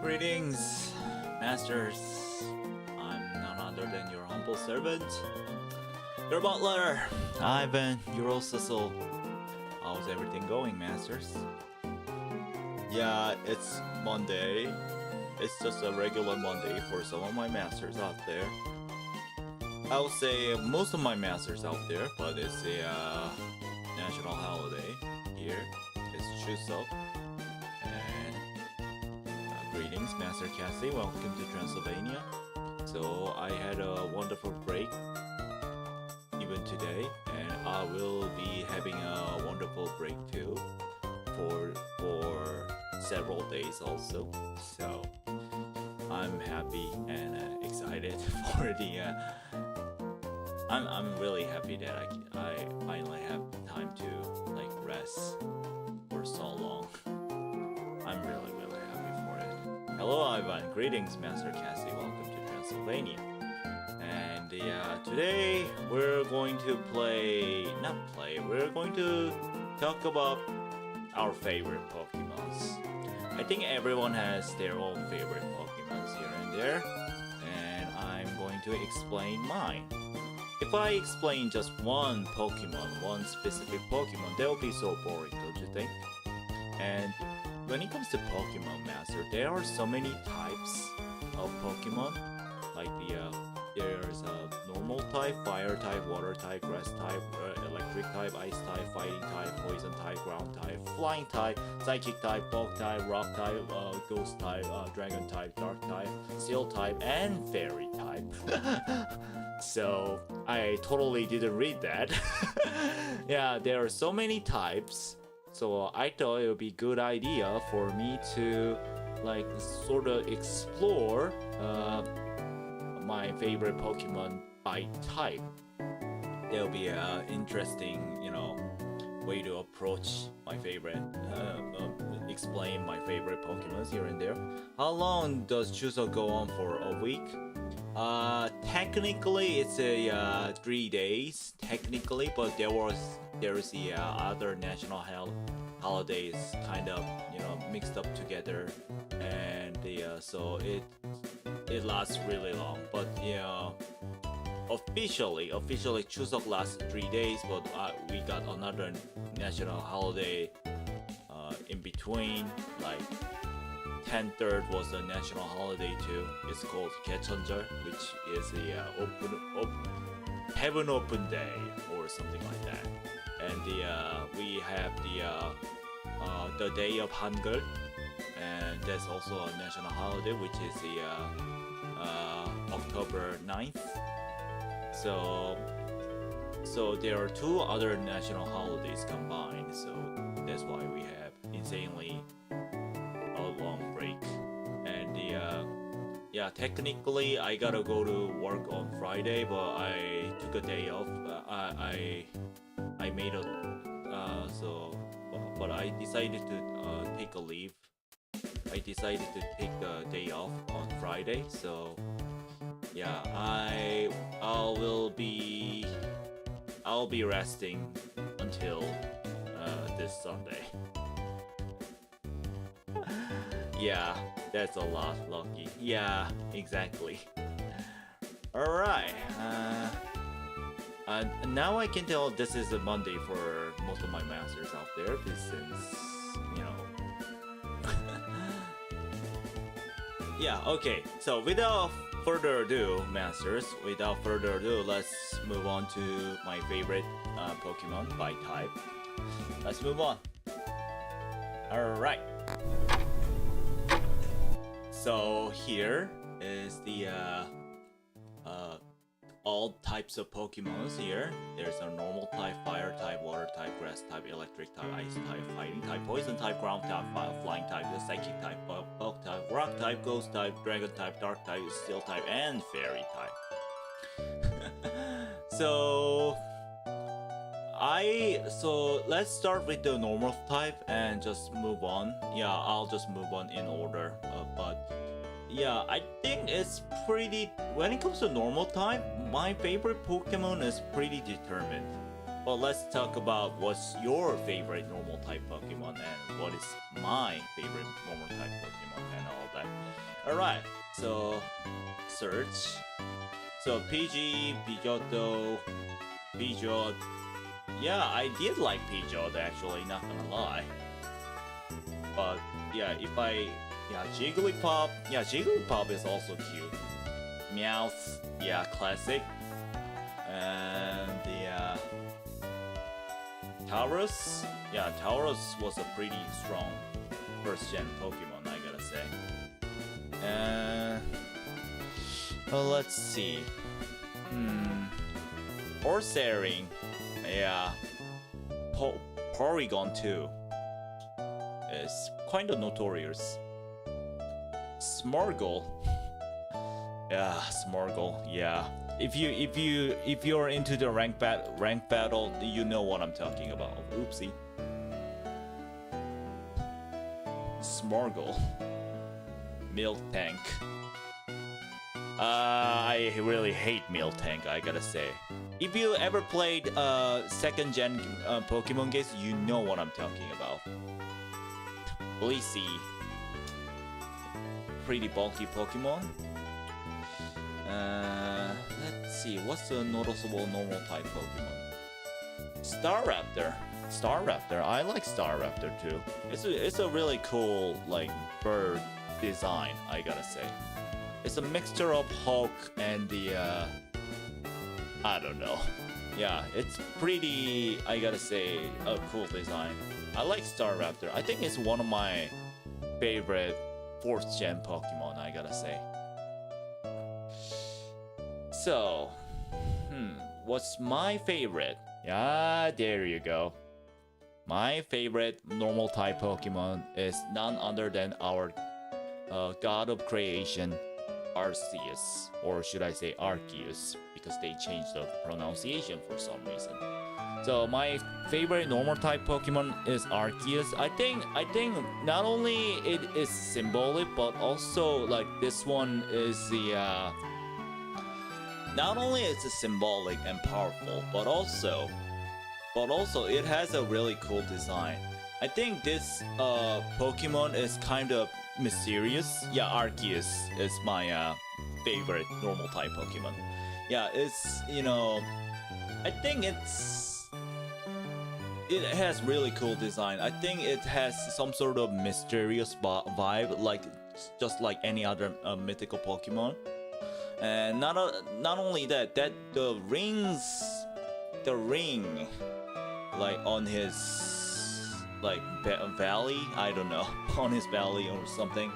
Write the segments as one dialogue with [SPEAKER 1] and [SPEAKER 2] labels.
[SPEAKER 1] Greetings, masters. I'm none other than your humble servant, your butler, Ivan Eurocecil. How's everything going, masters? Yeah, it's Monday. It's just a regular Monday for some of my masters out there. I would say most of my masters out there, but it's a national holiday here. It's Chuseok. Greetings, Master Cassie. Welcome to Transylvania. So I had a wonderful break even today, and I will be having a wonderful break too for several days also. So I'm happy and excited for the. I'm really happy that I finally have time to like rest for so long. I'm really happy for it. Hello, Ivan. Greetings, Master Cassie. Welcome to Transylvania. And today we're going to we're going to talk about our favorite Pokemons. I think everyone has their own favorite Pokemons here and there, and I'm going to explain mine. If I explain just one Pokemon, one specific Pokemon, that would be so boring, don't you think? And when it comes to Pokemon Master, there are so many types of Pokemon. Like there's a normal type, fire type, water type, grass type, electric type, ice type, fighting type, poison type, ground type, flying type, psychic type, bug type, rock type, ghost type, dragon type, dark type, steel type, and fairy type. So I totally didn't read that. Yeah, there are so many types. So I thought it would be a good idea for me to like sort of explore my favorite Pokemon by type. It'll be an interesting, way to approach my favorite, explain my favorite Pokemons here and there. How long does Chuseok go on for? A week? Technically it's a 3 days technically, but there's the other national holidays kind of mixed up together, and so it lasts really long. But officially Chuseok lasts 3 days, but we got another national holiday in between. Like 10/3 was a national holiday too. It's called Gacheonjeol, which is the heaven open day or something like that. And we have the day of Hangul, and that's also a national holiday, which is the October 9th. So there are two other national holidays combined. So that's why we have insanely a long break. And technically I gotta go to work on Friday, but I took a day off. I made a but I decided to take a leave. I decided to take the day off on Friday. So yeah, I'll be resting until this Sunday. Yeah, that's a lot, Lucky. Yeah, exactly. Alright. Now I can tell this is a Monday for most of my masters out there, since, Yeah, okay. So without further ado, masters, let's move on to my favorite Pokemon by type. Let's move on. Alright. So here is the all types of Pokemons here. There's a normal type, fire type, water type, grass type, electric type, ice type, fighting type, poison type, ground type, flying type, psychic type, bug type, rock type, ghost type, dragon type, dark type, steel type, and fairy type. So let's start with the normal type and just move on. Yeah, I'll just move on in order. But yeah, I think it's pretty. When it comes to normal type, my favorite Pokemon is pretty determined. But let's talk about what's your favorite normal type Pokemon and what is my favorite normal type Pokemon and all that. Alright, so search. So Pidgey, Pidgeotto, Pidgeot. Yeah, I did like Pidgeot actually, not gonna lie. But yeah, Jigglypuff. Yeah, Jigglypuff is also cute. Meowth. Yeah, classic. And the Taurus. Yeah, Taurus was a pretty strong first-gen Pokemon, I gotta say. Well, let's see. Horsaring. Yeah. Porygon too. Is kind of notorious. Smargle. Yeah, Smargle. Yeah. If you're into the rank battle, you know what I'm talking about. Oopsie. Smargle. Milk Tank. I really hate Milk Tank, I gotta say. If you ever played second gen Pokemon games, you know what I'm talking about. Blissey. Pretty bulky Pokemon. Let's see, what's a noticeable normal type Pokemon? Staraptor. Staraptor, I like Staraptor too. It's a really cool like bird design, I gotta say. It's a mixture of Hawk and the I don't know. Yeah, it's pretty, I gotta say, a cool design. I like Staraptor. I think it's one of my favorite 4th gen Pokemon, I gotta say. So, what's my favorite? Yeah, there you go. My favorite normal type Pokemon is none other than our god of creation, Arceus. Or should I say Arceus, because they changed the pronunciation for some reason. So my favorite normal type Pokemon is Arceus. I think not only it is symbolic, but also like this one is the not only is it symbolic and powerful, but also it has a really cool design. I think this Pokemon is kind of mysterious. Yeah, Arceus is my favorite normal type Pokemon. Yeah, it's, you know, I think it has really cool design. I think it has some sort of mysterious vibe, like just like any other mythical Pokemon. And not only that, the ring, like on his like valley, I don't know, on his valley or something.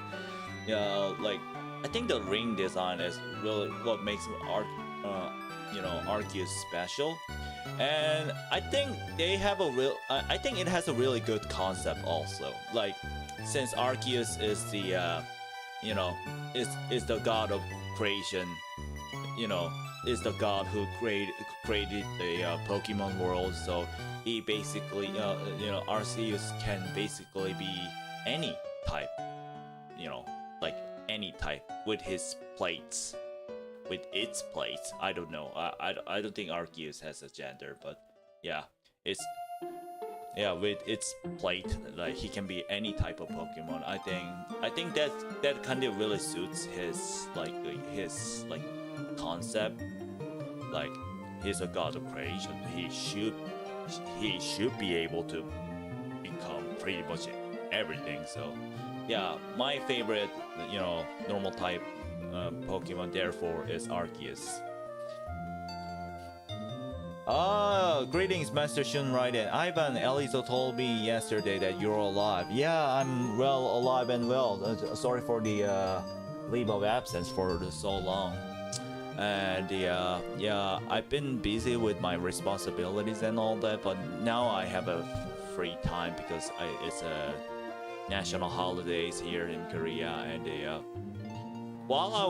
[SPEAKER 1] Yeah, like I think the ring design is really what makes Arceus special. And I think they have a real, I think it has a really good concept also. Like, since Arceus is the, is the god of creation, is the god who created the Pokemon world. So he basically, Arceus can basically be any type, like any type with his plates. With its plates, I don't know. I don't think Arceus has a gender, but yeah, with its plate, like he can be any type of Pokemon. I think that kind of really suits his concept. Like, he's a god of creation. He should be able to become pretty much everything. So yeah, my favorite normal type Pokemon therefore is Arceus. Greetings, Master Shunraiden. Ivan, Elizo told me yesterday that you're alive. Yeah, I'm alive and well. Sorry for the leave of absence for so long. And yeah, I've been busy with my responsibilities and all that, but now I have a free time because it's a national holidays here in Korea, and while I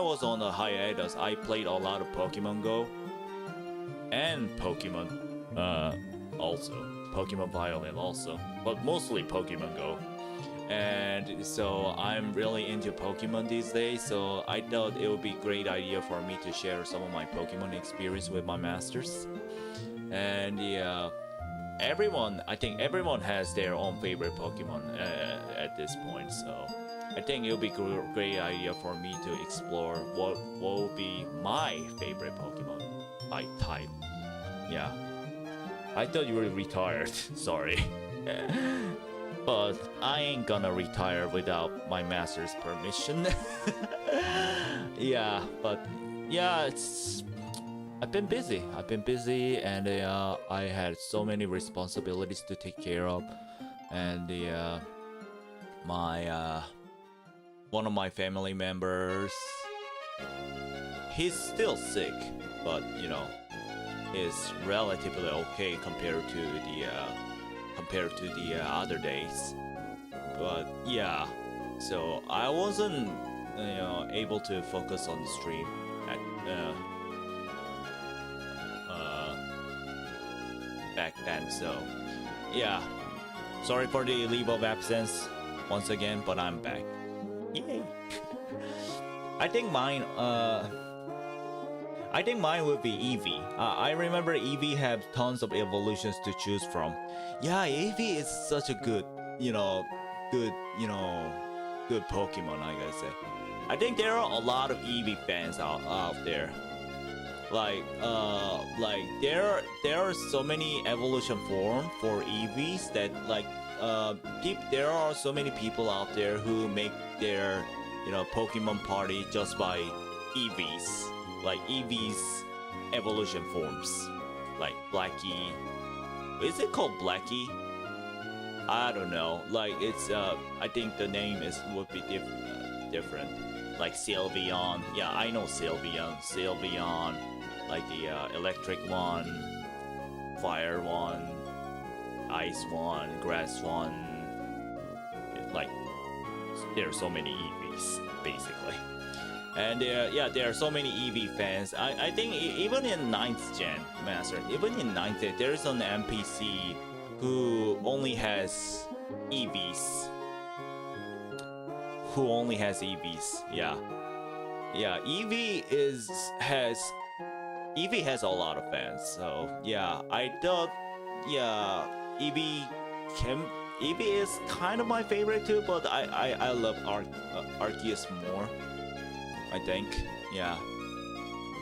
[SPEAKER 1] was on the hiatus, I played a lot of Pokemon Go and Pokemon also Pokemon Violet also, but mostly Pokemon Go. And so I'm really into Pokemon these days, so I thought it would be a great idea for me to share some of my Pokemon experience with my masters. And yeah, I think everyone has their own favorite Pokemon at this point, so I think it would be a great idea for me to explore what will be my favorite Pokemon by type. Yeah, I thought you were retired. Sorry. But I ain't gonna retire without my master's permission. Yeah, but yeah, I've been busy, and I had so many responsibilities to take care of, and one of my family members, he's still sick, but is relatively okay compared to the other days. But yeah, so I wasn't able to focus on the stream at back then. So yeah, Sorry for the leave of absence once again, but I'm back. Yay! I think mine would be Eevee. I remember Eevee had tons of evolutions to choose from. Yeah, Eevee is such a good, good Pokemon, I gotta say. I think there are a lot of Eevee fans out there. Like there are so many evolution form for Eevees that there are so many people out there who make their Pokemon party just by Eevees, like Eevees evolution forms, like Blackie. Is it called Blackie? I don't know. Like it's I think the name would be different. Like Sylveon. Yeah, I know Sylveon, like the electric one, fire one, ice one, grass one. Like there are so many Eevees basically. And there are so many Eevee fans. I think even in 9th gen Master, even in 9th gen, there's an NPC who only has Eevees. Yeah. Eevee has a lot of fans. So yeah, I thought Eevee is kind of my favorite too, but I love Arceus more, I think. Yeah,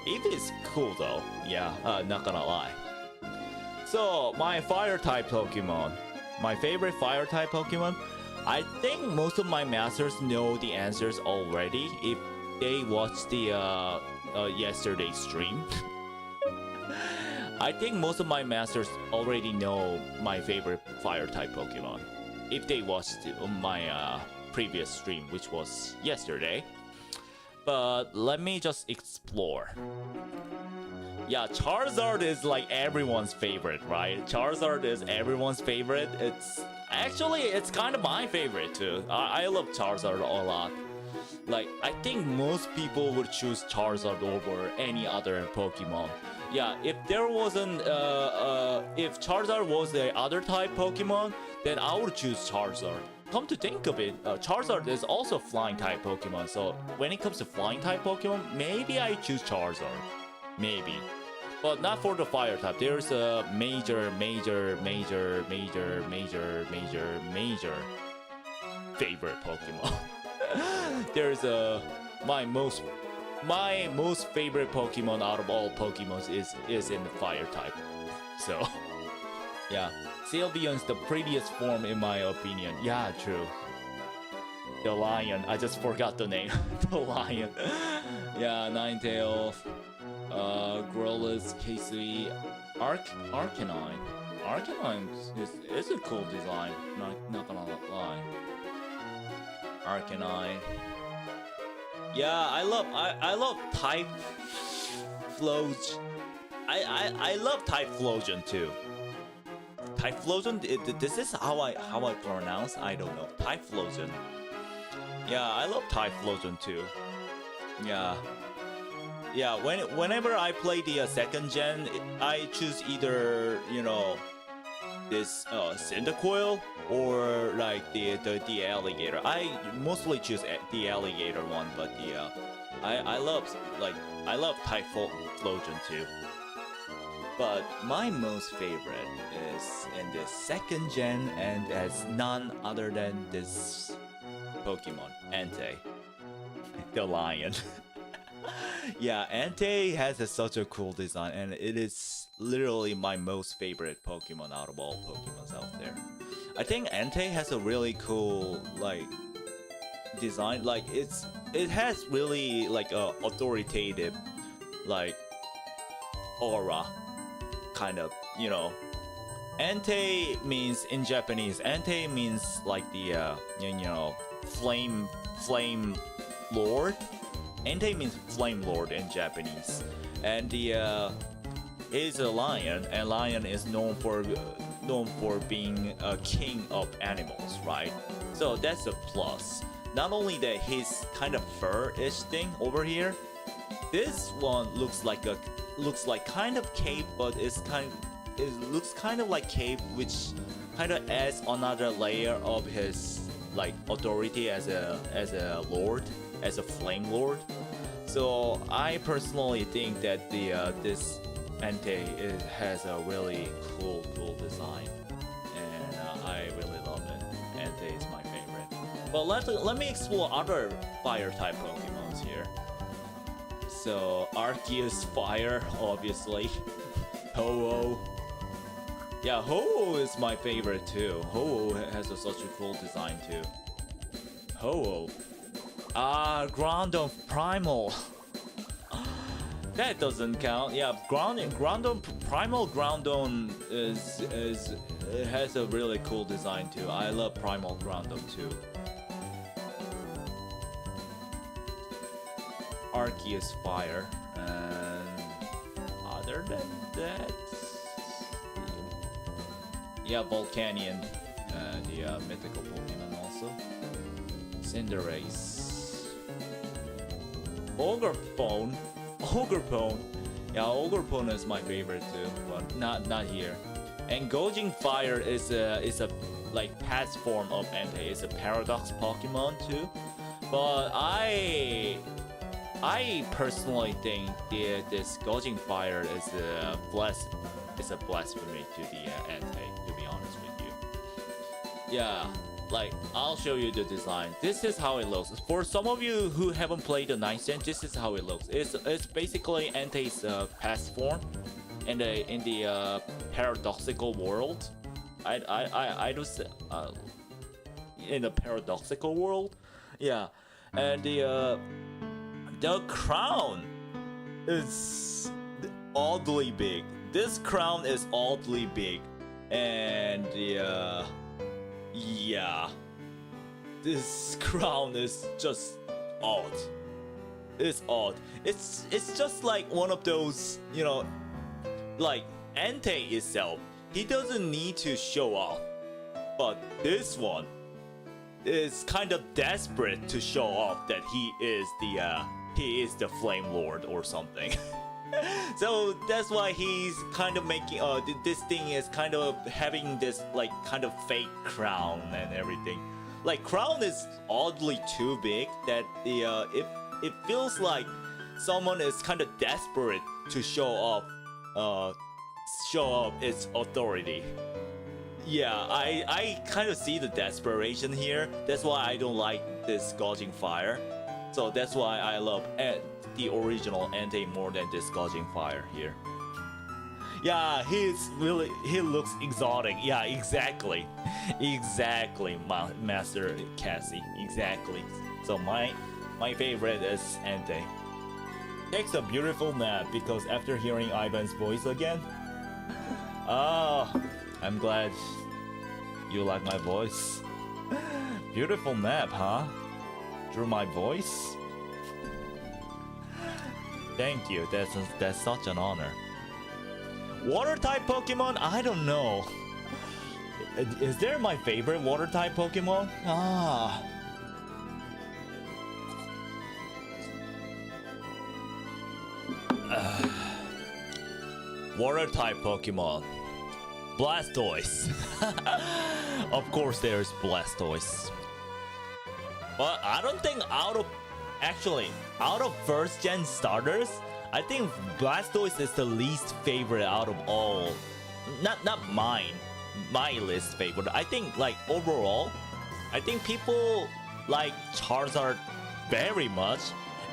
[SPEAKER 1] Eevee is cool though. Yeah, not gonna lie. So my fire type Pokemon, my favorite fire type Pokemon. I think most of my masters know the answers already if they watched the yesterday's stream. I think most of my masters already know my favorite fire type Pokemon if they watched my previous stream, which was yesterday. But let me just explore. Yeah, Charizard is like everyone's favorite, right? Charizard is everyone's favorite. It's kind of my favorite too. I love Charizard a lot. Like, I think most people would choose Charizard over any other Pokemon. Yeah, if Charizard was the other type Pokemon, then I would choose Charizard. Come to think of it, Charizard is also flying type Pokemon. So when it comes to flying type Pokemon, maybe I choose Charizard. Maybe. But not for the fire type. There's a major favorite Pokemon. There's my most favorite Pokemon out of all Pokemons is in the fire type. So yeah, Sylveon's the prettiest form in my opinion. Yeah, true. The lion. I just forgot the name. The lion. Yeah, Ninetales. Growlithe, K3, Arcanine. Arcanine is a cool design, not gonna lie. Arcanine. Yeah, I love Type Flosion. I love Typhlosion too. Typhlosion, this is how I pronounce. I don't know. Typhlosion. Yeah, I love Typhlosion too. Yeah. Yeah, whenever I play the 2nd gen, I choose either, this Cyndaquil or like the alligator. I mostly choose the alligator one, but I love Typhlosion too. But my most favorite is in the 2nd gen, and as none other than this Pokemon, Entei, the lion. Yeah, Entei has such a cool design, and it is literally my most favorite Pokemon out of all Pokemons out there. I think Entei has a really cool design. Like it has really like a authoritative aura, kind of. Entei means in Japanese. Entei means like the flame lord. Entei means Flame Lord in Japanese, and he's a lion, and lion is known for being a king of animals, right? So that's a plus. Not only that, his kind of fur-ish thing over here. This one looks like kind of cape, but it looks kind of like cape, which kind of adds another layer of his like authority as a lord, as a flame lord. So I personally think that the this Entei has a really cool design, and I really love it. Entei is my favorite. But let me explore other fire type Pokemons here. So Arceus Fire, obviously. Ho-Oh. Yeah, Ho-Oh is my favorite too. Ho-Oh has such a cool design too. Ho-Oh. Groundon Primal. That doesn't count. Yeah, Groundon Primal Groundon it has a really cool design too. I love Primal Groundon too. Arceus Fire, and other than that, yeah, Volcanion, the mythical Pokemon also. Cinderace, Ogerpone. Yeah, Ogerpone is my favorite too, but not here. And Goujing Fire is a like past form of Entei. It's a Paradox Pokemon too, but I personally think this Goujing Fire is a blasphemy to the Entei, to be honest with you. Yeah, like I'll show you the design. This is how it looks. For some of you who haven't played the 9th gen, this is how it looks. It's basically Entei's past form in the paradoxical world. I do say, in the paradoxical world, yeah, and the crown is oddly big. This crown is oddly big, and yeah, this crown is just odd. It's odd. It's just like one of those, you know, like Entei itself. He doesn't need to show off, but this one is kind of desperate to show off that he is the Flame Lord or something. So that's why he's kind of making this thing is kind of having this like kind of fake crown and everything. Like crown is oddly too big that it feels like someone is kind of desperate to show off its authority. Yeah, I kind of see the desperation here. That's why I don't like this Gouging Fire. So that's why I love the original Entei more than this Gouging Fire here. Yeah, he looks exotic. Yeah, exactly. Exactly, Master Cassie. Exactly. So my favorite is Entei. Takes a beautiful nap because after hearing Ivan's voice again. I'm glad you like my voice. Beautiful nap, huh? Through my voice? Thank you, that's such an honor. Water type Pokemon? I don't know. Is there my favorite water type Pokemon? Water type Pokemon. Blastoise. Of course there's Blastoise. But I don't think out of first gen starters, I think Blastoise is the least favorite out of all. Not mine. My least favorite. I think like overall, I think people like Charizard very much.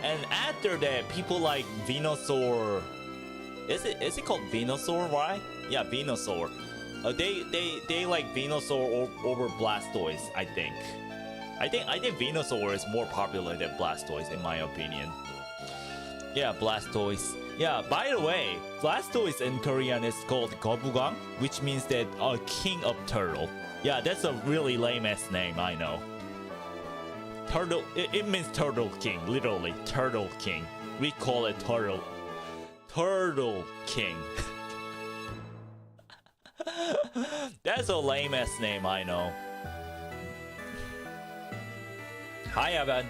[SPEAKER 1] And after that, people like Venusaur. Is it called Venusaur, right? Yeah, Venusaur. They like Venusaur over Blastoise, I think. I think Venusaur is more popular than Blastoise in my opinion. Yeah, Blastoise. Yeah, by the way, Blastoise in Korean is called Gobugang, which means that king of turtle. Yeah, that's a really lame ass name, I know. Turtle, it means turtle king, literally turtle king. We call it turtle king. That's a lame ass name, I know. Hi, Evan.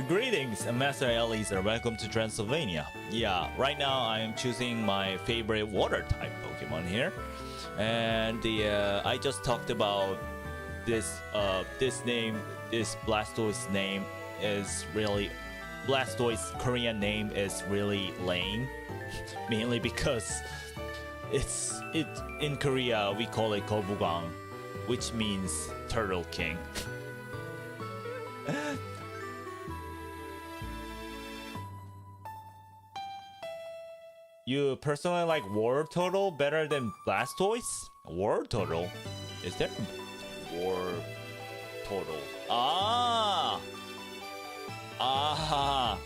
[SPEAKER 1] Greetings, Master Eliezer. Welcome to Transylvania. Yeah, right now I am choosing my favorite water type Pokemon here, and I just talked about this this Blastoise name is really Blastoise Korean name is really lame, mainly because it in Korea we call it Kobugang, which means Turtle King. You personally like War Turtle better than Blastoise? War Turtle? Is there War Turtle?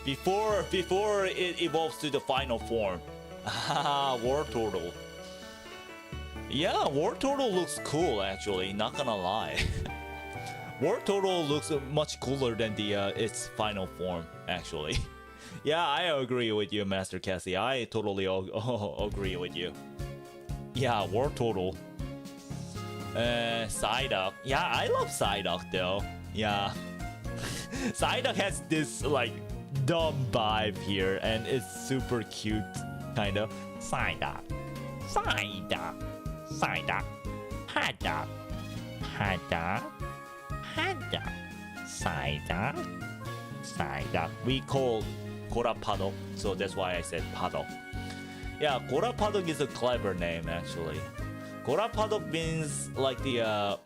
[SPEAKER 1] Before it evolves to the final form. War Turtle. Yeah, War Turtle looks cool actually, not gonna lie. War Turtle looks much cooler than the its final form actually. Yeah, I agree with you, Master Cassie. I totally agree with you. Yeah, War Turtle. Psyduck. Yeah, I love Psyduck though. Yeah. Psyduck has this like dumb vibe here and it's super cute kind of. Psyduck. Psyduck. Psyduck. Hadduck. Hadduck. Hadduck. Psyduck. Psyduck. We call Gora Paddock, so that's why I said Paddock. Yeah, Gora Paddock is a clever name actually. Gora Paddock means like the a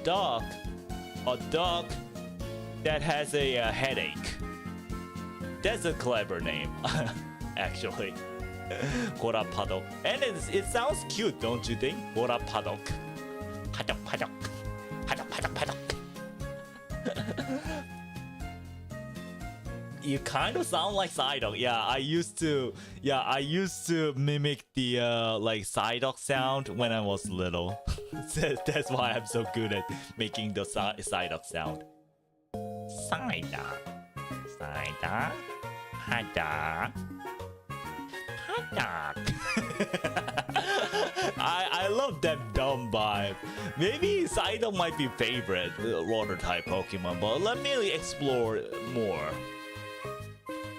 [SPEAKER 1] duck that has a headache. That's a clever name actually. Gora Paddock, and it sounds cute, don't you think? Gora Paddock. Paddock, Paddock, Paddock, Paddock, Paddock. You kind of sound like Psyduck. Yeah, I used to mimic the like Psyduck sound when I was little. That's why I'm so good at making the Psyduck sound. Psyduck. Psyduck. Hadduck. Hadduck. I love that dumb vibe. Maybe Psyduck might be favorite water type Pokemon, but let me explore more.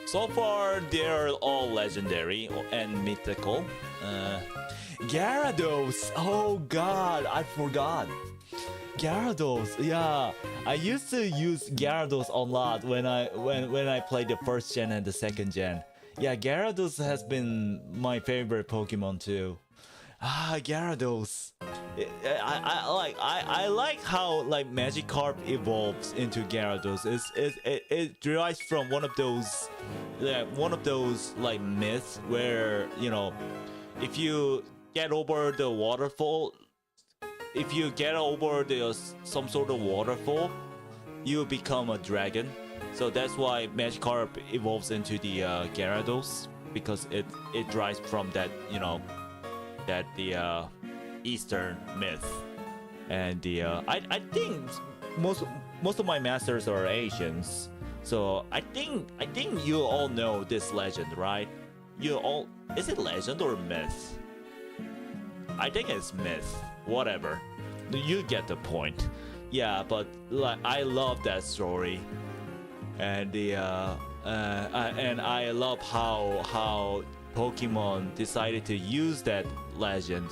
[SPEAKER 1] So far, they're all legendary and mythical. Gyarados! Oh god, I forgot. Gyarados, yeah. I used to use Gyarados a lot when I played the first gen and the second gen. Yeah, Gyarados has been my favorite Pokemon too. Gyarados. I like how like Magikarp evolves into Gyarados. It derives from one of those like myths where, you know, if you get over the waterfall, if you get over the some sort of waterfall, you become a dragon. So that's why Magikarp evolves into the Gyarados, because it derives from that, you know, that the Eastern myth. And the I think most of my masters are Asians, so I think you all know this legend, right? You all, is it legend or myth? I think it's myth. Whatever, you get the point. Yeah, but like I love that story, and the and I love how Pokemon decided to use that legend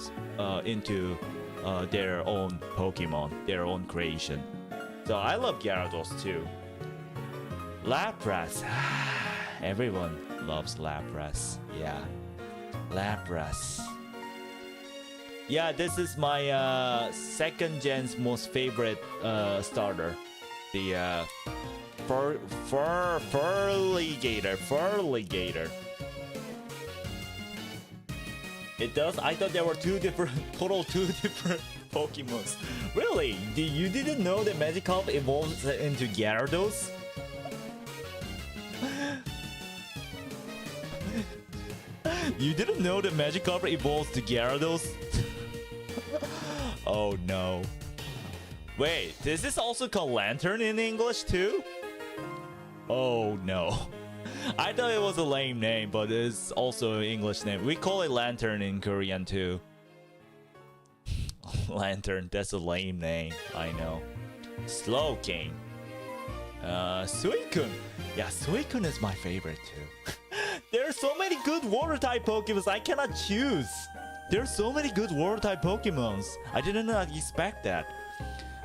[SPEAKER 1] into their own Pokemon, their own creation. So I love Gyarados too. Lapras. Everyone loves Lapras. Yeah. Lapras. Yeah, this is my second gen's most favorite starter. The Furligator. It does? I thought there were two different Pokemons. Really? You didn't know that Magikarp evolves into Gyarados? You didn't know that Magikarp evolves to Gyarados? Oh no. Wait, is this also called Lantern in English too? Oh no. I thought it was a lame name, but it's also an English name. We call it Lantern in Korean too. Lantern, that's a lame name, I know. Slowking. Suicune. Yeah, Suicune is my favorite too. There are so many good water type Pokemons. I cannot choose. There are so many good water type Pokemons. I did not expect that.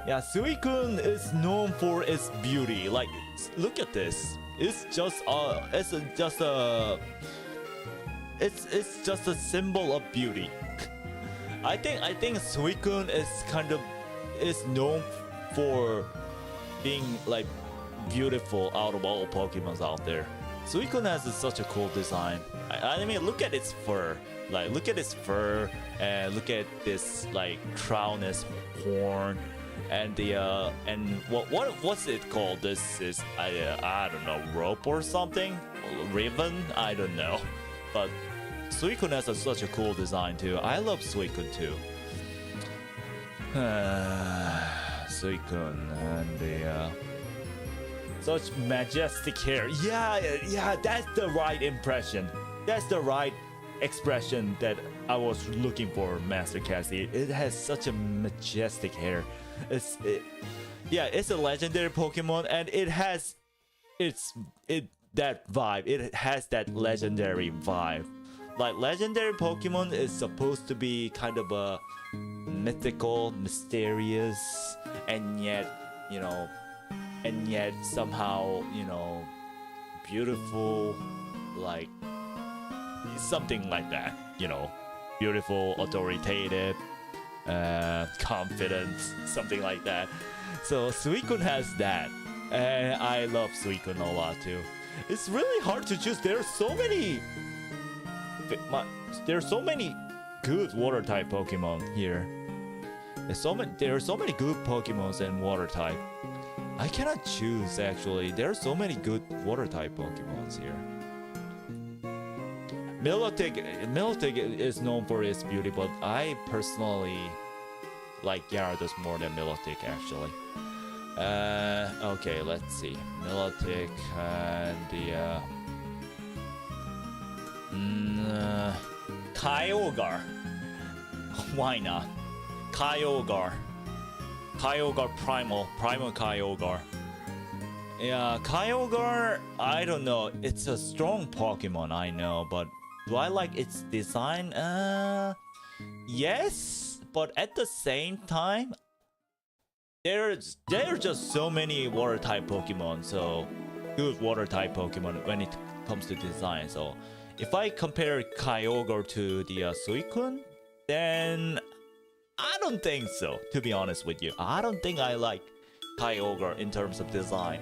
[SPEAKER 1] Yeah, Suicune is known for its beauty. Like, look at this. It's just a symbol of beauty. I think Suicune is known for being like beautiful out of all Pokemons out there. Suicune has such a cool design. I mean, look at its fur. Like, look at its fur, and look at this like crownless horn, and the and what's it called? This is I don't know, rope or something, ribbon. I don't know, but Suicune has such a cool design too. I love Suicune too. Suicune and the such majestic hair. Yeah, that's the right impression. That's the right expression that I was looking for, Master Cassie. It has such a majestic hair. It's a legendary Pokemon, and it has that vibe. It has that legendary vibe. Like, legendary Pokemon is supposed to be kind of a mythical, mysterious, and yet somehow, beautiful, like something like that, beautiful, authoritative, confident, something like that. So Suicune has that, and I love Suicune a lot too. It's really hard to choose. There are so many good water type Pokemon here. There are so many good Pokemons in water type. I cannot choose, actually. There are so many good water type Pokemons here. Milotic is known for its beauty, but I personally like Gyarados more than Milotic, actually. Okay, let's see. Milotic and the Kyogre. Why not? Kyogre Primal Kyogre. Yeah, Kyogre, I don't know. It's a strong Pokemon, I know, but do I like its design? Yes, but at the same time, there are just so many water type Pokemon, so good water type Pokemon when it comes to design. So if I compare Kyogre to the Suicune, then I don't think so, to be honest with you. I don't think I like Kyogre in terms of design.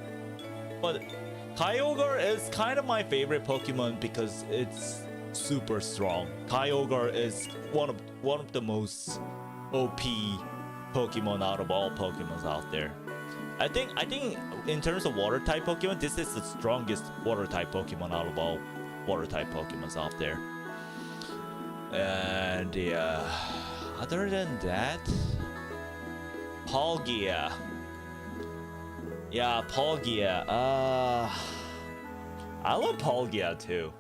[SPEAKER 1] But Kyogre is kind of my favorite Pokemon because it's super strong. Kyogre is one of the most OP Pokemon out of all Pokemons out there. I think in terms of water type Pokemon, this is the strongest water type Pokemon out of all water type Pokemons out there. And other than that, Palkia. Yeah, Palkia. I love Palkia too.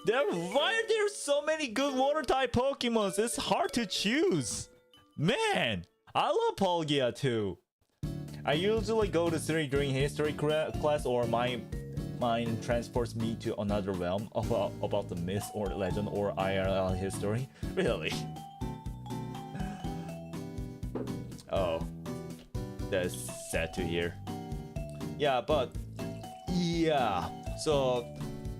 [SPEAKER 1] Why are there so many good water type Pokemons? It's hard to choose. Man, I love Palkia too. I usually go to 3 during history class, or my mind transports me to another realm about the myth or legend or IRL history. Really? Oh, that's sad to hear. Yeah, but yeah. So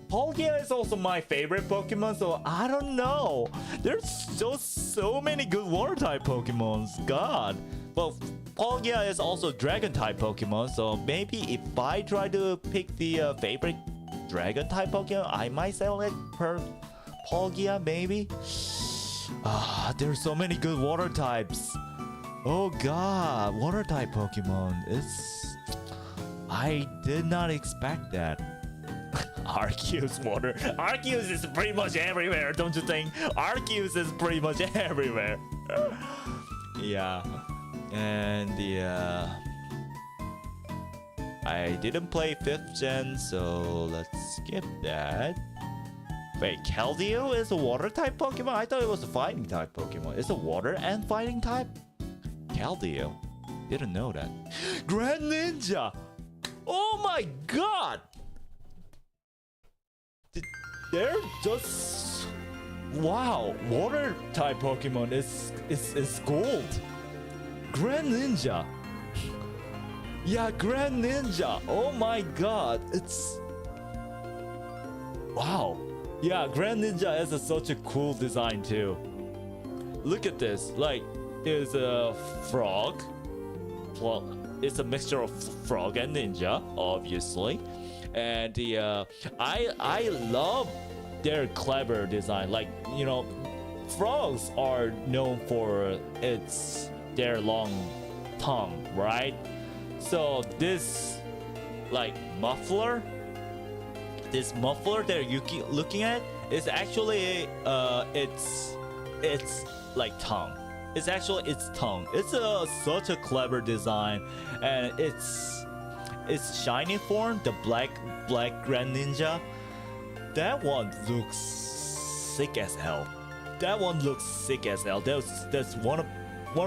[SPEAKER 1] Palkia is also my favorite Pokemon, so I don't know. There's just so many good water type Pokemons. God. But Palkia is also dragon type Pokemon, so maybe if I try to pick the favorite dragon type Pokemon, I might select Palkia, maybe. There's so many good water types. Oh god, water type Pokemon. I did not expect that. Arceus water. Arceus is pretty much everywhere, don't you think? Arceus is pretty much everywhere. Yeah. And I didn't play 5th gen, so let's skip that. Wait, Keldeo is a water type Pokemon? I thought it was a fighting type Pokemon. Is it water and fighting type? Keldeo. Didn't know that. Grand Ninja! Oh my god! They're just... Wow, water type Pokemon is gold. Grand Ninja. Yeah, Grand Ninja. Oh my god, it's... Wow. Yeah, Grand Ninja has such a cool design too. Look at this. Like, there's a frog. Well, it's a mixture of frog and ninja, obviously. And the I love their clever design. Like, you know, frogs are known for their long tongue, right? So this like muffler that you're looking at is actually it's like tongue. It's actually its tongue. It's such a clever design, and its shiny form, the black Grand Ninja, that one looks sick as hell. That one looks sick as hell. That's one of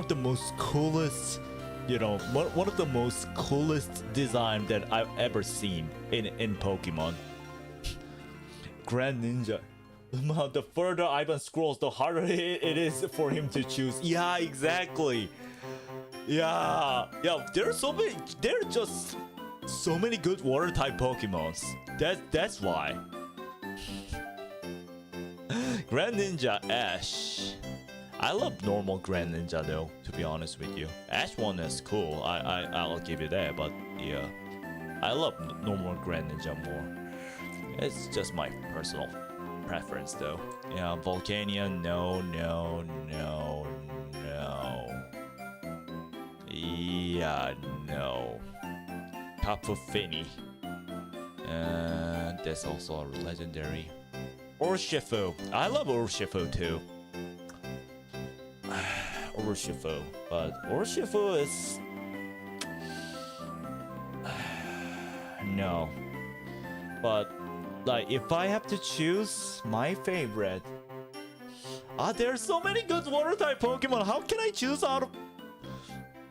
[SPEAKER 1] the most coolest, you know, one of the most coolest design that I've ever seen in Pokemon. Grand Ninja. The further Ivan scrolls, the harder it is for him to choose. Yeah, exactly. Yeah. There are just so many good water type Pokemons. That's why. Grand Ninja Ash. I love normal Grand Ninja though, to be honest with you. Ash one is cool. I'll give you that, but yeah, I love normal Grand Ninja more. It's just my personal preference though. Yeah, Volcania, no. Yeah, no. Tapu Fini. That's also a legendary. Urshifu. I love Urshifu too. Urshifu. But Urshifu is... no. But like, if I have to choose my favorite, there are so many good water type Pokemon. How can I choose out of...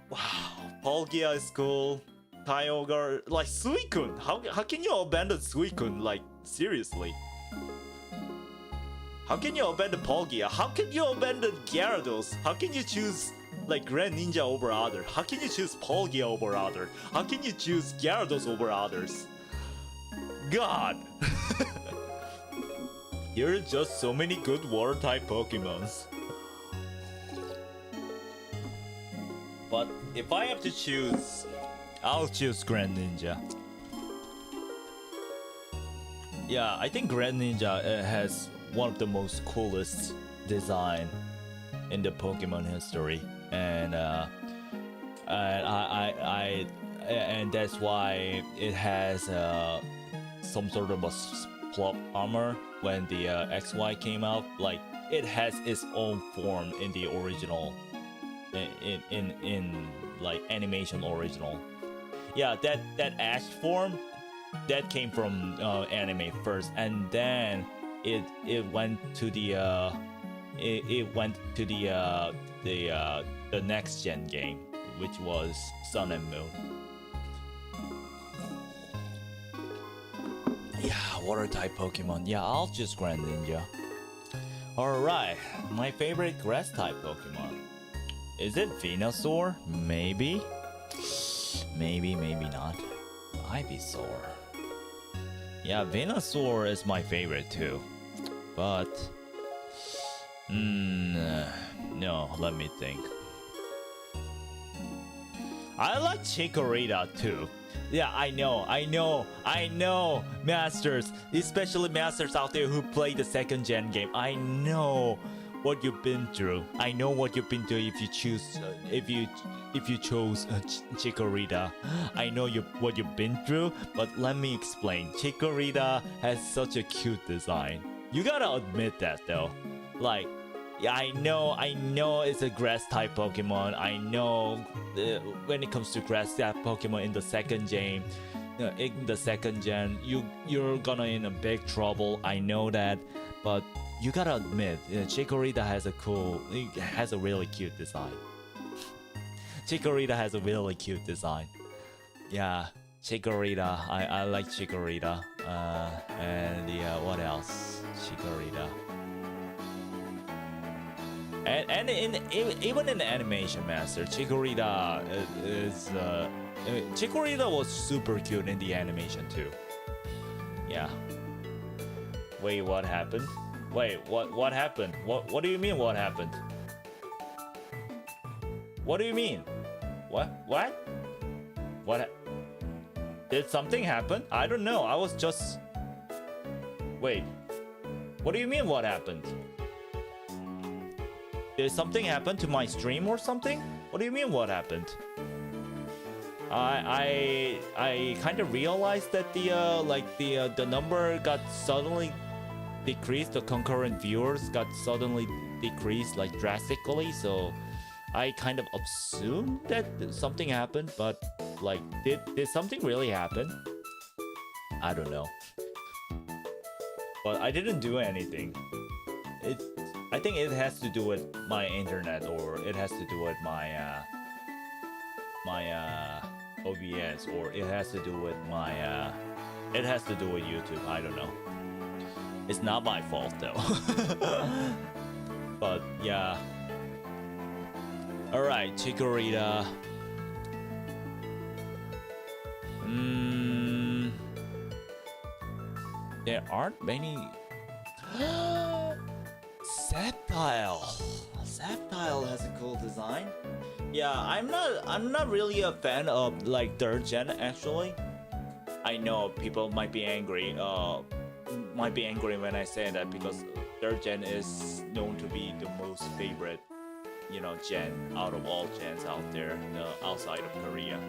[SPEAKER 1] Wow, Palkia is cool. Kyogre, like Suicune. How can you abandon Suicune? Like, seriously. How can you abandon Palkia? How can you abandon Gyarados? How can you choose like Grand Ninja over other? How can you choose Palkia over other? How can you choose Gyarados over others? God! There are just so many good water type Pokemons. But if I have to choose, I'll choose Grand Ninja. Yeah, I think Grand Ninja has one of the most coolest design in the Pokemon history, and and that's why it has some sort of a plot armor when the XY came out. Like, it has its own form in the original, in like animation original. Yeah, that Ash form, that came from anime first, and then it went to the the next gen game, which was Sun and Moon. Yeah, water type Pokemon. Yeah, I'll choose Grand Ninja. Alright, my favorite grass type Pokemon. Is it Venusaur? Maybe. Maybe not. Ivysaur. Yeah, Venusaur is my favorite too. But... no, let me think. I like Chikorita too. Yeah, I know, Masters, especially Masters out there who play the second gen game. I know what you've been through. I know what you've been through if you choose, if you chose Chikorita. I know what you've been through, but let me explain. Chikorita has such a cute design. You gotta admit that though. Like, yeah, I know it's a grass type Pokemon. I know when it comes to grass type Pokemon in the second gen, you're gonna in a big trouble. I know that, but you gotta admit, Chikorita has a really cute design. Chikorita has a really cute design. Yeah, Chikorita. I like Chikorita. And yeah, what else? Chikorita. And even in the animation master, Chikorita is Chikorita was super cute in the animation too. Yeah. Wait, what happened? Wait, what happened? What do you mean what happened? What do you mean? What? Did something happen? I don't know. I was just... Wait. What do you mean what happened? Did something happen to my stream or something? What do you mean what happened? I kind of realized that the number got suddenly decreased. The concurrent viewers got suddenly decreased like drastically. So I kind of assumed that something happened, but like, did something really happen? I don't know. But I didn't do anything. I think it has to do with my internet, or it has to do with my OBS, or it has to do with my it has to do with YouTube. I don't know. It's not my fault though. But yeah. All right, Chikorita. There aren't many. Sceptile. Sceptile has a cool design. Yeah, I'm not really a fan of like 3rd gen actually. I know people might be angry when I say that, because 3rd gen is known to be the most favorite, you know, gen out of all gens out there outside of Korea.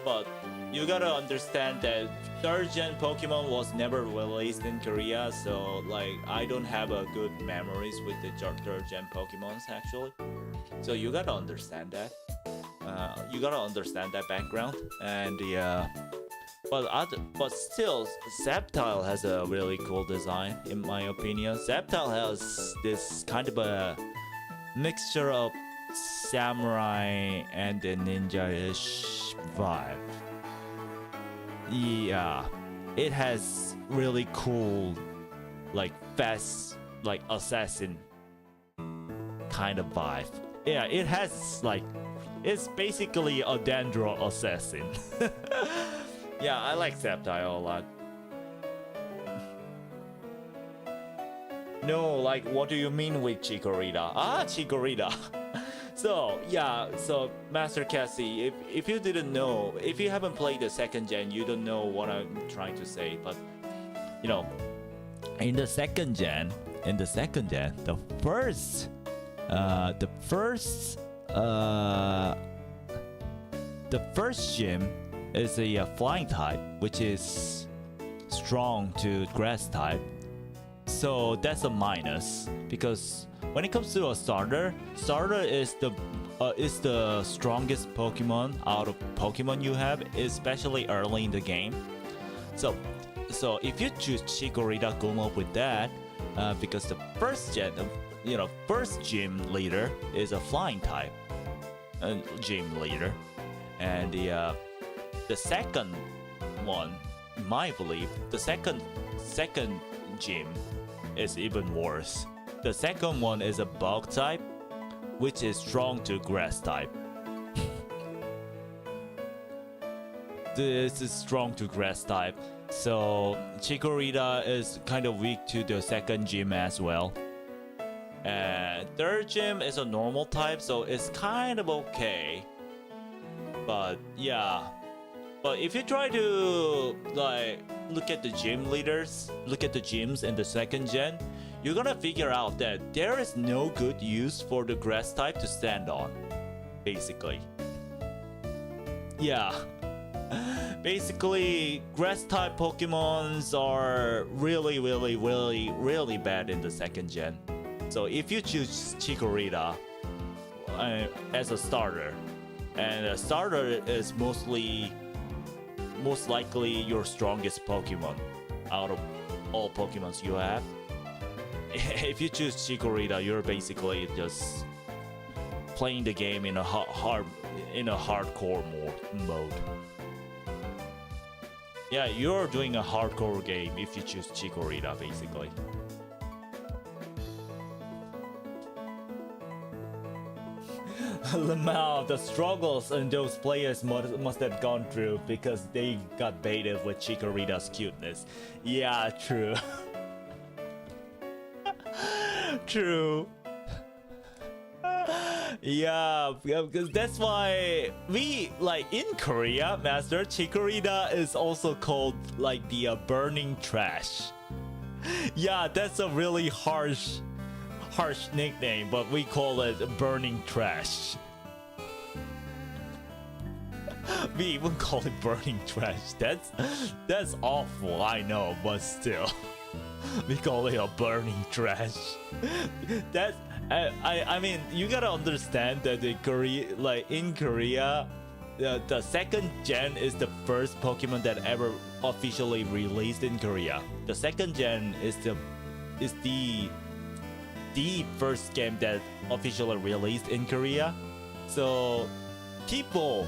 [SPEAKER 1] But you gotta understand that 3rd gen Pokemon was never released in Korea, so like I don't have a good memories with the 3rd gen Pokemons actually. So you gotta understand that. You gotta understand that background, and yeah. But still, Sceptile has a really cool design in my opinion. Sceptile has this kind of a mixture of samurai and a ninja-ish vibe. Yeah, it has really cool, like fast, like assassin kind of vibe. Yeah, it has like, it's basically a Dendro assassin. Yeah, I like Sceptile a lot. No, like, what do you mean with Chikorita? Ah, Chikorita. So, yeah, so Master Cassie, if you didn't know, if you haven't played the 2nd gen, you don't know what I'm trying to say, but, you know, in the 2nd gen, the first gym is a flying type, which is strong to grass type. So that's a minus, because when it comes to a starter is the strongest Pokemon out of Pokemon you have, especially early in the game. So if you choose Chikorita, go up with that, because the first gym leader is a flying type gym leader, and the second one, in my belief, the second gym is even worse. The second one is a bug type, which is strong to grass type. This is strong to grass type, so Chikorita is kind of weak to the 2nd gym as well. And 3rd gym is a normal type, so it's kind of okay. But yeah, but if you try to like look at the gym leaders, look at the gyms in the 2nd gen, you're gonna figure out that there is no good use for the grass type to stand on, basically. Yeah. Basically, grass type Pokemons are really bad in the 2nd gen. So if you choose Chikorita as a starter, and a starter is most likely your strongest Pokemon out of all Pokemons you have. If you choose Chikorita, you're basically just playing the game in a hard in a hardcore mode. Yeah, you're doing a hardcore game if you choose Chikorita, basically. Lamau, the struggles and those players must have gone through because they got baited with Chikorita's cuteness. Yeah, true. True. Yeah, because that's why we, like, in Korea, Master, Chikorita is also called like the burning trash. Yeah, that's a really harsh nickname, but we call it burning trash. We even call it burning trash. That's awful, I know, but still. We call it a burning trash. That's I mean, you gotta understand that in Korea, the second gen is the first Pokemon that ever officially released in Korea. The second gen is the first game that officially released in Korea. So people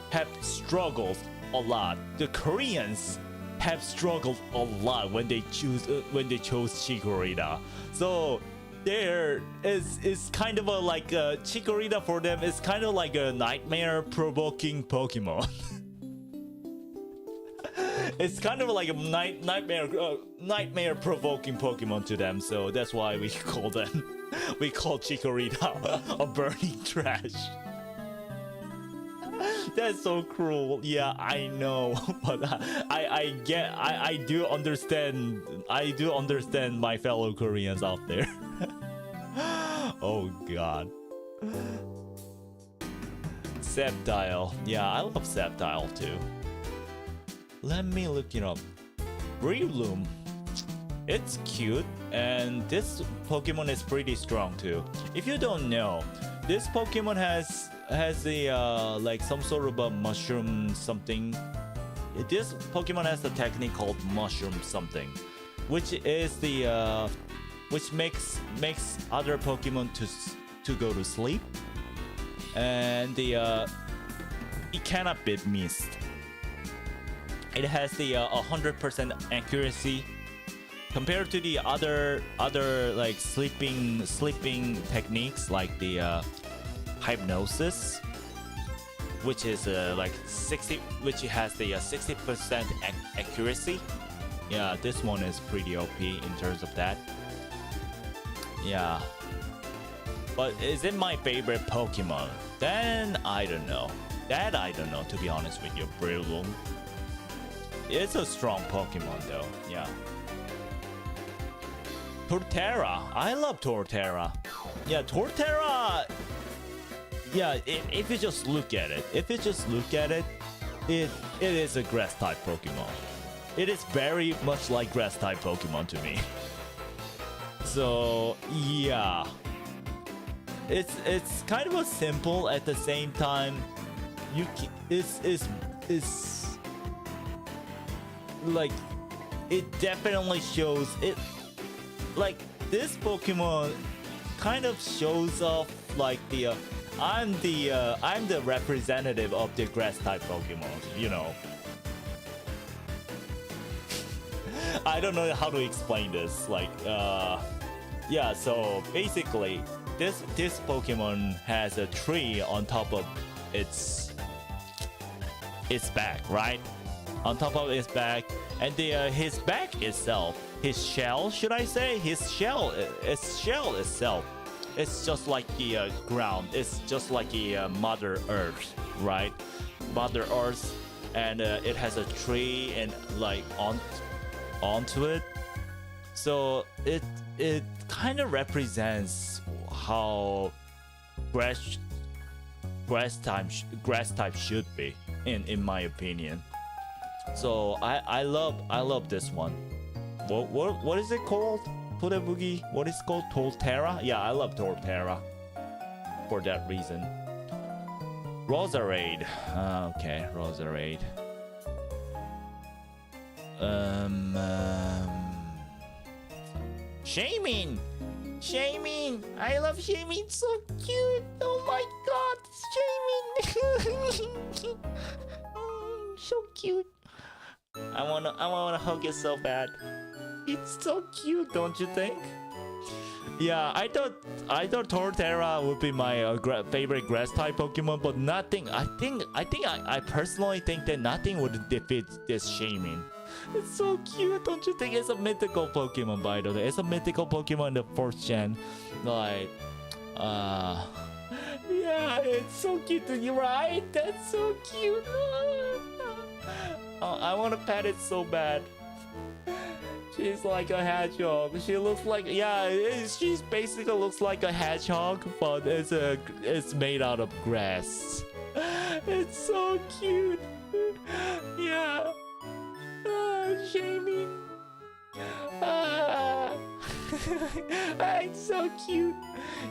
[SPEAKER 1] have struggled a lot. The Koreans have struggled a lot when they chose Chikorita. So there is kind of like a Chikorita for them is kind of like a nightmare-provoking Pokemon. It's kind of like a nightmare-provoking Pokemon to them, so that's why we call Chikorita a burning trash. That's so cruel. Yeah, I know, but I do understand. I do understand my fellow Koreans out there. Oh God. Sceptile. Yeah, I love Sceptile too. Let me look it up. Breloom. It's cute, and this Pokemon is pretty strong too. If you don't know, this Pokemon has a like some sort of a mushroom something. This Pokemon has a technique called mushroom something, which is the which makes other Pokemon to go to sleep, and it cannot be missed. It has the 100% accuracy compared to the other like sleeping techniques like the hypnosis, which is like 60, which has the 60% accuracy. Yeah, this one is pretty OP in terms of that. Yeah, but is it my favorite Pokemon? Then I don't know. That I don't know, to be honest with you. Breloom. It's a strong Pokemon though. Yeah. Torterra. I love Torterra. Yeah, Torterra. Yeah, if you just look at it, it is a grass type Pokemon. It is very much like grass type Pokemon to me. So yeah, it's kind of a simple at the same time. It's like it definitely shows it. Like this Pokemon kind of shows off like the I'm the representative of the grass type Pokemon, you know. I don't know how to explain this. Like yeah, so basically this Pokemon has a tree on top of its back, right? On top of its back, and his back itself, his shell, should I say? His shell itself, it's just like the ground. It's just like the Mother Earth, right? Mother Earth, and it has a tree and like onto it. So it kind of represents how grass type should be, in my opinion. So I love this one. What is it called? Pudebugi? What is it called? Torterra? Yeah, I love Torterra for that reason. Roserade. Okay, Roserade. Shamin! Shamin! I love Shamin, so cute! Oh my god, Shamin! I wanna hug it so bad. It's so cute, don't you think? Yeah, I thought Torterra would be my favorite grass type Pokemon, but nothing. I personally think that nothing would defeat this Shaman. It's so cute, don't you think? It's a mythical Pokemon, by the way. It's a mythical Pokemon in the 4th gen. Like, yeah, it's so cute, right? That's so cute. Oh, I want to pet it so bad. She's like a hedgehog. She looks like, yeah, she's basically looks like a hedgehog, but it's made out of grass. It's so cute. Yeah. Jamie. It's so cute.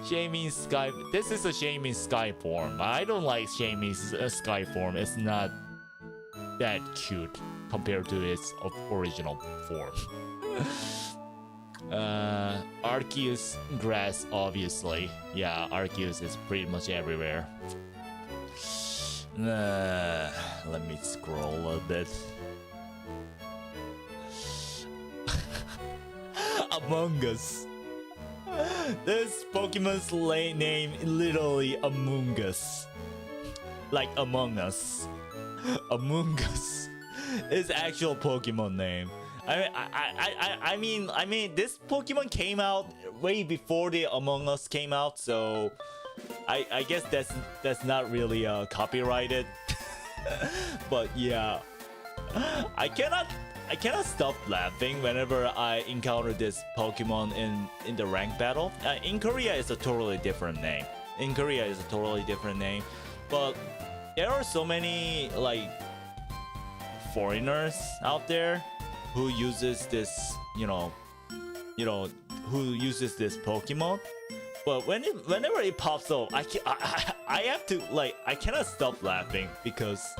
[SPEAKER 1] Jamie's sky. This is a Jamie's sky form. I don't like Jamie's sky form. It's not that cute compared to its original form. Arceus grass, obviously. Yeah, Arceus is pretty much everywhere. Let me scroll a bit. Among Us. This Pokemon's name literally Among Us. Like Among Us. Among Us is actual Pokemon name. I mean, this Pokemon came out way before the Among Us came out, so I guess that's not really copyrighted. But yeah, I cannot stop laughing whenever I encounter this Pokemon in the rank battle. In Korea, it's a totally different name. But there are so many like foreigners out there who uses this, who uses this Pokemon. But whenever it pops up, I have to I cannot stop laughing because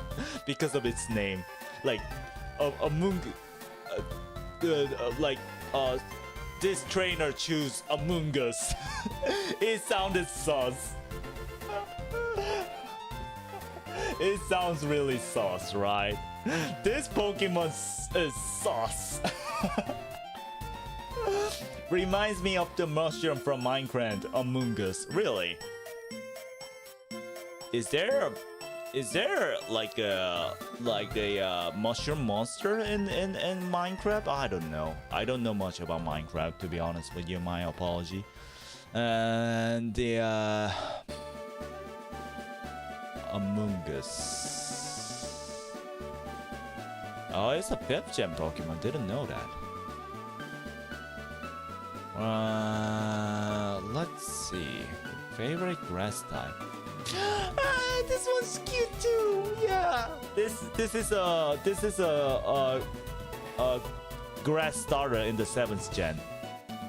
[SPEAKER 1] of its name, like Among, this trainer choose Among Us. It sounded sus. It sounds really sus, right? This Pokemon is sauce. Reminds me of the mushroom from Minecraft, Among Us. Really? Is there like a mushroom monster in Minecraft? I don't know. I don't know much about Minecraft, to be honest with you. My apology. And the Among Us. Oh, it's a 5th gen Pokemon. Didn't know that. Let's see. Favorite grass type. This one's cute too. Yeah. This is a grass starter in the 7th gen.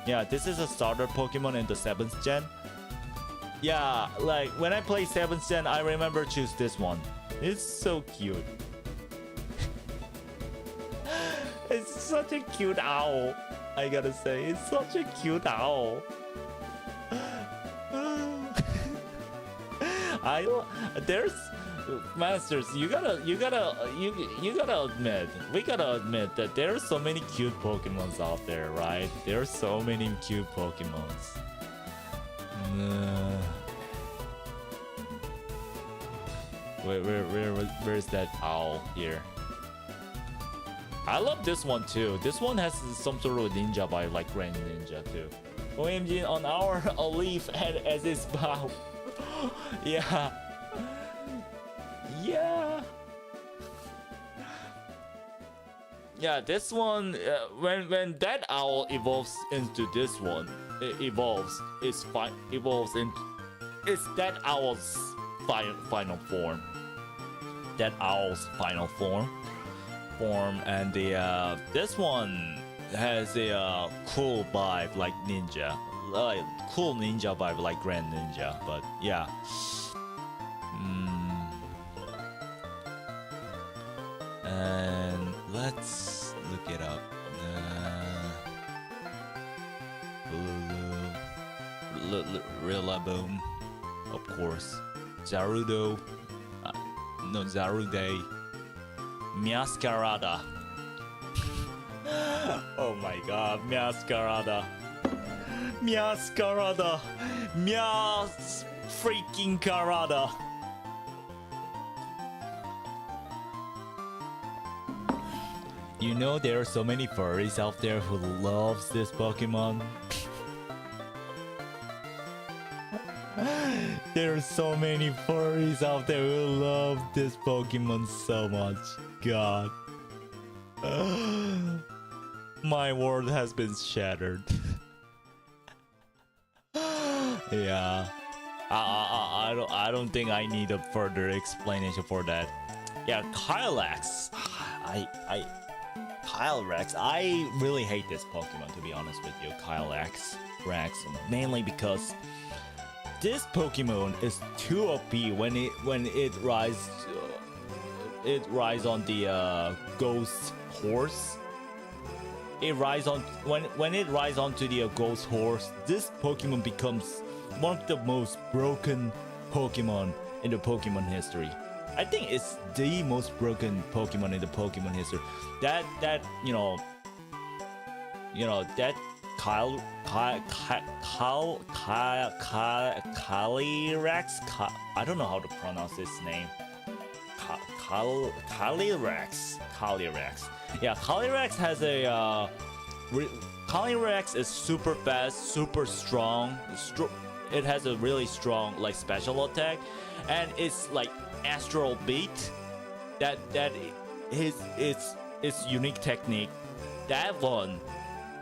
[SPEAKER 1] Yeah, this is a starter Pokemon in the 7th gen. Yeah, like when I play 7th gen, I remember choose this one. It's so cute. It's such a cute owl. I gotta say, it's such a cute owl. There's Masters. You gotta admit. We gotta admit that there are so many cute Pokemons out there, right? There are so many cute Pokemons. Where's that owl here? I love this one too. This one has some sort of ninja vibe, like Grand Ninja too. OMG on our leaf as its bow. Yeah. Yeah. Yeah, this one, when that owl evolves into this one, it's that owl's final form. That owl's final form, and the this one has a cool vibe like ninja, cool ninja vibe like Grand Ninja. But yeah. And let's look it up. Rillaboom, of course. Zarudo, no, Zarude. Miascarada. Oh my god, Mascarada. Mascarada. Mas freaking Carada. You know there are so many furries out there who loves this Pokemon. There are so many furries out there who love this Pokemon so much. God. My world has been shattered. Yeah. I don't think I need a further explanation for that. Yeah, Kylex. Kylex. I really hate this Pokemon, to be honest with you. Kylex. Rex. Mainly because this Pokemon is too OP when it rides on the ghost horse. It rides on when it rides onto the ghost horse. This Pokemon becomes one of the most broken Pokemon in the Pokemon history. I think it's the most broken Pokemon in the Pokemon history. That Calyrex. I don't know how to pronounce his name. Calyrex. Yeah, Calyrex has a Calyrex is super fast, super strong. It has a really strong like special attack, and it's like Astral Beat. That is its unique technique. That one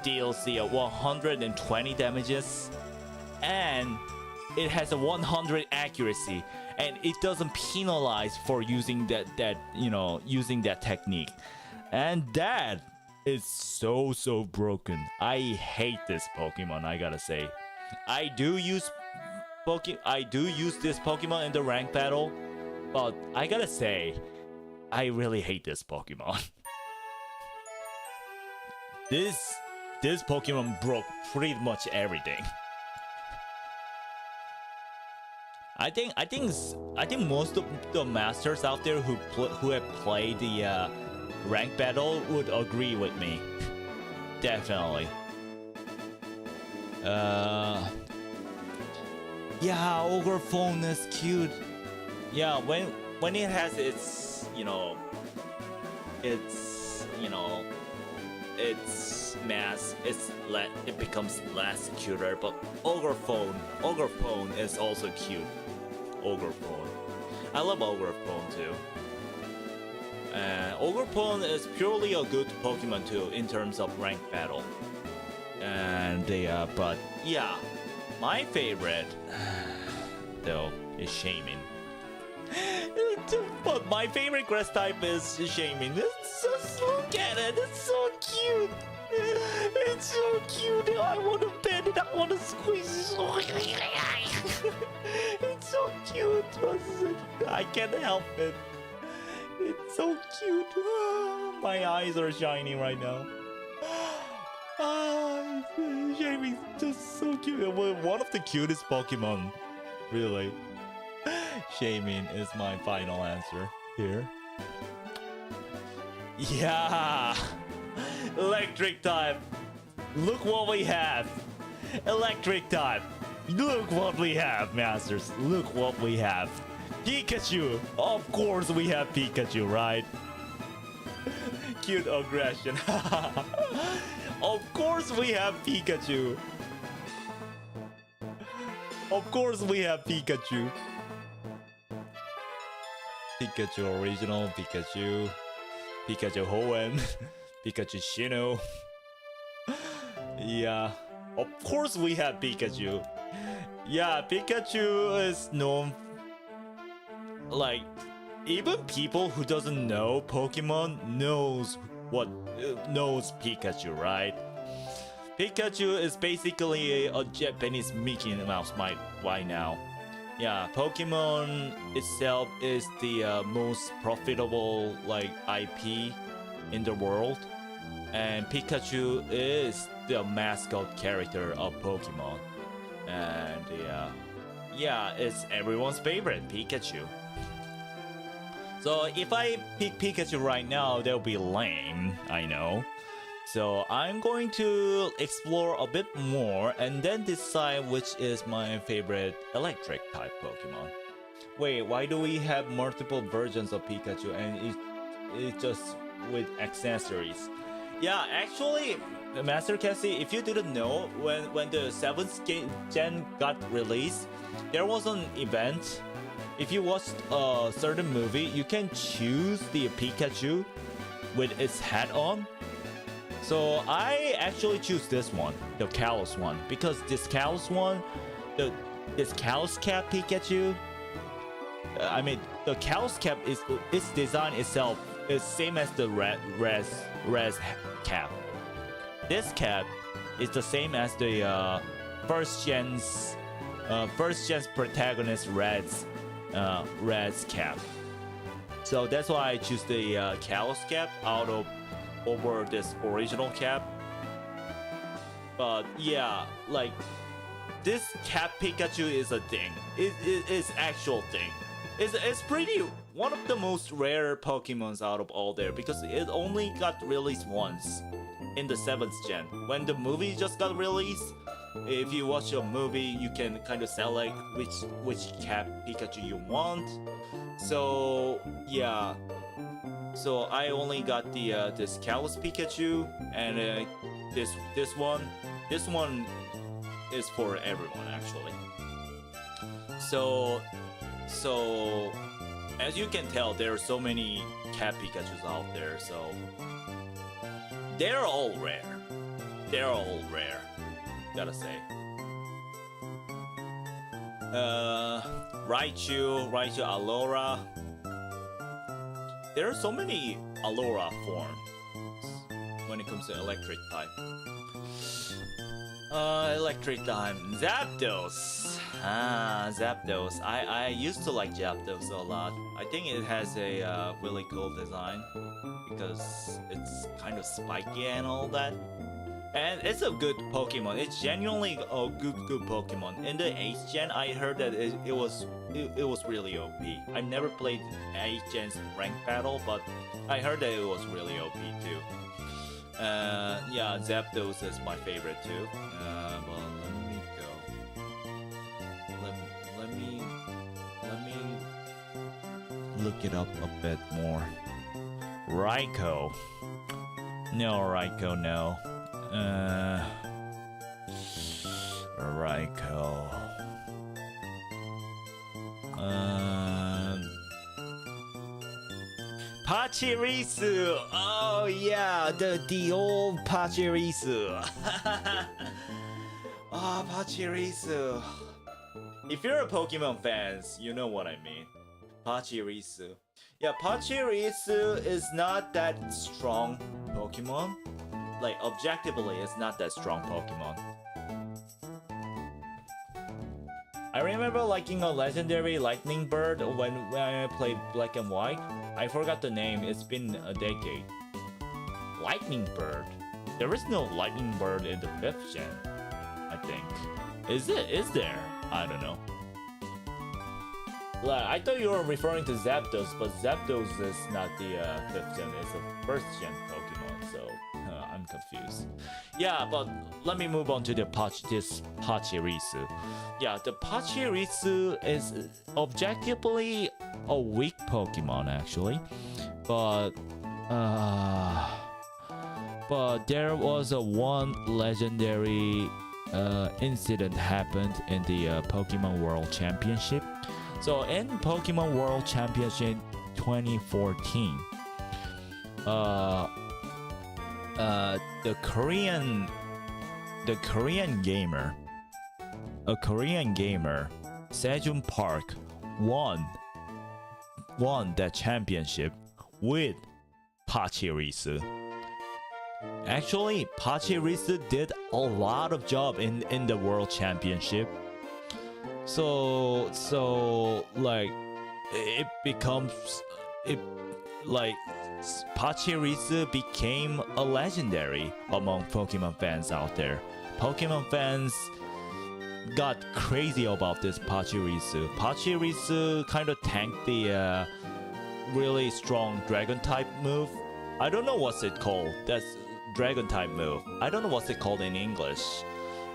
[SPEAKER 1] deals the 120 damages, and it has a 100 accuracy, and it doesn't penalize for using that technique. And that is so broken. I hate this Pokemon, I gotta say. I do use this Pokemon in the rank battle, but I gotta say, I really hate this Pokemon. This Pokemon broke pretty much everything. I think most of the masters out there who have played the rank battle would agree with me. Definitely. Yeah, Ogre Phone is cute. Yeah, when it has its its mass, it becomes less cuter. But Ogre Phone is also cute. Ogre Phone. I love Ogre Phone too. Ogre Phone is purely a good Pokemon too in terms of ranked battle. And but yeah, my favorite though is Shaman. But my favorite grass type is Shaman. Just look at it, it's so cute. It's so cute. I want to pet it. I want to squeeze it. It's so cute. I can't help it. It's so cute. My eyes are shining right now. Shaman's just so cute. One of the cutest Pokemon, really. Shaman is my final answer here. Yeah. Electric type. Look what we have. Electric type. Look what we have, Masters. Look what we have. Pikachu. Of course we have Pikachu, right? Cute aggression. Of course we have Pikachu. Of course we have Pikachu. Pikachu original, Pikachu Hoenn, Pikachu Shino. Yeah, of course we have Pikachu. Yeah, Pikachu is known, like, even people who doesn't know Pokemon knows Pikachu, right? Pikachu is basically a Japanese Mickey Mouse right now. Yeah, Pokemon itself is the most profitable like IP in the world, and Pikachu is the mascot character of Pokemon, and yeah, it's everyone's favorite, Pikachu. So if I pick Pikachu right now, that'll be lame, I know, So I'm going to explore a bit more and then decide which is my favorite electric type Pokemon. Wait, why do we have multiple versions of Pikachu and it just with accessories? Yeah, actually, Master Cassie, if you didn't know, when the 7th gen got released, there was an event. If you watched a certain movie, you can choose the Pikachu with its hat on. So I actually choose this one, the Kalos one, because this Kalos one, this Kalos Cap Pikachu, I mean, the Kalos Cap is its design itself is same as the Res Cap. This cap is the same as the first gen's protagonist Red's Cap. So that's why I choose the Kalos Cap over this original cap. But yeah, like this Cap Pikachu is a thing. It's actual thing. It's pretty one of the most rare Pokemons out of all there because it only got released once in the 7th gen. When the movie just got released, if you watch a movie, you can kind of select which Cap Pikachu you want. So yeah, so I only got the this Kalos Pikachu and this one is for everyone actually. So as you can tell, there are so many Cap Pikachus out there, so they're all rare. Gotta say. Raichu, Allura. There are so many Allura forms when it comes to electric type. Electric type. Zapdos. Zapdos. I used to like Zapdos a lot. I think it has a really cool design because it's kind of spiky and all that. And it's a good Pokemon. It's genuinely a good Pokemon. In the 8th gen, I heard that it was really OP. I never played 8th gen's ranked battle, but I heard that it was really OP too. Yeah, Zapdos is my favorite too. Well, let me go. Let me look it up a bit more. Raikou. No, Raikou, no. Raikou. Pachirisu. Oh yeah, the old Pachirisu. Ah, Pachirisu. If you're a Pokemon fans, you know what I mean. Pachirisu. Yeah, Pachirisu is not that strong Pokemon. Like, objectively, it's not that strong Pokemon. I remember liking a legendary lightning bird when I played Black and White. I forgot the name, it's been a decade. Lightning bird? There is no lightning bird in the 5th gen, I think. Is there? I don't know. Like, I thought you were referring to Zapdos, but Zapdos is not the 5th gen, it's a 1st gen Pokemon, so I'm confused. Yeah, but let me move on to this Pachirisu. Yeah, the Pachirisu is objectively a weak Pokemon actually, but there was one legendary incident happened in the Pokemon World Championship. So in Pokemon World Championship 2014, the Korean gamer, Sejun Park, won that championship with Pachirisu. Actually, Pachirisu did a lot of job in the World Championship. So like Pachirisu became a legendary among Pokemon fans out there. Pokemon fans got crazy about this Pachirisu. Pachirisu kind of tanked the really strong Dragon type move. I don't know what's it called. dragon type move. I don't know what's it called in English,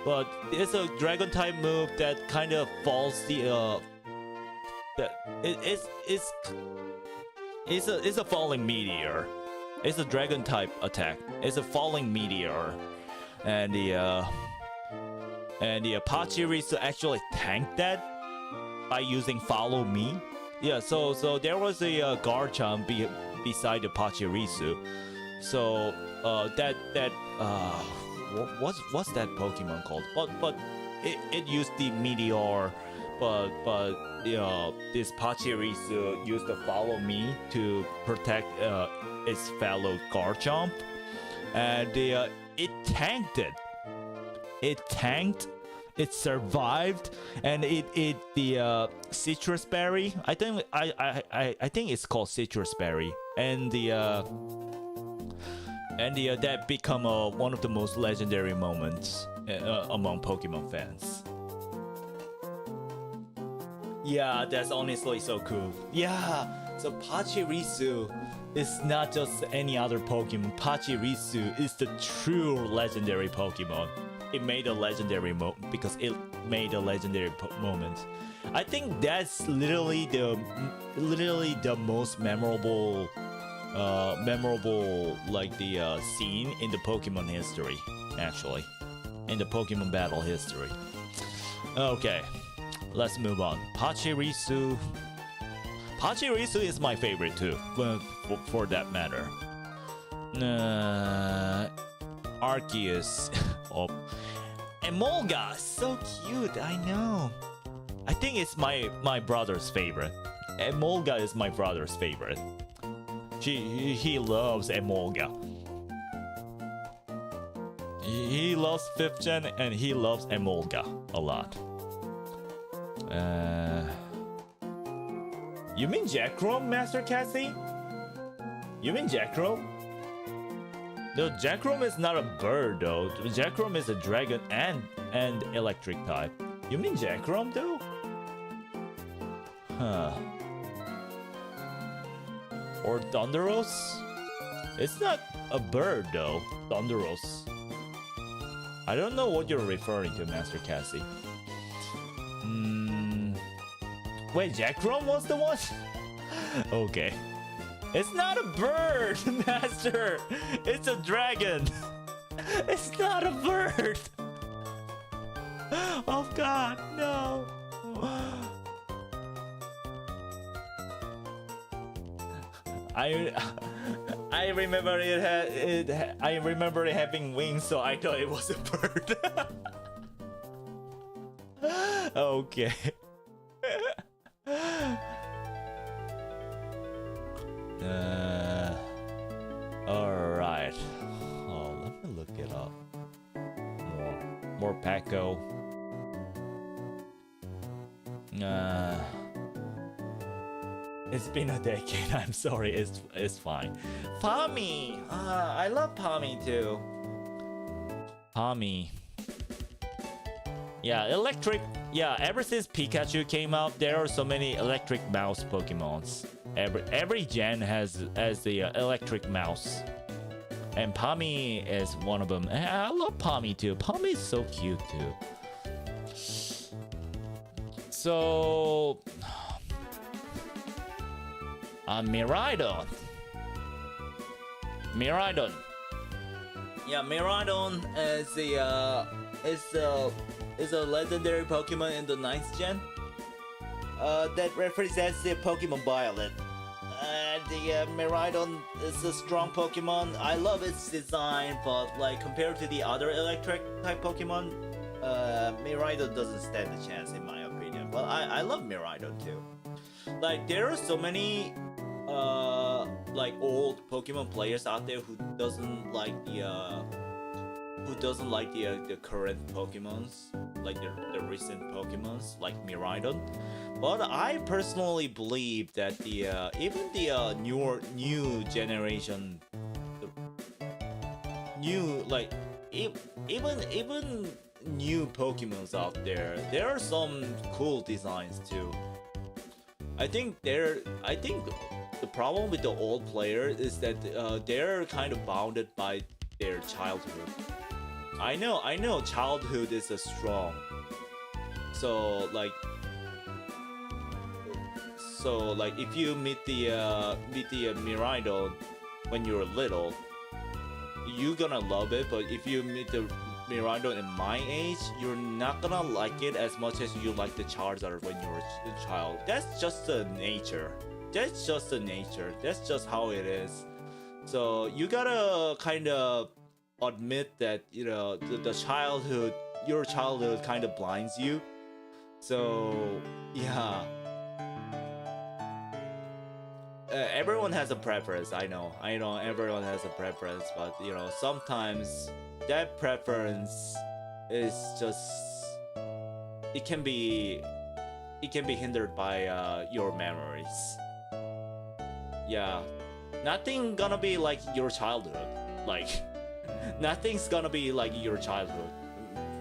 [SPEAKER 1] but it's a dragon type move that kind of falls the that it's a falling meteor. It's a dragon type attack. It's a falling meteor, and the Pachirisu actually tanked that by using follow me. Yeah, so there was a Garchomp beside the Pachirisu. So what's that Pokemon called? But it used the meteor, but this Pachirisu used the follow me to protect its fellow Garchomp, and it tanked it. It tanked. It survived, and the citrus berry. I think it's called citrus berry, and that become one of the most legendary moments among Pokemon fans. Yeah, that's honestly so cool. Yeah, so Pachirisu is not just any other Pokemon. Pachirisu is the true legendary Pokemon. It made a legendary because it made a legendary moment. I think that's literally the most memorable like the scene in the Pokemon history, actually, in the Pokemon battle history. Okay, let's move on. Pachirisu is my favorite too, for that matter. Arceus. Oh, Emolga, so cute. I know. I think it's my brother's favorite. Emolga is my brother's favorite. He loves Emolga. He loves 5th gen and he loves Emolga a lot. You mean Zekrom, Master Cassie? You mean Zekrom? No, Zekrom is not a bird though. Zekrom is a dragon and electric type. You mean Zekrom though? Huh. Or Thunderos? It's not a bird though, Thunderos. I don't know what you're referring to, Master Cassie. Wait, Zekrom was the one? Okay. It's not a bird, Master! It's a dragon! It's not a bird! Oh god, no! I remember I remember it having wings, so I thought it was a bird. Okay. Alright. Oh, let me look it up. More Paco. It's been a decade. I'm sorry. It's fine. Palmy. I love Palmy too. Palmy. Yeah, electric. Yeah, ever since Pikachu came out, there are so many electric mouse Pokemons. Every gen has the electric mouse, and Palmy is one of them. And I love Palmy too. Palmy is so cute too. So, Miraidon. Yeah, Miraidon is a legendary Pokemon in the 9th gen. That represents the Pokemon Violet. The Miraidon is a strong Pokemon. I love its design, but like compared to the other electric type Pokemon, Miraidon doesn't stand a chance in my opinion. But I love Miraidon too. Like there are so many like old Pokemon players out there who doesn't like the current Pokemons, like the recent Pokemons, like Miraidon. But I personally believe that even the new generation, even new Pokemons out there, there are some cool designs too. I think the problem with the old players is that they're kind of bounded by their childhood. I know childhood is a strong. So like if you meet the Miraido when you're little, you're gonna love it. But if you meet the Miraido in my age, you're not gonna like it as much as you like the Charizard when you're a child. That's just the nature. That's just the nature. That's just how it is. So you gotta kind of admit that, you know, the childhood, your childhood kind of blinds you. So yeah, everyone has a preference. I know everyone has a preference, but you know, sometimes that preference is just, it can be hindered by your memories. Yeah, nothing gonna be like your childhood. Like nothing's gonna be like your childhood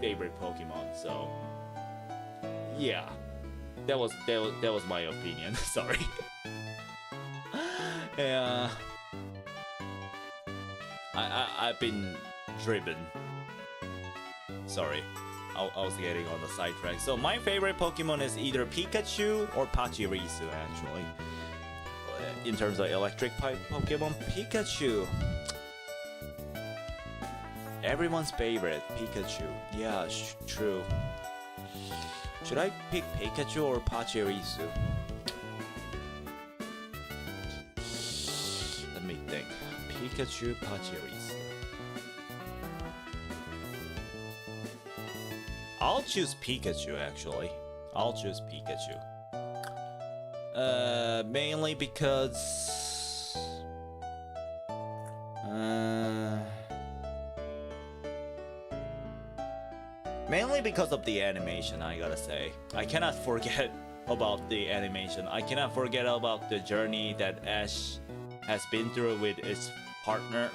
[SPEAKER 1] favorite Pokemon. So yeah, that was my opinion. Sorry. Yeah, I've been driven. Sorry, I was getting on the sidetrack. So my favorite Pokemon is either Pikachu or Pachirisu, actually. In terms of electric type Pokemon, Pikachu. Everyone's favorite, Pikachu. Yeah, true. Should I pick Pikachu or Pachirisu? Let me think. Pikachu, Pachirisu. I'll choose Pikachu, actually. I'll choose Pikachu. Mainly because... mainly because of the animation, I gotta say. I cannot forget about the animation. I cannot forget about the journey that Ash has been through with his partner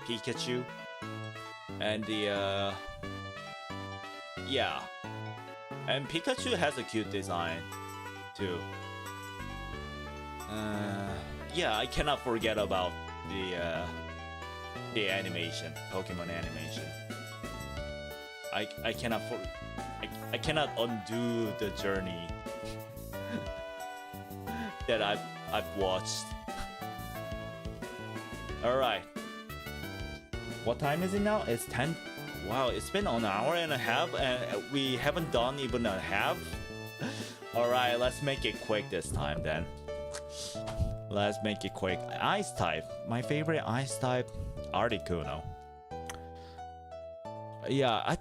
[SPEAKER 1] Pikachu. And the yeah. And Pikachu has a cute design too. Yeah, I cannot forget about the animation, Pokemon animation. I cannot undo the journey that I've watched. All right. What time is it now? It's 10. Wow, it's been an hour and a half and we haven't done even a half. All right, let's make it quick this time then. Let's make it quick. Ice type. My favorite ice type, Articuno. Yeah,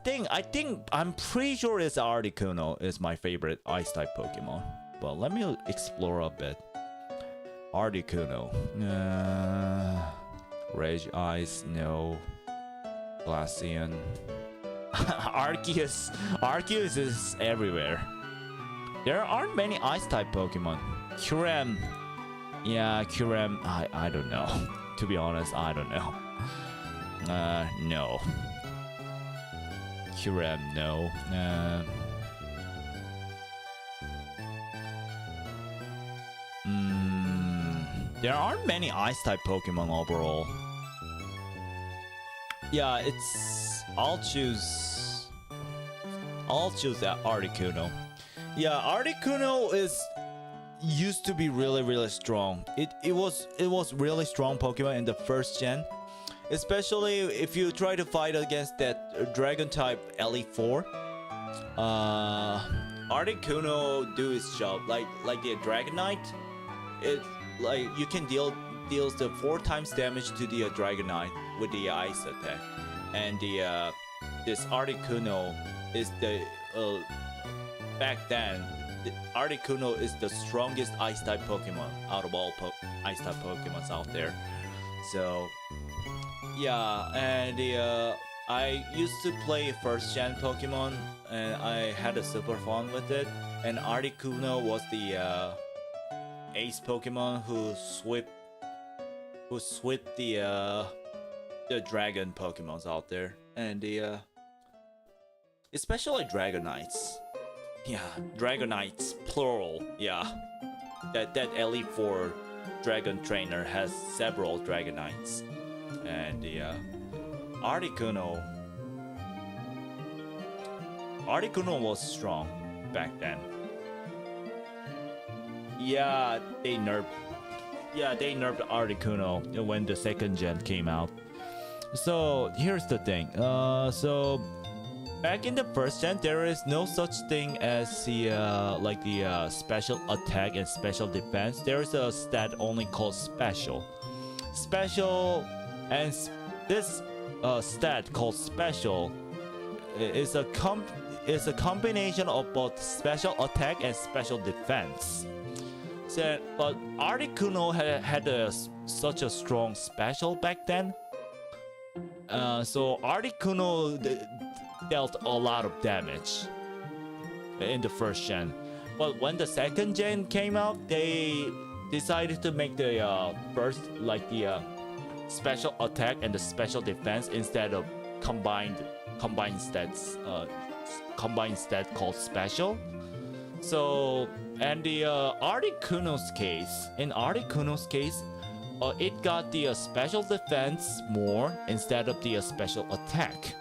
[SPEAKER 1] I'm pretty sure it's Articuno is my favorite ice type Pokemon. But let me explore a bit. Articuno. Rage Ice, no. Glaceon. Arceus is everywhere. There aren't many ice type Pokemon. Kyurem. Yeah, Kyurem. I don't know. To be honest, I don't know. No. Kyurem, no. There aren't many ice type Pokemon overall. Yeah, I'll choose that Articuno. Yeah, Articuno used to be really strong. It was really strong Pokemon in the first gen. Especially if you try to fight against that dragon type Elite-4. Articuno do its job. Like the Dragonite, it like you can deals the 4 times damage to the Dragonite with the ice attack. And the this Articuno is the back then Articuno is the strongest ice type Pokemon out of all ice type Pokemons out there. So yeah, and I used to play first gen Pokemon and I had a super fun with it. And Articuno was the ace Pokemon who swept the dragon Pokemons out there. And the especially Dragonites. Yeah, Dragonites plural. Yeah, that Elite-4 Dragon Trainer has several Dragonites. and the Articuno. Articuno was strong back then. Yeah, they nerfed. Yeah, they nerfed Articuno when the second gen came out. So here's the thing. So back in the first gen, there is no such thing as the special attack and special defense. There is a stat only called special. Special, and this stat called special is a combination of both special attack and special defense. So, but Articuno had such a strong special back then. So Articuno dealt a lot of damage in the first gen. But when the second gen came out, they decided to make the first the special attack and the special defense instead of combined stats called special. So, and the Articuno's case, it got the special defense more instead of the special attack.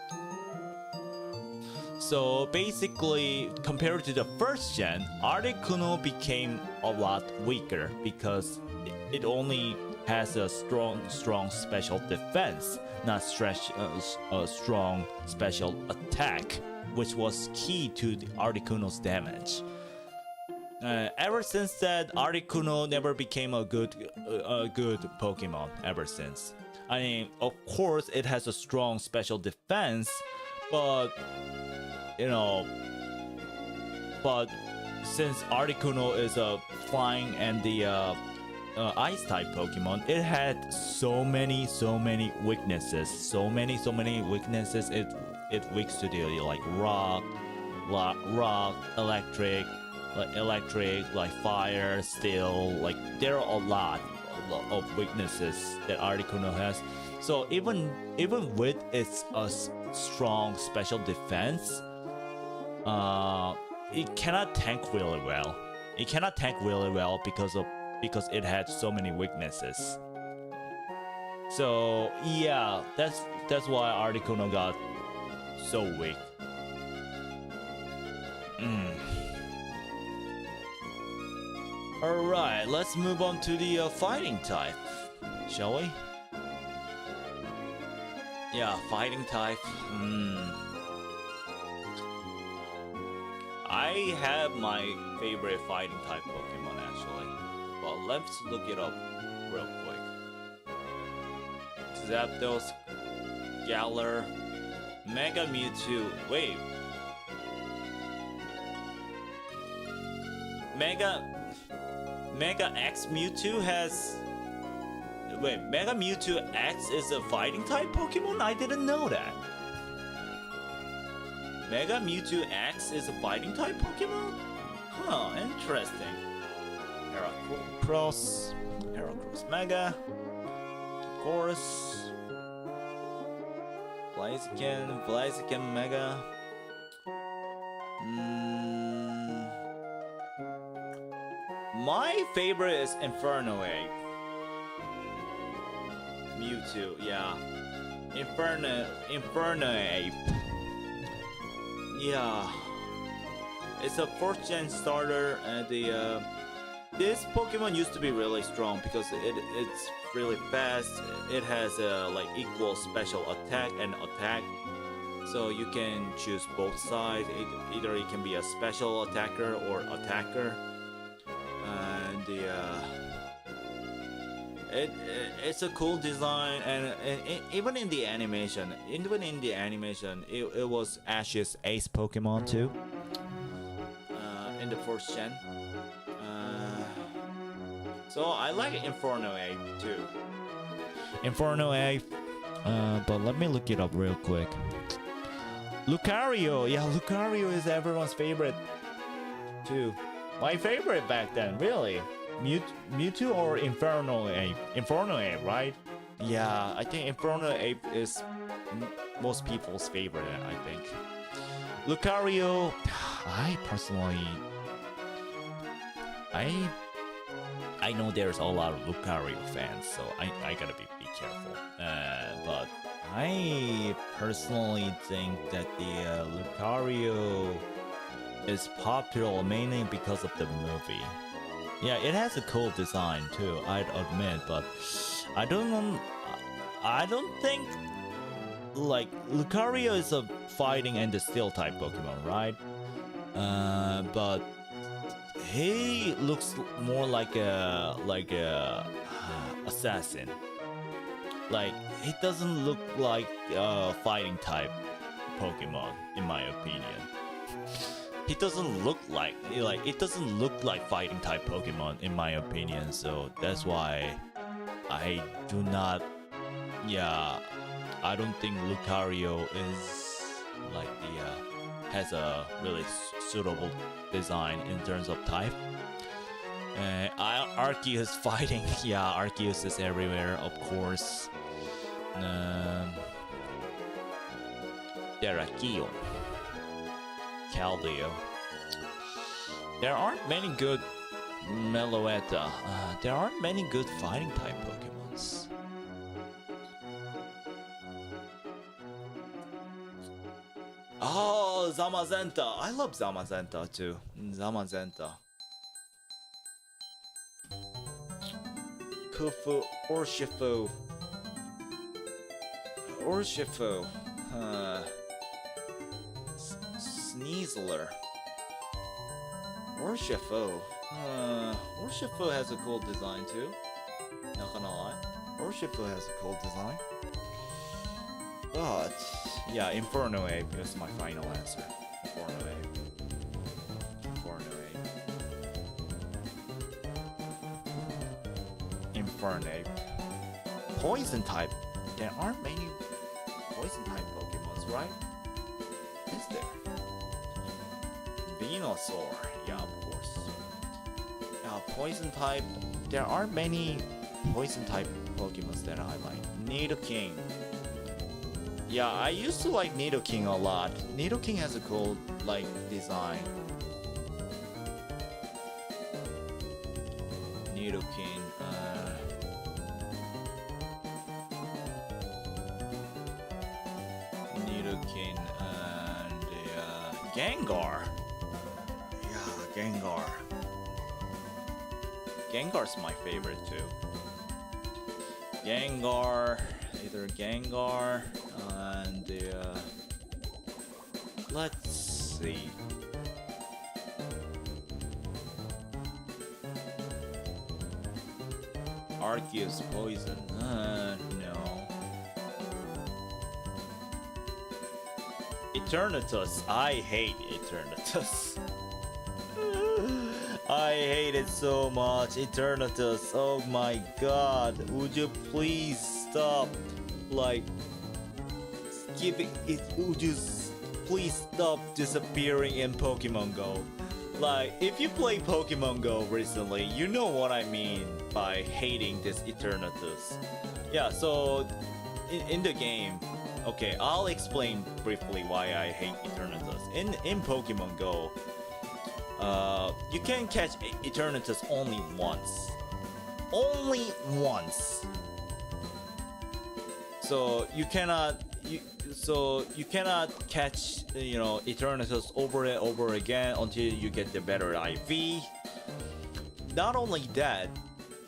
[SPEAKER 1] So basically, compared to the first gen, Articuno became a lot weaker because it only has a strong special defense, not a strong special attack, which was key to the Articuno's damage. Ever since that, Articuno never became a good Pokemon. Ever since, I mean, of course, it has a strong special defense, but since Articuno is a flying and the ice type Pokemon, it had so many weaknesses. So many weaknesses. It weaks to the like rock, electric, like fire, steel. Like there are a lot of weaknesses that Articuno has. So even with its strong special defense, it cannot tank really well. Because it had so many weaknesses. So yeah, that's why Articuno got so weak. Alright, let's move on to the fighting type, shall we? Yeah, fighting type. I have my favorite fighting type Pokemon actually, but let's look it up real quick. Zapdos, Galar, Mega Mewtwo. Wait, Mega X Mewtwo has. Wait, Mega Mewtwo X is a fighting type Pokemon? I didn't know that. Mega Mewtwo X is a fighting type Pokemon? Huh, interesting. Heracross Mega, of course. Blaziken Mega. My favorite is Inferno Ape. Mewtwo, yeah. Inferno Ape. Yeah. It's a 4th gen starter, and this Pokemon used to be really strong because it's really fast. It has equal special attack and attack, so you can choose both sides. Either it can be a special attacker or attacker, and it's a cool design, and even in the animation, it was Ash's ace Pokemon too. In the 4th gen. So I like Inferno Ape too. Inferno Ape, but let me look it up real quick. Lucario, yeah, Lucario is everyone's favorite too. My favorite back then, really. Mewtwo or Inferno Ape? Inferno Ape, right? Yeah, I think Inferno Ape is most people's favorite, I think. Lucario, I personally... I know there's a lot of Lucario fans, so I gotta be careful. But I personally think that the Lucario is popular mainly because of the movie. Yeah, it has a cool design too, I'd admit, but I don't think like Lucario is a fighting and the steel type Pokemon, right? But he looks more like a assassin. Like he doesn't look like a fighting type Pokemon, in my opinion. He doesn't look like it doesn't look like fighting type Pokemon, in my opinion. So that's why I do not. Yeah, I don't think Lucario is like the has a really suitable design in terms of type. Arceus fighting. Yeah, Arceus is everywhere, of course. Terrakion, Caldeo. There aren't many good Meloetta. There aren't many good fighting type Pokemons. Oh, Zamazenta. I love Zamazenta too. Zamazenta. Kufu, Urshifu. Urshifu. Sneasler. Urshifu. Urshifu has a cool design too. Not gonna lie. Urshifu has a cool design. But yeah, Inferno Ape is my final answer. Inferno Ape. Inferno Ape. Inferno Ape. Poison type. There aren't many poison type Pokemons, right? Is there? Venusaur. Yeah, of course. Poison type. There aren't many poison type Pokemons that I like. Nidoking. Yeah, I used to like Nidoking a lot. Nidoking has a cool like design. Nidoking. Nidoking and Gengar. Yeah, Gengar. Gengar's my favorite too. Gengar, either Gengar and let's see. Arceus poison. No. Eternatus. I hate Eternatus. I hate it so much. Eternatus. Oh my god. Would you please stop? Like, giving it. Would you please stop disappearing in Pokemon Go? Like, if you play Pokemon Go recently, you know what I mean by hating this Eternatus. Yeah, so in the game, okay, I'll explain briefly why I hate Eternatus. In Pokemon Go, you can catch Eternatus only once. Only once. So you cannot catch Eternatus over and over again until you get the better IV. Not only that,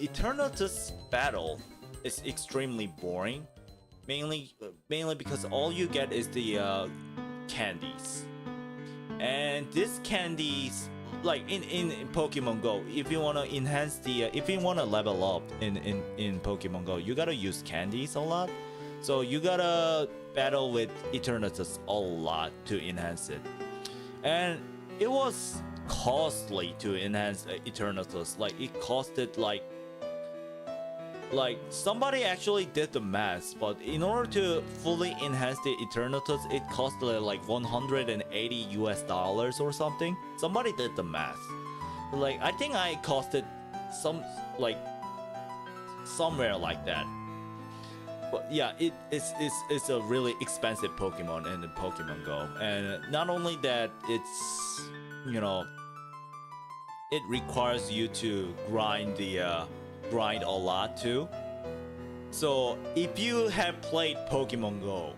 [SPEAKER 1] Eternatus battle is extremely boring, mainly because all you get is the candies, and these candies, like in Pokemon Go, if you want to enhance the if you want to level up in Pokemon Go, you gotta use candies a lot. So you gotta battle with Eternatus a lot to enhance it, and it was costly to enhance Eternatus. Like it costed like somebody actually did the math, but in order to fully enhance the Eternatus, it costed like $180 or something. Somebody did the math. Like I think I costed somewhere like that. But yeah, it's a really expensive Pokemon in the Pokemon Go, and not only that, it's it requires you to grind a lot too. So if you have played Pokemon Go,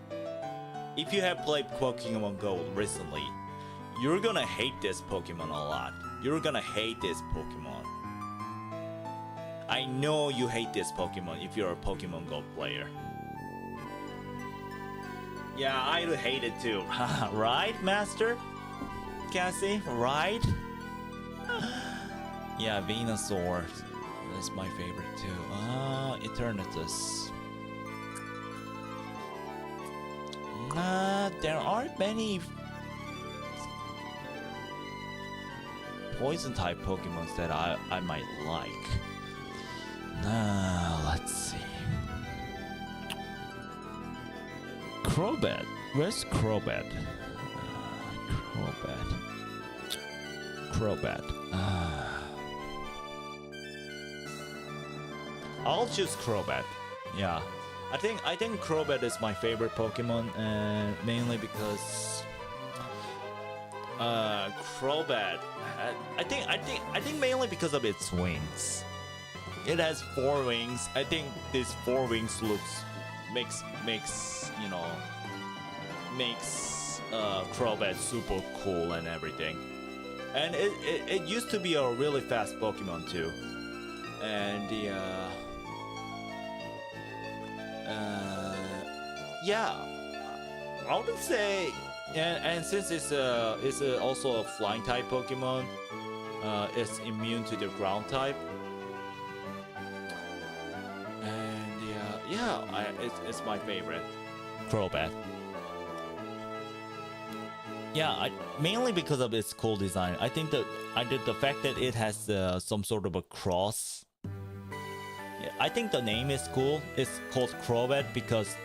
[SPEAKER 1] recently, you're gonna hate this Pokemon a lot. You're gonna hate this Pokemon. I know you hate this Pokemon if you're a Pokemon Go player. Yeah, I hate it too. Right, Master? Cassie, right? Yeah, Venusaur. That's my favorite too. Eternatus. There aren't many poison type Pokemons that I might like. Let's see. Crobat. Where's Crobat? Crobat. I'll choose Crobat. Yeah. I think Crobat is my favorite Pokemon, and mainly because Crobat. I think mainly because of its wings. It has 4 wings. I think these 4 wings makes Crobat super cool and everything. And it used to be a really fast Pokemon too. And the yeah, I would say, and since it's also a flying type Pokemon, it's immune to the ground type. And it's my favorite, Crobat. Yeah, mainly because of its cool design. I think that the fact that it has some sort of a cross. Yeah, I think the name is cool. It's called Crobat because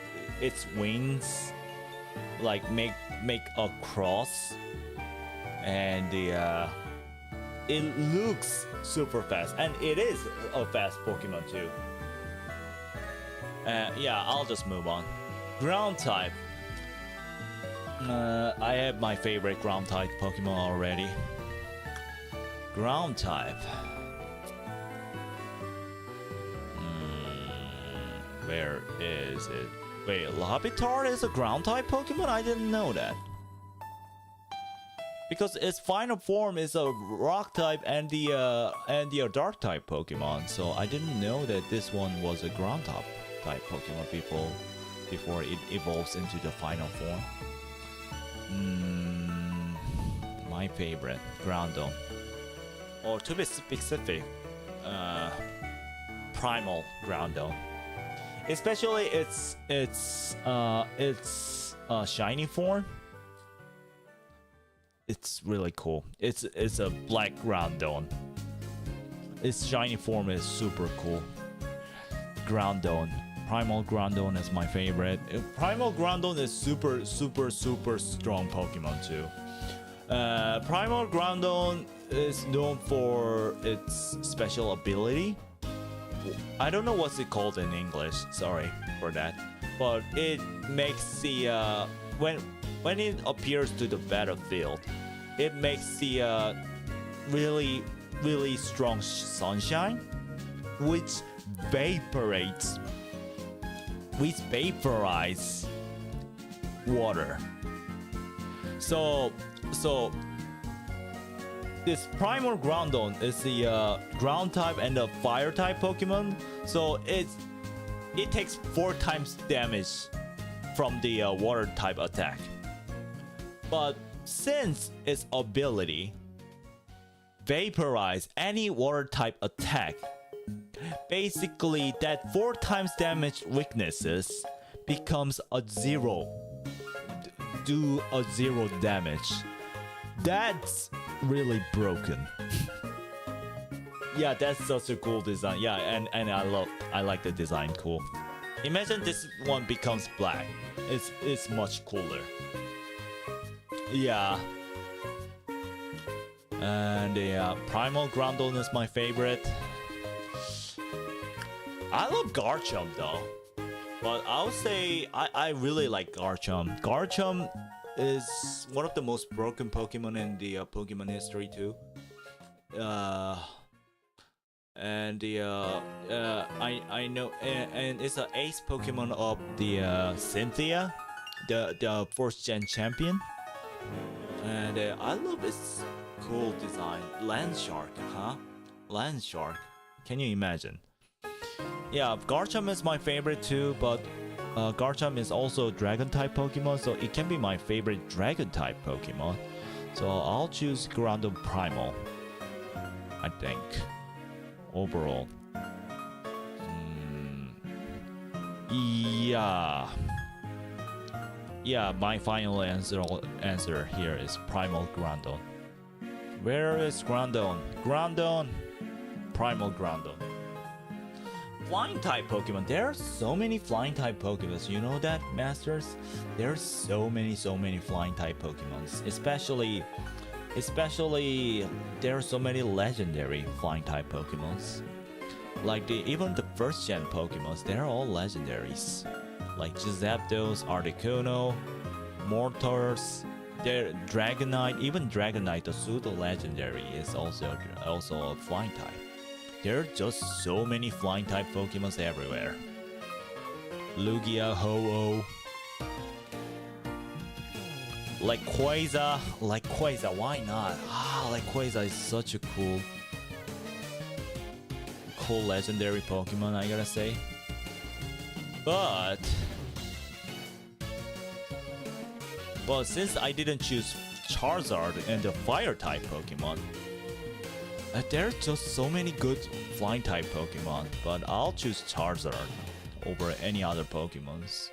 [SPEAKER 1] its wings like make a cross, and it looks super fast, and it is a fast Pokemon too. Yeah, I'll just move on. Ground type. I have my favorite ground type Pokemon already. Ground type. Where is it? Wait, Larvitar is a ground type Pokemon? I didn't know that. Because its final form is a rock type and the dark type Pokemon, so I didn't know that this one was a ground type Pokemon before it evolves into the final form. My favorite, Groudon. Or to be specific, Primal Groudon. Especially its shiny form. It's really cool. It's a black Groudon. Its shiny form is super cool. Groudon. Primal Groudon is my favorite. Primal Groudon is super strong Pokemon too. Primal Groudon is known for its special ability. I don't know what's it called in English. Sorry for that. But it makes the when it appears to the battlefield, it makes the really strong sunshine, which vaporize water. So this Primal Groudon is the ground type and the fire type Pokemon. So it takes 4 times damage from the water type attack. But since its ability vaporize any water type attack, basically that 4 times damage weaknesses becomes a 0. Do a 0 damage. That's really broken. Yeah, that's such a cool design. Yeah, and I like the design. Cool. Imagine this one becomes black. It's much cooler. Yeah. And Primal Groudon is my favorite. I love Garchomp though, but I would say I really like Garchomp. Garchomp is one of the most broken Pokemon in the Pokemon history too. and I know, and it's an ace Pokemon of the Cynthia, the fourth gen champion, and I love its cool design. Land Shark, huh? Land Shark. Can you imagine? Yeah, Garchomp is my favorite too, but Garchomp is also Dragon type Pokemon, so it can be my favorite Dragon type Pokemon. So I'll choose Groundon Primal, I think. Overall. Yeah. Yeah, my final answer here is Primal Groundon. Where is Groundon? Groundon! Primal Groundon. Flying type Pokemon. There are so many flying type Pokemons. You know that, Masters? There are so many flying type Pokemons. Especially there are so many legendary flying type Pokemons. Like even the first gen Pokemons, they're all legendaries. Like Zapdos, Articuno, Mortars, Dragonite, even Dragonite, the pseudo legendary, is also a flying type. There are just so many flying type Pokemons everywhere. Lugia, Ho-Oh, like Quasar, why not? Like Quasar is such a cool legendary Pokemon, I gotta say. But since I didn't choose Charizard and the fire type Pokemon, there are just so many good flying type Pokemon, but I'll choose Charizard over any other Pokemons.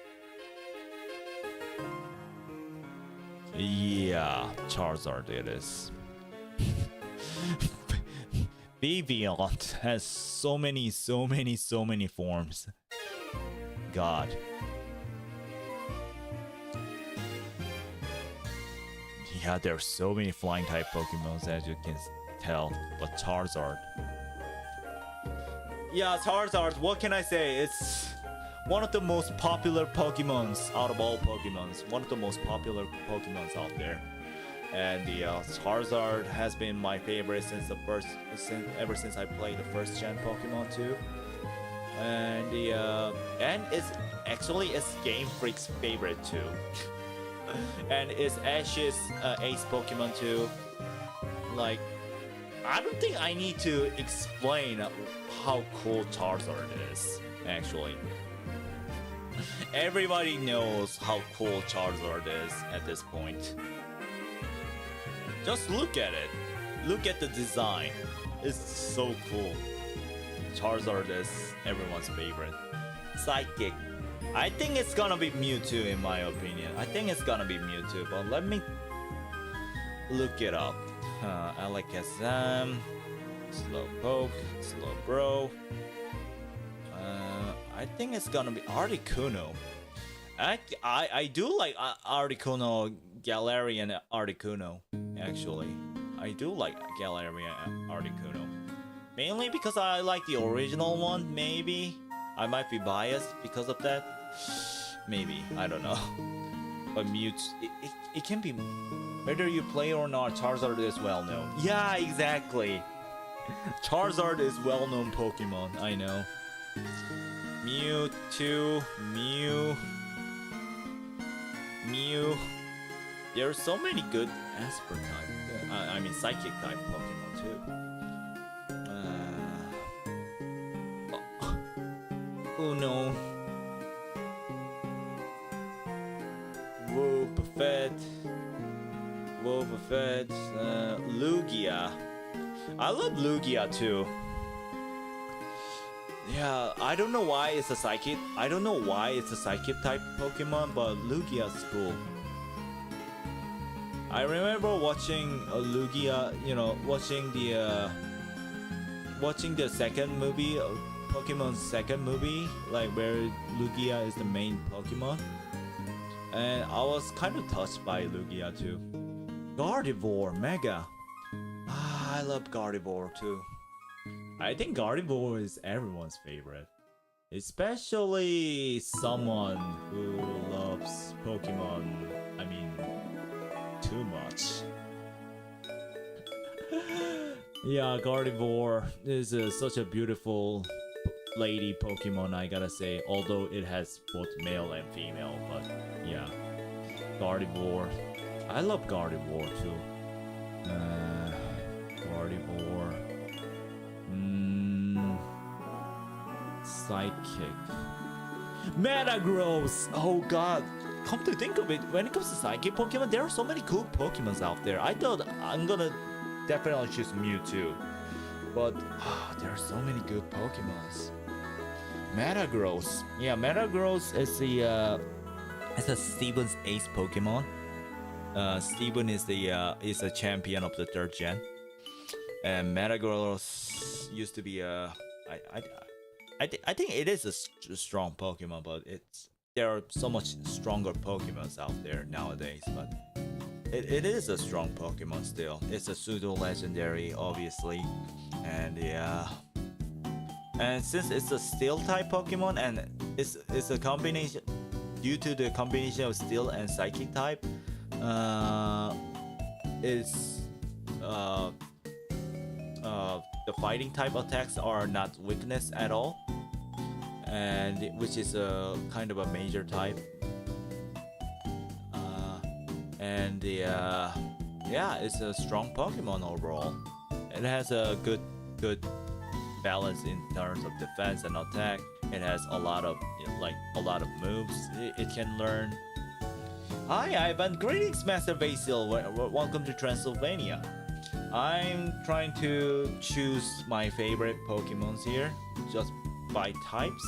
[SPEAKER 1] Yeah, Charizard it is. Vivillon has so many forms. God. Yeah, there are so many flying type Pokemons, as you can tell, but Charizard. Yeah, Charizard, what can I say? It's one of the most popular Pokemons out of all Pokemons. One of the most popular Pokemons out there. And the Charizard has been my favorite ever since I played the first gen Pokemon too. And it's actually Game Freak's favorite too. And it's Ash's ace Pokemon too. Like, I don't think I need to explain how cool Charizard is, actually. Everybody knows how cool Charizard is at this point. Just look at it. Look at the design. It's so cool. Charizard is everyone's favorite. Psychic. I think it's gonna be Mewtwo in my opinion. I think it's gonna be Mewtwo, but let me look it up. Alakazam, Slowpoke, Slowbro. I think it's gonna be Articuno. I do like Articuno, Galarian Articuno. Actually, I do like Galarian Articuno. Mainly because I like the original one. Maybe I might be biased because of that. Maybe, I don't know. But it can be, whether you play or not, Charizard is well known. Yeah, exactly. Charizard is well known Pokemon, I know. Mewtwo, Mew. There are so many good Esper type, I mean Psychic type Pokemon too. Uno. Wobbuffet, Lugia. I love Lugia too. Yeah, I don't know why it's a Psychic. I don't know why it's a Psychic type Pokemon, but Lugia's cool. I remember watching Lugia, watching the second movie, Pokemon's second movie, like where Lugia is the main Pokemon. And I was kind of touched by Lugia too. Gardevoir, Mega. I love Gardevoir too. I think Gardevoir is everyone's favorite. Especially someone who loves Pokemon, I mean, too much. Yeah, Gardevoir is such a beautiful lady Pokemon, I gotta say. Although it has both male and female, but yeah, Gardevoir. I love Gardevoir too. Gardevoir. Psychic. Metagross! Oh god. Come to think of it, when it comes to psychic Pokemon, there are so many cool Pokemons out there. I thought I'm gonna definitely choose Mewtwo. But there are so many good Pokemons. Metagross. Yeah, Metagross is the it's a Steven's ace Pokemon. Steven is a champion of the 3rd gen. And Metagross used to be I think it is a strong Pokemon, but there are so much stronger Pokemons out there nowadays. But it is a strong Pokemon still. It's a pseudo legendary, obviously, and yeah. And since it's a Steel type Pokemon and it's a combination due to the combination of Steel and Psychic type, the fighting type attacks are not weakness at all, and which is a kind of a major type. Yeah, it's a strong Pokemon overall. It has a good balance in terms of defense and attack. It has a lot of moves it can learn. Hi Ivan, greetings Master Basil. Welcome to Transylvania. I'm trying to choose my favorite Pokemons here, just by types.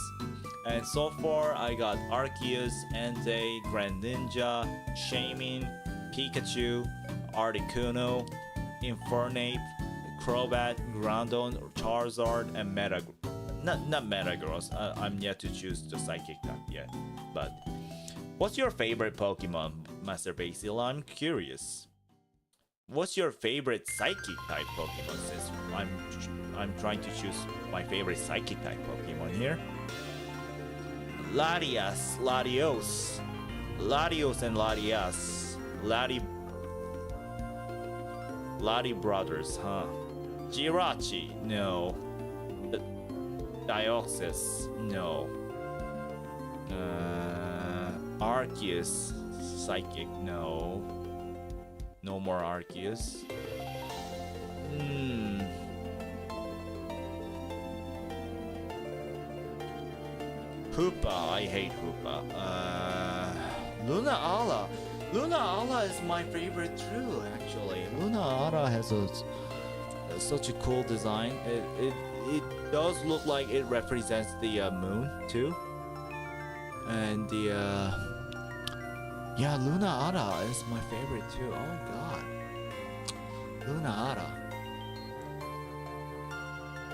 [SPEAKER 1] And so far, I got Arceus, Entei, Greninja, Shaymin, Pikachu, Articuno, Infernape, Crobat, Groudon, Charizard, and not Metagross. I'm yet to choose the Psychic type yet. But what's your favorite Pokemon, Master Basil? I'm curious. What's your favorite Psychic type Pokemon? Since I'm trying to choose my favorite Psychic type Pokemon here. Latias, Latios, and Latias, Lati brothers, huh? Jirachi, no. Dioxys, no. Arceus, Psychic, no. No more Arceus. Hoopa, I hate Hoopa. Lunala. Lunala is my favorite too, actually. Lunala has such a cool design. It does look like it represents the moon too. And yeah, Lunala is my favorite too. Oh god. Lunala.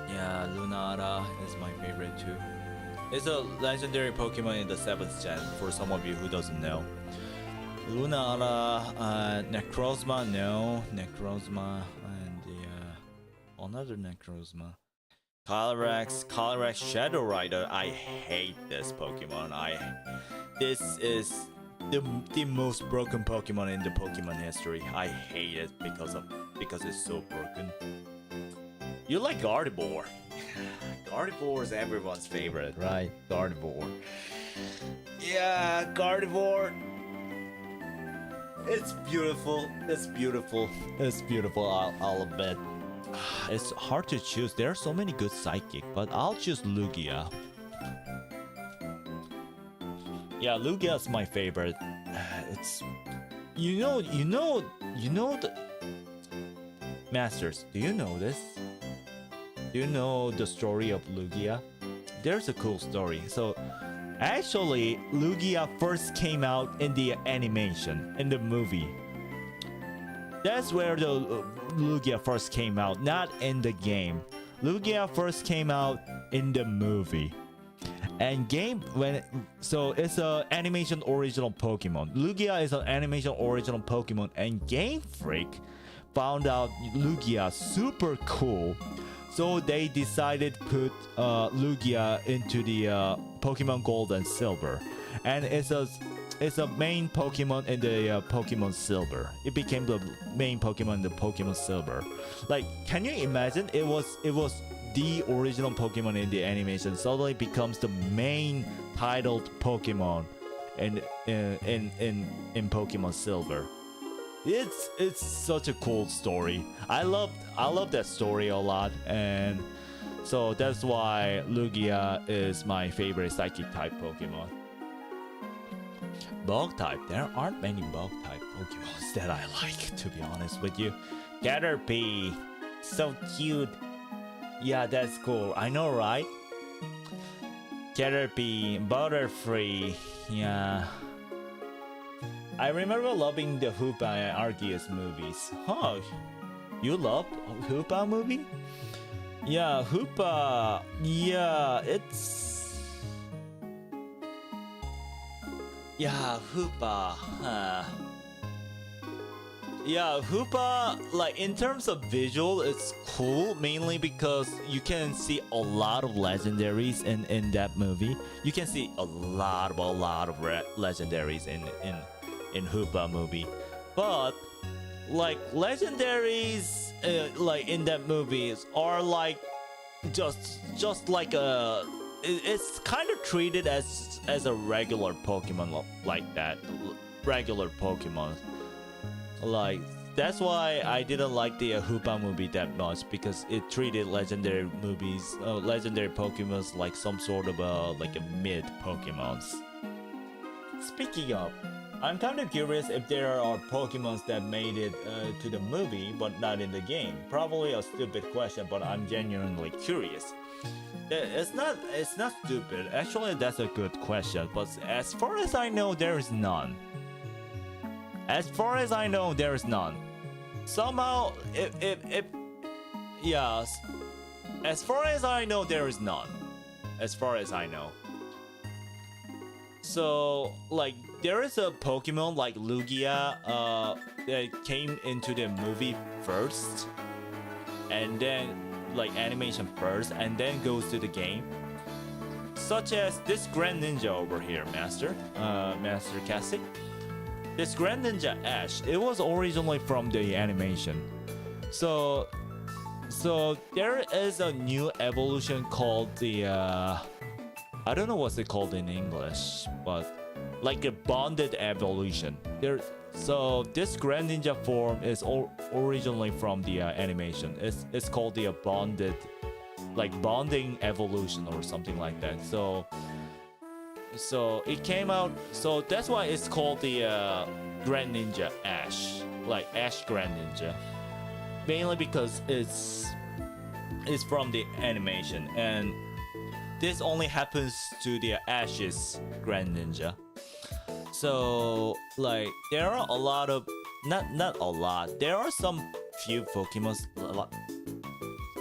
[SPEAKER 1] Yeah, Lunala is my favorite too. It's a legendary Pokemon in the 7th gen, for some of you who doesn't know. Lunala, Necrozma, no. Necrozma, and another Necrozma. Calyrex Shadow Rider. I hate this Pokemon. This is the most broken Pokemon in the Pokemon history. I hate it because it's so broken. You like Gardevoir. Gardevoir is everyone's favorite, right? Gardevoir. Yeah, Gardevoir. It's beautiful. It's beautiful. It's beautiful, I'll admit. It's hard to choose. There are so many good Psychic, but I'll choose Lugia. Yeah, Lugia's my favorite. It's you know the Masters, do you know this? Do you know the story of Lugia? There's a cool story. So actually Lugia first came out in the animation, in the movie. That's where the Lugia first came out, not in the game. Lugia first came out in the movie. And so it's an animation original Pokemon. Lugia is an animation original Pokemon, and Game Freak found out Lugia super cool. So they decided to put Lugia into the Pokemon Gold and Silver, and it's a main Pokemon in the Pokemon Silver. It became the main Pokemon in the Pokemon Silver. Like, can you imagine? It was the original Pokemon in the animation suddenly becomes the main titled Pokemon in Pokemon Silver. It's such a cool story. I love that story a lot, and so that's why Lugia is my favorite Psychic type Pokemon. Bug type, there aren't many bug type Pokemons that I like, to be honest with you. Caterpie, so cute. Yeah, that's cool. I know, right? Caterpie, Butterfree, yeah. I remember loving the Hoopa and Arceus movies. Huh? You love Hoopa movie? Yeah, Hoopa. Yeah, it's. Yeah, Hoopa. Yeah, Hoopa, like in terms of visual, it's cool mainly because you can see a lot of legendaries in that movie. You can see a lot of legendaries in Hoopa movie, but like legendaries like in that movies are like just like it's kind of treated as a regular Pokemon like that, regular Pokemon. Like that's why I didn't like the Hoopa movie that much, because it treated legendary Pokemons like some sort of like a mid Pokemons. Speaking of, I'm kind of curious if there are Pokemons that made it to the movie but not in the game. Probably a stupid question, but I'm genuinely curious. It's not stupid. Actually, that's a good question. But as far as I know, there is none. As far as I know, there is none. Somehow, if yes, as far as I know, there is none. As far as I know. So, like, there is a Pokemon like Lugia that came into the movie first, and then like animation first, and then goes to the game. Such as this Grand Ninja over here, Master Cassie. This Grand Ninja Ash, it was originally from the animation. So there is a new evolution called the I don't know what's it called in English, but like a bonded evolution. So this Grand Ninja form is originally from the animation. It's called the bonding evolution or something like that. So it came out. So that's why it's called the Grand Ninja Ash, like Ash Grand Ninja, mainly because it's from the animation, and this only happens to the Ash's Grand Ninja. So like there are a lot of not a lot. There are some few Pokemon.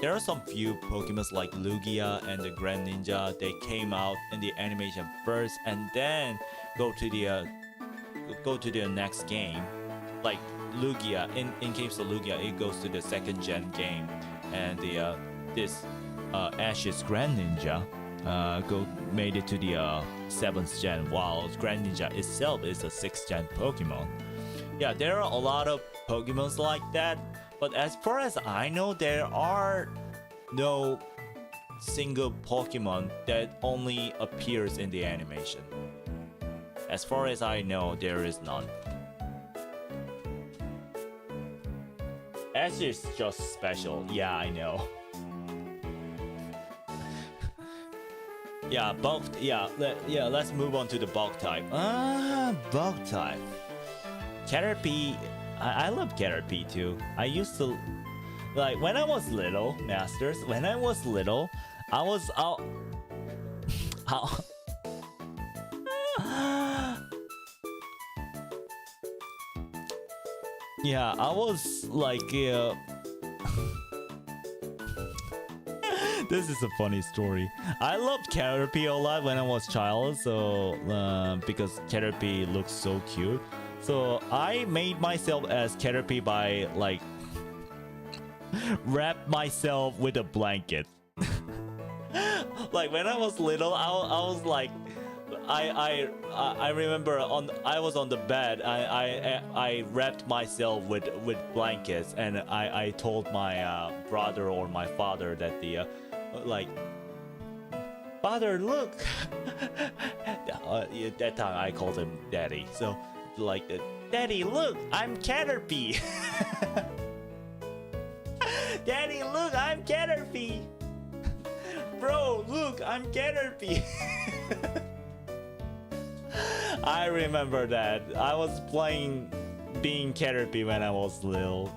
[SPEAKER 1] There are some few Pokemon like Lugia and the Grand Ninja. They came out in the animation first, and then go to the next game. Like Lugia, in case of Lugia, it goes to the second gen game, and this Ash's Grand Ninja made it to the 7th gen, while Grand Ninja itself is a 6th gen Pokemon. Yeah, there are a lot of Pokemons like that, but as far as I know, there are no single Pokemon that only appears in the animation. As far as I know, there is none. Ash is just special. Yeah, I know. Yeah, bug. Yeah, let's move on to the bug type. Bug type. Caterpie. I love Caterpie too. I used to, like, when I was little, Masters. When I was little, I was out. Yeah, I was like. This is a funny story. I loved Caterpie a lot when I was a child, so because Caterpie looks so cute. So I made myself as Caterpie by like wrap myself with a blanket. Like when I was little, I was like, I remember I was on the bed. I wrapped myself with blankets, and I told my brother or my father that the like, father, look. That time I called him daddy. So like, daddy, look, I'm Caterpie. Daddy, look, I'm Caterpie. Bro, look, I'm Caterpie. I remember that. I was playing being Caterpie when I was little.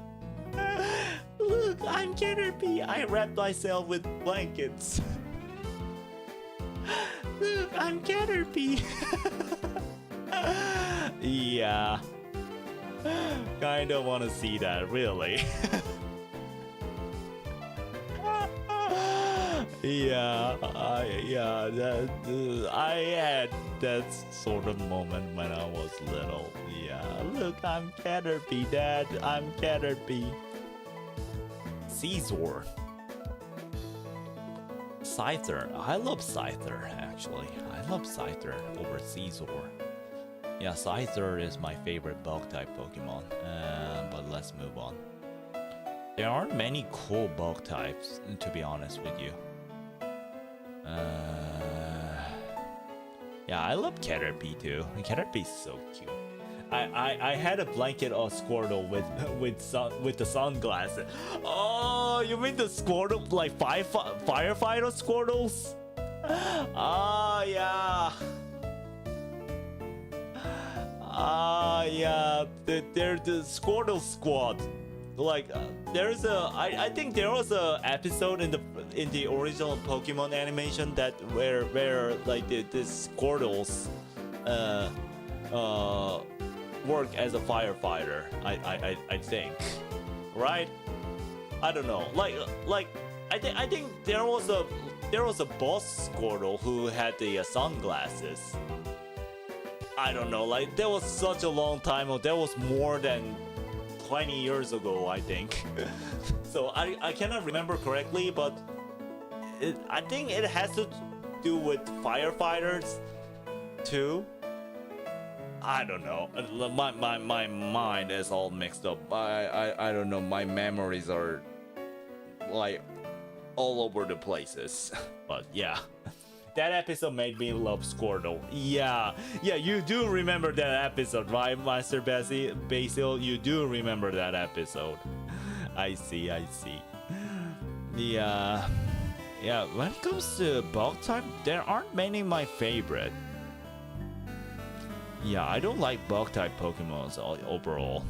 [SPEAKER 1] Look, I'm Caterpie. I wrapped myself with blankets. Look, I'm Caterpie. Yeah. Kinda wanna see that, really. Yeah, I had that sort of moment when I was little. Yeah, look, I'm Caterpie, Dad. I'm Caterpie. Caesar. Scyther. I love Scyther, actually. I love Scyther over Caesar. Yeah, Scyther is my favorite bug type Pokemon. But let's move on. There aren't many cool bug types, to be honest with you. Yeah, I love Caterpie too. Caterpie's so cute. I had a blanket of Squirtle with the sunglasses. Oh, you mean the Squirtle, like firefighter Squirtles? Ah, yeah. Ah, yeah. They're the Squirtle squad. Like there's a I think there was a episode in the original Pokemon animation that where like the Squirtles work as a firefighter. I think, right? I don't know. Like I think there was a boss Squirtle who had the sunglasses. I don't know. Like that was such a long time ago. That was more than 20 years ago, I think. So I cannot remember correctly, but I think it has to do with firefighters too. I don't know. My mind is all mixed up. I don't know. My memories are like all over the places. But yeah. That episode made me love Squirtle. Yeah, you do remember that episode, right, Master Basil? You do remember that episode. I see. Yeah, when it comes to bug type, there aren't many my favorite. Yeah, I don't like bug type Pokemon overall.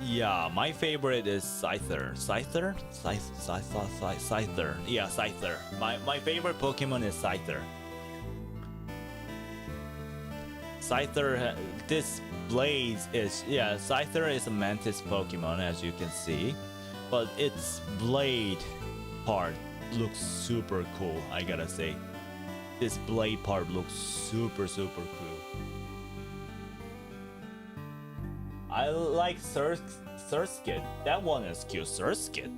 [SPEAKER 1] Yeah, my favorite is Scyther. Scyther? Scyther. Yeah, Scyther. My favorite Pokemon is Scyther. Scyther, this Blaze is, yeah, Scyther is a Mantis Pokemon, as you can see. But its blade part looks super cool, I gotta say. This blade part looks super cool. I like Surskit. That one is cute. Surskit.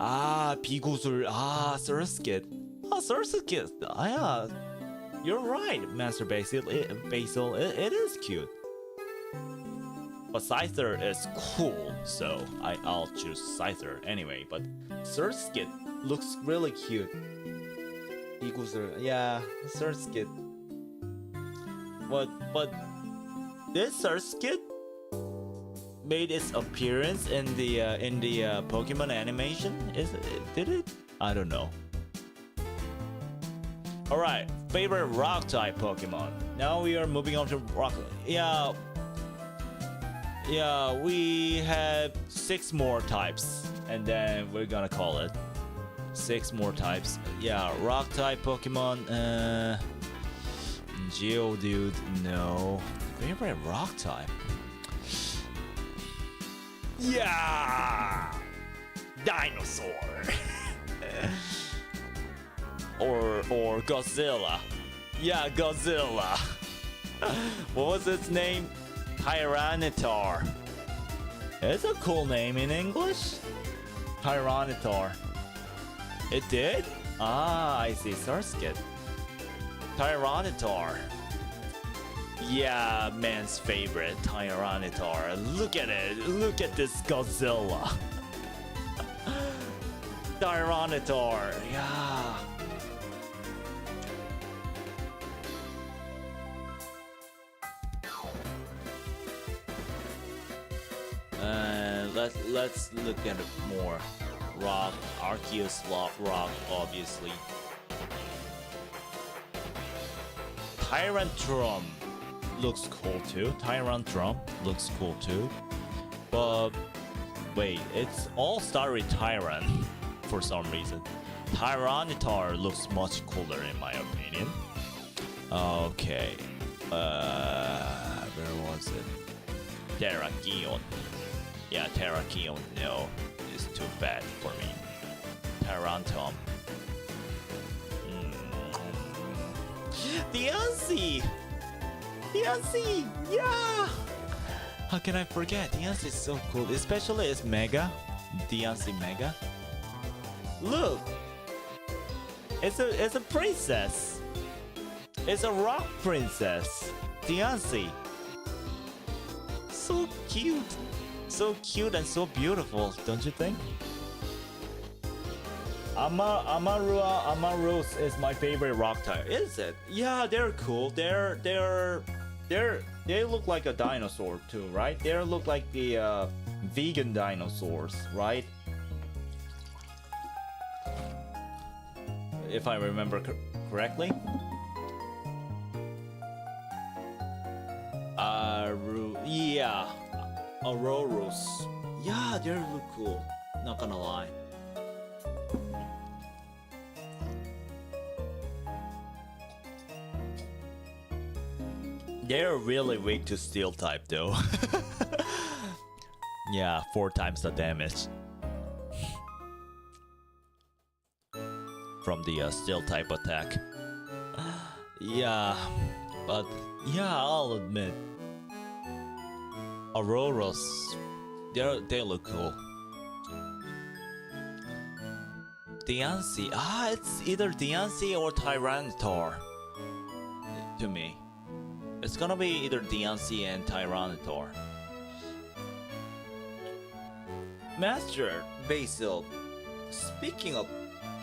[SPEAKER 1] Ah, Pigusul. Ah, Surskit. Ah, Surskit. Ah, yeah. You're right, Master Basil. It is cute. But Scyther is cool, so I'll choose Scyther anyway. But Surskit looks really cute. Pigusul. Yeah, Surskit. But this Surskit made its appearance in the Pokemon animation. Did it? I don't know. All right, favorite rock type Pokemon. Now we are moving on to rock. Yeah, we have 6 more types, and then we're gonna call it 6 more types. Yeah, rock type Pokemon. Geodude, no. Favorite rock type? Yeah! Dinosaur! or Godzilla. Yeah, Godzilla. What was its name? Tyranitar. It's a cool name in English. Tyranitar. It did? Ah, I see. Surskit. Tyranitar. Yeah, man's favorite, Tyranitar. Look at it. Look at this Godzilla. Tyranitar. Yeah. Let's look at it more. Rock, Arceus Rock, obviously. Tyrantrum looks cool too. Tyrantrum looks cool too. But wait, it's all starry Tyrant for some reason. Tyranitar looks much cooler in my opinion. Okay. Where was it? Terrakion. Yeah, Terrakion, no, it's too bad for me. Tarantum. Diancie! Diancie! Yeah! How can I forget? Diancie is so cool, especially it's Mega. Diancie Mega. Look! It's a princess! It's a rock princess! Diancie! So cute! So cute and so beautiful, don't you think? Amarus is my favorite rock type. Is it? Yeah, they're cool. They look like a dinosaur too, right? They look like the vegan dinosaurs, right? If I remember correctly. Yeah. Aurorus. Yeah, they look cool. Not gonna lie. They're really weak to steel type though. Yeah, 4 times the damage. From the steel type attack. Yeah, but yeah, I'll admit. Auroras, they look cool. Diancie, it's either Diancie or Tyranitar. To me, it's gonna be either Diancie and Tyranitar. Master Basil, speaking of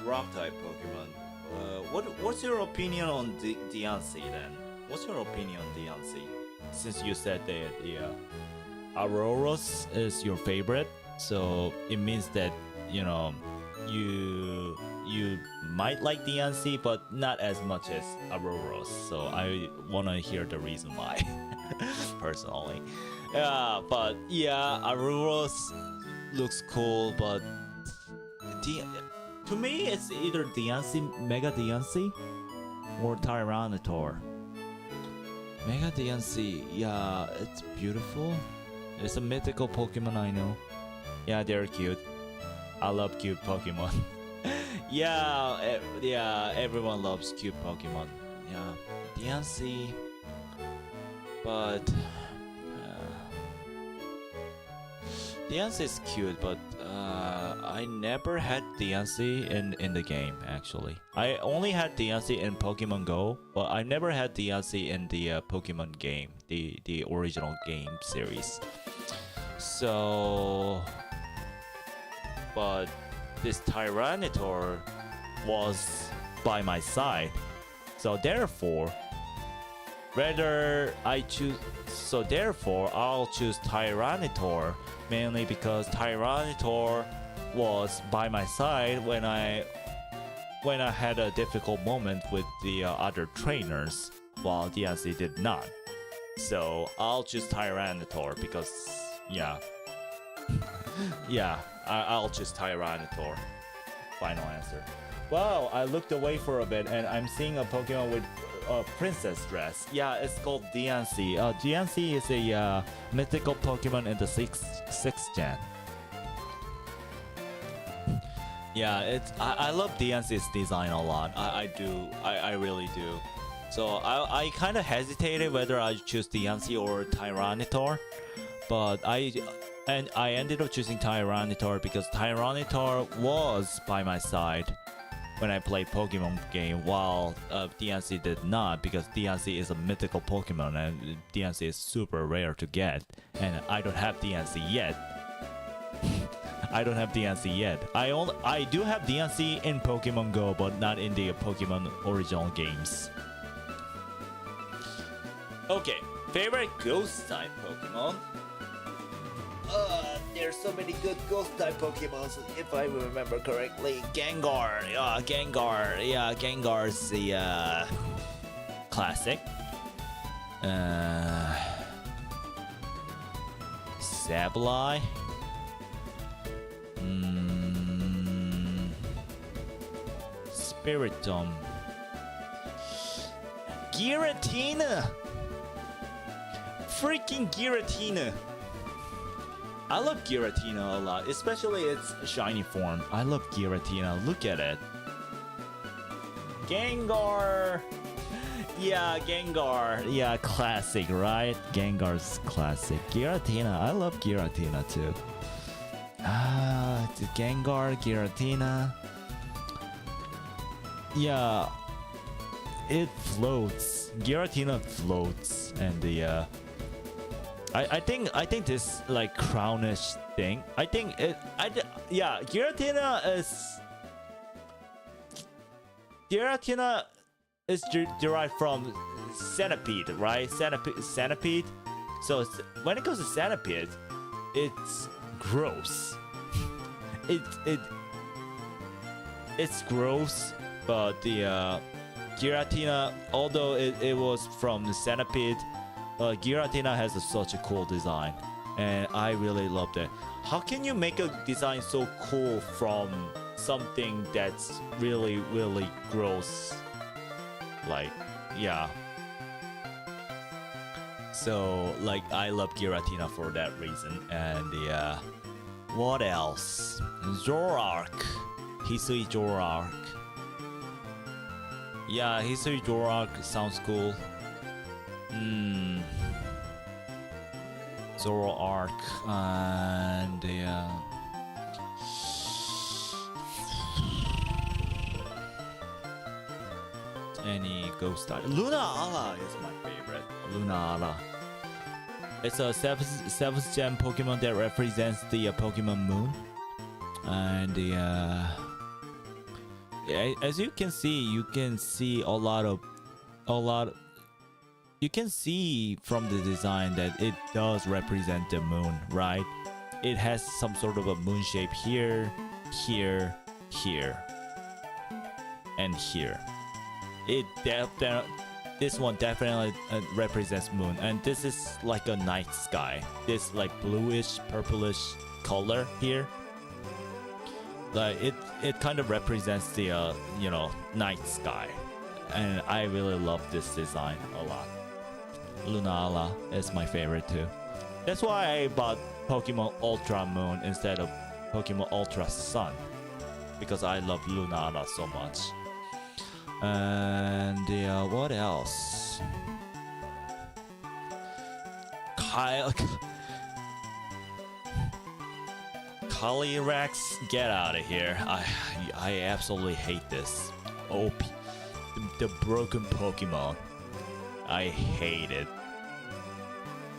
[SPEAKER 1] rock type Pokemon, what's your opinion on Diancie then? What's your opinion on Diancie? Since you said that the Auroras is your favorite, so it means that you know you might like Diancie, but not as much as Auroras. So I wanna hear the reason why, personally. Yeah, but yeah, Auroras looks cool, but to me it's either Diancie, Mega Diancie, or Tyranitar. Mega Diancie, yeah, it's beautiful. It's a mythical Pokemon, I know. Yeah, they're cute. I love cute Pokemon. Yeah, everyone loves cute Pokemon. Yeah, Diancie, but Diancie is cute, but I never had Diancie in the game actually. I only had Diancie in Pokemon Go, but I never had Diancie in the Pokemon game, the original game series. So, but this Tyranitar was by my side, so therefore, I'll choose Tyranitar, mainly because Tyranitar was by my side when I had a difficult moment with the other trainers, while Diancie did not. So I'll choose Tyranitar because, yeah. Yeah, I'll choose Tyranitar. Final answer. Wow, I looked away for a bit and I'm seeing a Pokemon with a princess dress. Yeah, it's called Diancie. Diancie is a mythical Pokemon in the 6th gen. Yeah, I love Diancie's design a lot. I really do. So I kind of hesitated whether I choose DMC or Tyranitar, but I ended up choosing Tyranitar because Tyranitar was by my side when I played Pokemon game, while DNC did not, because DNC is a mythical Pokemon and DNC is super rare to get, and I don't have DNC yet. I don't have DNC yet. I do have DNC in Pokemon Go, but not in the Pokemon original games. Okay, favorite ghost type Pokemon. There's so many good ghost type Pokemon, if I remember correctly. Gengar, Gengar's the classic. Sableye. Spiritomb. Giratina. Freaking Giratina. I love Giratina a lot, especially its shiny form. I love Giratina. Look at it. Gengar. Yeah, Gengar. Yeah, classic, right? Gengar's classic. Giratina. I love Giratina too. The Gengar, Giratina. Yeah, it floats. Giratina floats, and the I think this like crownish thing. I think it. Yeah, Giratina is derived from centipede, right? Centipede. So when it comes to centipede, it's gross. It's gross, but the Giratina, although it was from the centipede, Giratina has such a cool design, and I really loved it. How can you make a design so cool from something that's really, really gross? Like, yeah. So, like, I love Giratina for that reason. And the what else? Zoroark. Hisui Zoroark. Yeah, Hisui Zoroark sounds cool. Zoroark and any ghost type. Lunala is my favorite. Lunala. It's a 7th gen Pokemon that represents the Pokemon Moon, and the as you can see a lot of. You can see from the design that it does represent the moon, right? It has some sort of a moon shape here, here, here, and here. This one definitely represents moon, and this is like a night sky. This like bluish, purplish color here. Like it kind of represents the night sky, and I really love this design a lot. Lunala is my favorite too. That's why I bought Pokemon Ultra Moon instead of Pokemon Ultra Sun, because I love Lunala so much. And what else? Calyrex, get out of here. I absolutely hate this. OP, the broken Pokemon. I hate it.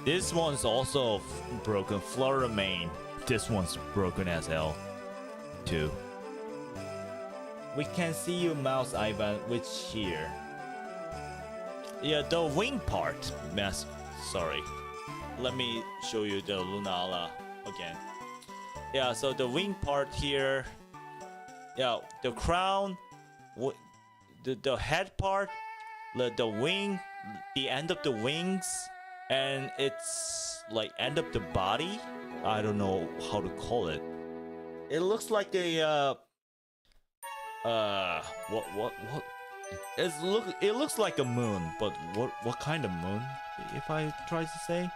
[SPEAKER 1] This one's also broken. Floramain. This one's broken as hell too. We can see you, Mouse Ivan. Which here? Yeah, the wing part. Sorry. Let me show you the Lunala again. Yeah, so the wing part here. Yeah, the crown, the head part, the wing, the end of the wings, and it's like end of the body. I don't know how to call it. It looks like a what? It looks like a moon, but what kind of moon? If I try to say.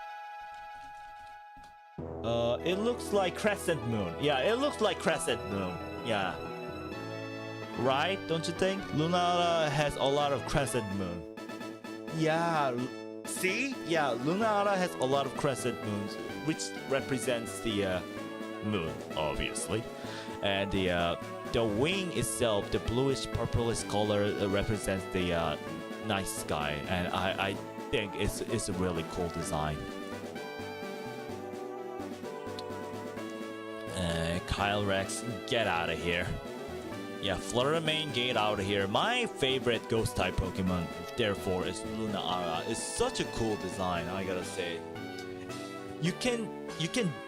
[SPEAKER 1] It looks like crescent moon. Yeah, it looks like crescent moon. Yeah. Right? Don't you think? Lunala has a lot of crescent moon. Yeah, see? Yeah, Lunara has a lot of crescent moons, which represents the moon, obviously. And the wing itself, the bluish purplish color, represents the night sky, and I think it's a really cool design. Kyle Rex, get out of here. Yeah, Flutter Mane, get out of here. My favorite ghost type Pokemon, therefore, is Lunara. It's such a cool design, I gotta say. You can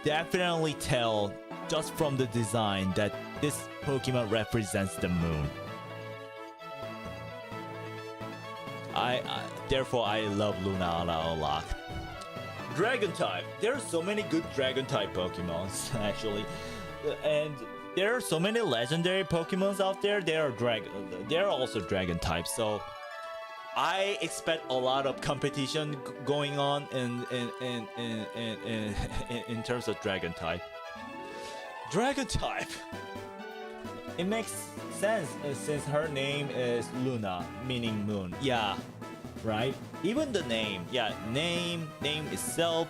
[SPEAKER 1] definitely tell just from the design that this Pokemon represents the moon. Therefore I love Lunara a lot. Dragon type. There are so many good Dragon type Pokemons actually, and there are so many legendary Pokemons out there. They're also Dragon type. So I expect a lot of competition going on in terms of Dragon type. Dragon type. It makes sense since her name is Luna, meaning moon. Yeah, right. Even the name, yeah, name itself,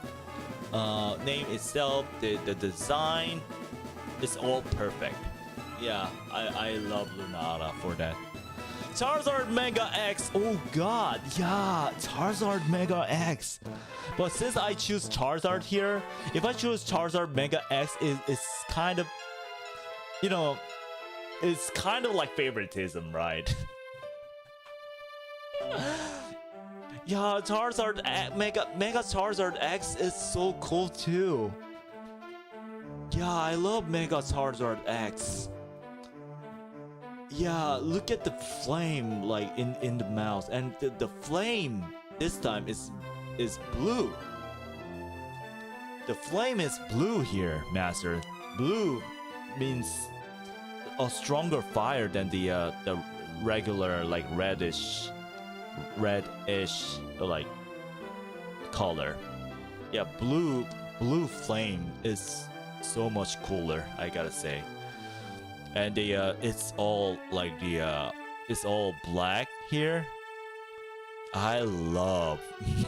[SPEAKER 1] the design, is all perfect. Yeah, I love Lunara for that. Charizard Mega X. Oh God, yeah, Charizard Mega X. But since I choose Charizard here, if I choose Charizard Mega X, it's kind of, you know, it's kind of like favoritism, right? Yeah, Charizard Mega Charizard X is so cool too. Yeah, I love Mega Charizard X. Yeah, look at the flame like in the mouth, and the flame this time is blue. The flame is blue here, Master. Blue means a stronger fire than the regular like reddish like color. Yeah, blue flame is so much cooler, I gotta say. And it's all like it's all black here. I love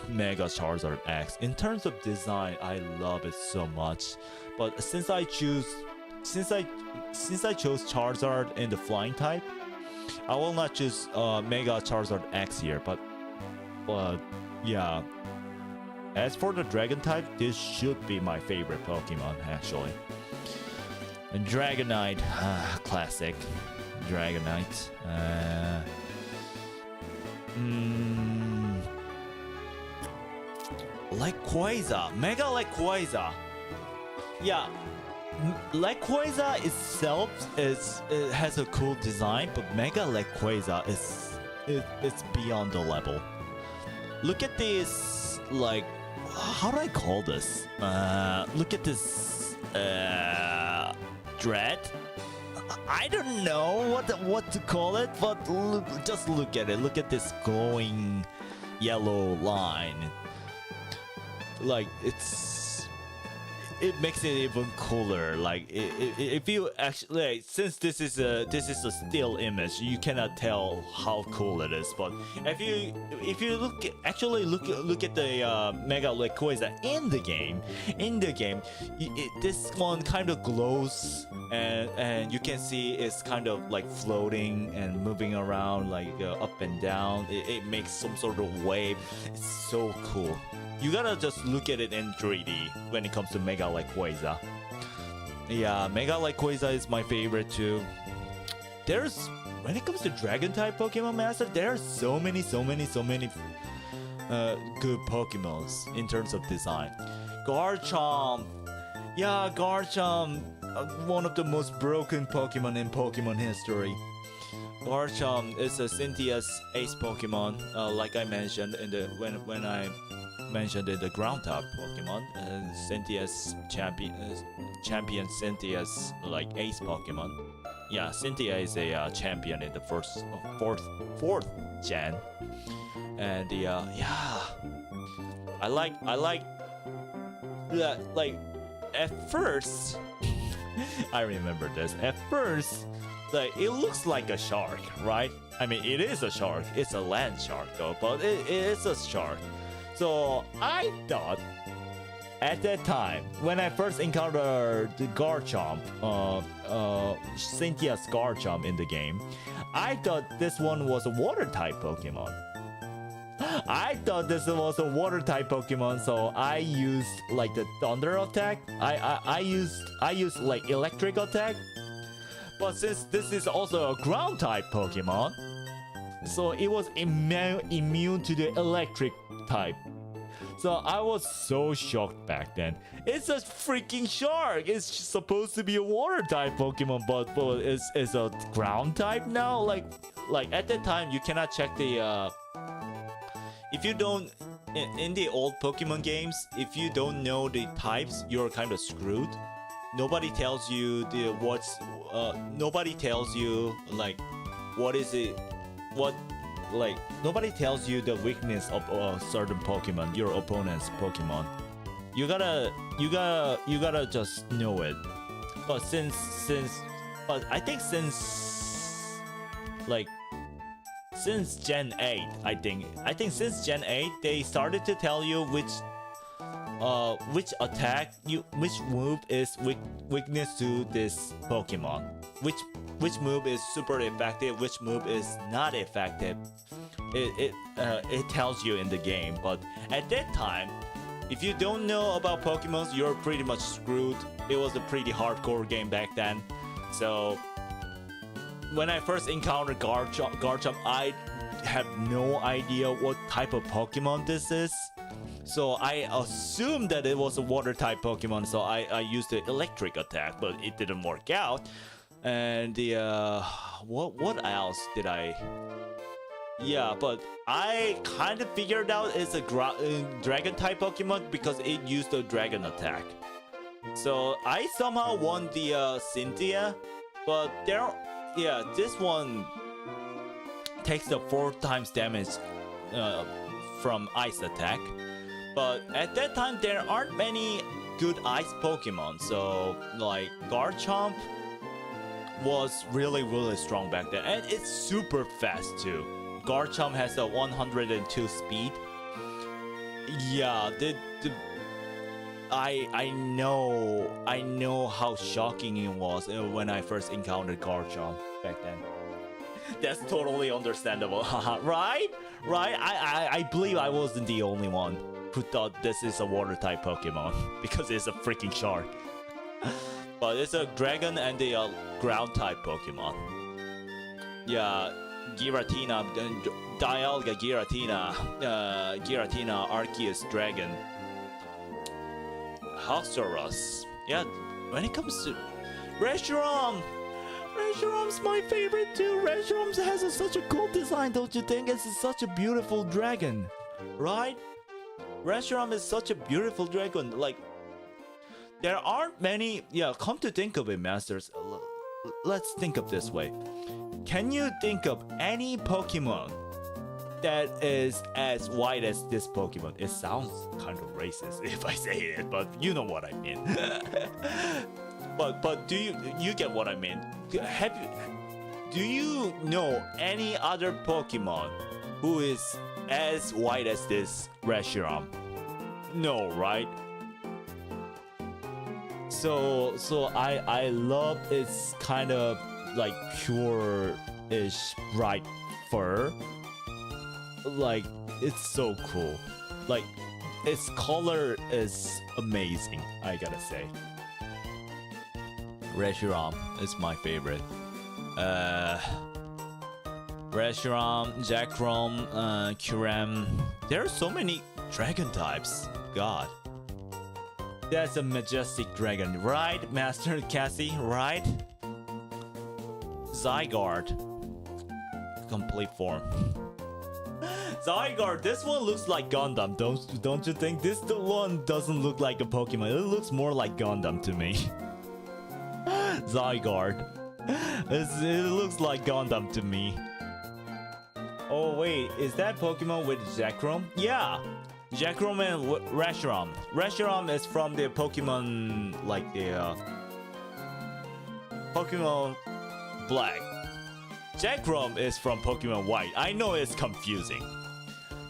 [SPEAKER 1] Mega Charizard X. In terms of design, I love it so much. But since I chose Charizard in the flying type, I will not choose Mega Charizard X here. But yeah. As for the Dragon type, this should be my favorite Pokemon actually. And Dragonite, classic. Dragonite. Rayquaza, Mega Rayquaza. Yeah, Rayquaza itself has a cool design, but Mega Rayquaza it's beyond the level. Look at this, like, how do I call this? Look at this dread. I don't know what to call it, but just look at it. Look at this glowing yellow line. Like it makes it even cooler. Like if you actually, like, since this is a still image, you cannot tell how cool it is. But if you look at the Mega Rayquaza in the game, this one kind of glows, and you can see it's kind of like floating and moving around like up and down. It makes some sort of wave. It's so cool. You gotta just look at it in 3D when it comes to Mega Rayquaza. Yeah, Mega Rayquaza is my favorite too. When it comes to Dragon type Pokemon Master, there are so many good Pokemons in terms of design. Garchomp. Yeah, Garchomp, one of the most broken Pokemon in Pokemon history. Garchomp is a Cynthia's ace Pokemon, like I mentioned when I mentioned in the ground type Pokemon. Cynthia's champion Cynthia's like ace Pokemon. Yeah, Cynthia is a champion in the fourth gen, and yeah, I like at first. I remember this. At first,
[SPEAKER 2] like it looks like a shark, right? I mean, it is a shark. It's a land shark though, but it is a shark. So I thought at that time when I first encountered the Garchomp, Cynthia's Garchomp in the game, I thought this one was a water type Pokemon. I thought this was a water type Pokemon, so I used like the thunder attack. I used like electric attack. But since this is also a ground type Pokemon, so it was immune to the electric type. So I was so shocked back then. It's a freaking shark. It's supposed to be a water type Pokemon, but it's a ground type now. Like at that time, you cannot check the. If you don't, in the old Pokemon games, if you don't know the types, you're kind of screwed. Nobody tells you nobody tells you like what is it, what like nobody tells you the weakness of a certain Pokemon, your opponent's Pokemon. You gotta just know it. But but I think since Gen 8, I think since Gen 8 they started to tell you which attack which move is weakness to this Pokemon, which move is super effective, which move is not effective. It tells you in the game. But at that time, if you don't know about Pokemon, you're pretty much screwed. It was a pretty hardcore game back then. So when I first encountered Garchomp, I have no idea what type of Pokemon this is. So I assumed that it was a water type Pokemon, so I used the electric attack, but it didn't work out. And the what else did I? Yeah, but I kind of figured out it's a dragon type Pokemon because it used the dragon attack. So I somehow won the Cynthia, but this one takes the 4 times damage from ice attack. But at that time, there aren't many good ice Pokemon. So, like, Garchomp was really, really strong back then. And it's super fast, too. Garchomp has a 102 speed. Yeah, I know how shocking it was when I first encountered Garchomp back then. That's totally understandable, right? I believe I wasn't the only one who thought this is a water type Pokemon because it's a freaking shark. But it's a dragon and a ground type Pokemon. Yeah, Giratina, Dialga Giratina, Giratina Arceus Dragon, Haxorus. Yeah, when it comes to Reshiram, Reshiram's my favorite too. Reshiram has such a cool design, don't you think? It's such a beautiful dragon, right? Reshiram is such a beautiful dragon. Like, there aren't many. Yeah, come to think of it, Masters. Let's think of this way. Can you think of any Pokemon that is as white as this Pokemon? It sounds kind of racist if I say it, but you know what I mean. But do you get what I mean? Do you know any other Pokemon who is as white as this Reshiram? No, right? So I love its kind of like pure-ish bright fur. Like, it's so cool. Like, its color is amazing, I gotta say. Reshiram is my favorite. Reshiram, Zekrom, Kyurem. There are so many dragon types. God. That's a majestic dragon, right, Master Cassie? Right? Zygarde. Complete form. Zygarde, this one looks like Gundam, don't you think? This one doesn't look like a Pokemon. It looks more like Gundam to me. Zygarde. It looks like Gundam to me. Oh wait, is that Pokemon with Zekrom? Yeah! Zekrom and Reshiram. Reshiram is from the Pokemon, like the Pokemon Black. Zekrom is from Pokemon White. I know it's confusing.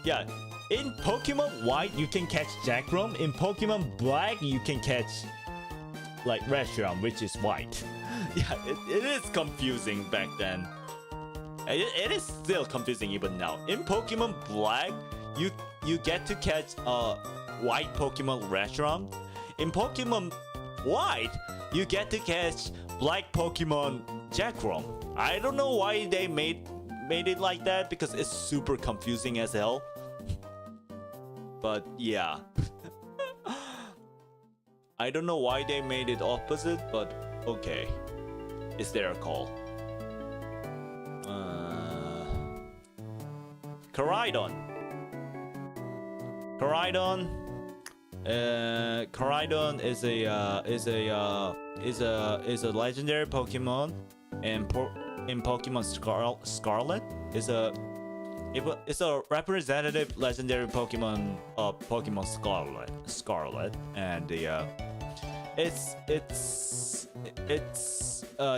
[SPEAKER 2] Yeah, in Pokemon White you can catch Zekrom. In Pokemon Black you can catch like Reshiram, which is white. Yeah, it is confusing back then. It is still confusing even now. In Pokemon Black, you get to catch white Pokemon Reshiram. In Pokemon White, you get to catch black Pokemon Zekrom. I don't know why they made it like that because it's super confusing as hell. But yeah. I don't know why they made it opposite, but okay. It's their call. Koraidon. Koraidon is a legendary Pokemon, and in Pokemon Scarlet it's a representative legendary Pokemon of Pokemon Scarlet, and its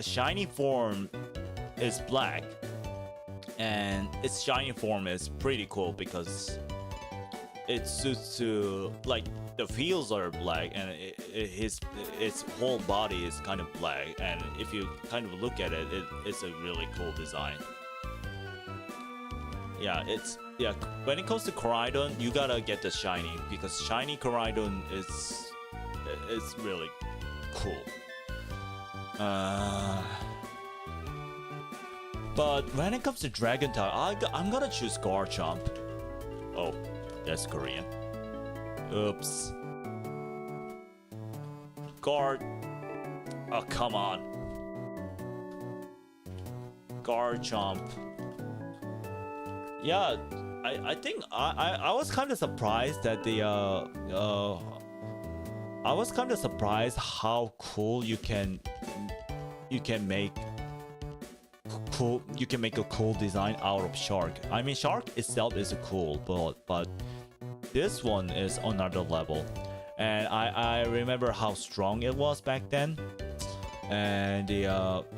[SPEAKER 2] shiny form is black, and its shiny form is pretty cool because it suits to like the fields are black and its whole body is kind of black, and if you kind of look at it, it's a really cool design. Yeah, when it comes to Koraidon, you gotta get the shiny because shiny Koraidon is really cool. But when it comes to Dragon type, I'm gonna choose Garchomp. Oh, that's Korean. Oops. Oh, come on. Garchomp. Yeah, I think I was kind of surprised that I was kind of surprised how cool you can make a cool design out of Shark. I mean, Shark itself is cool, but this one is another level. And I remember how strong it was back then. And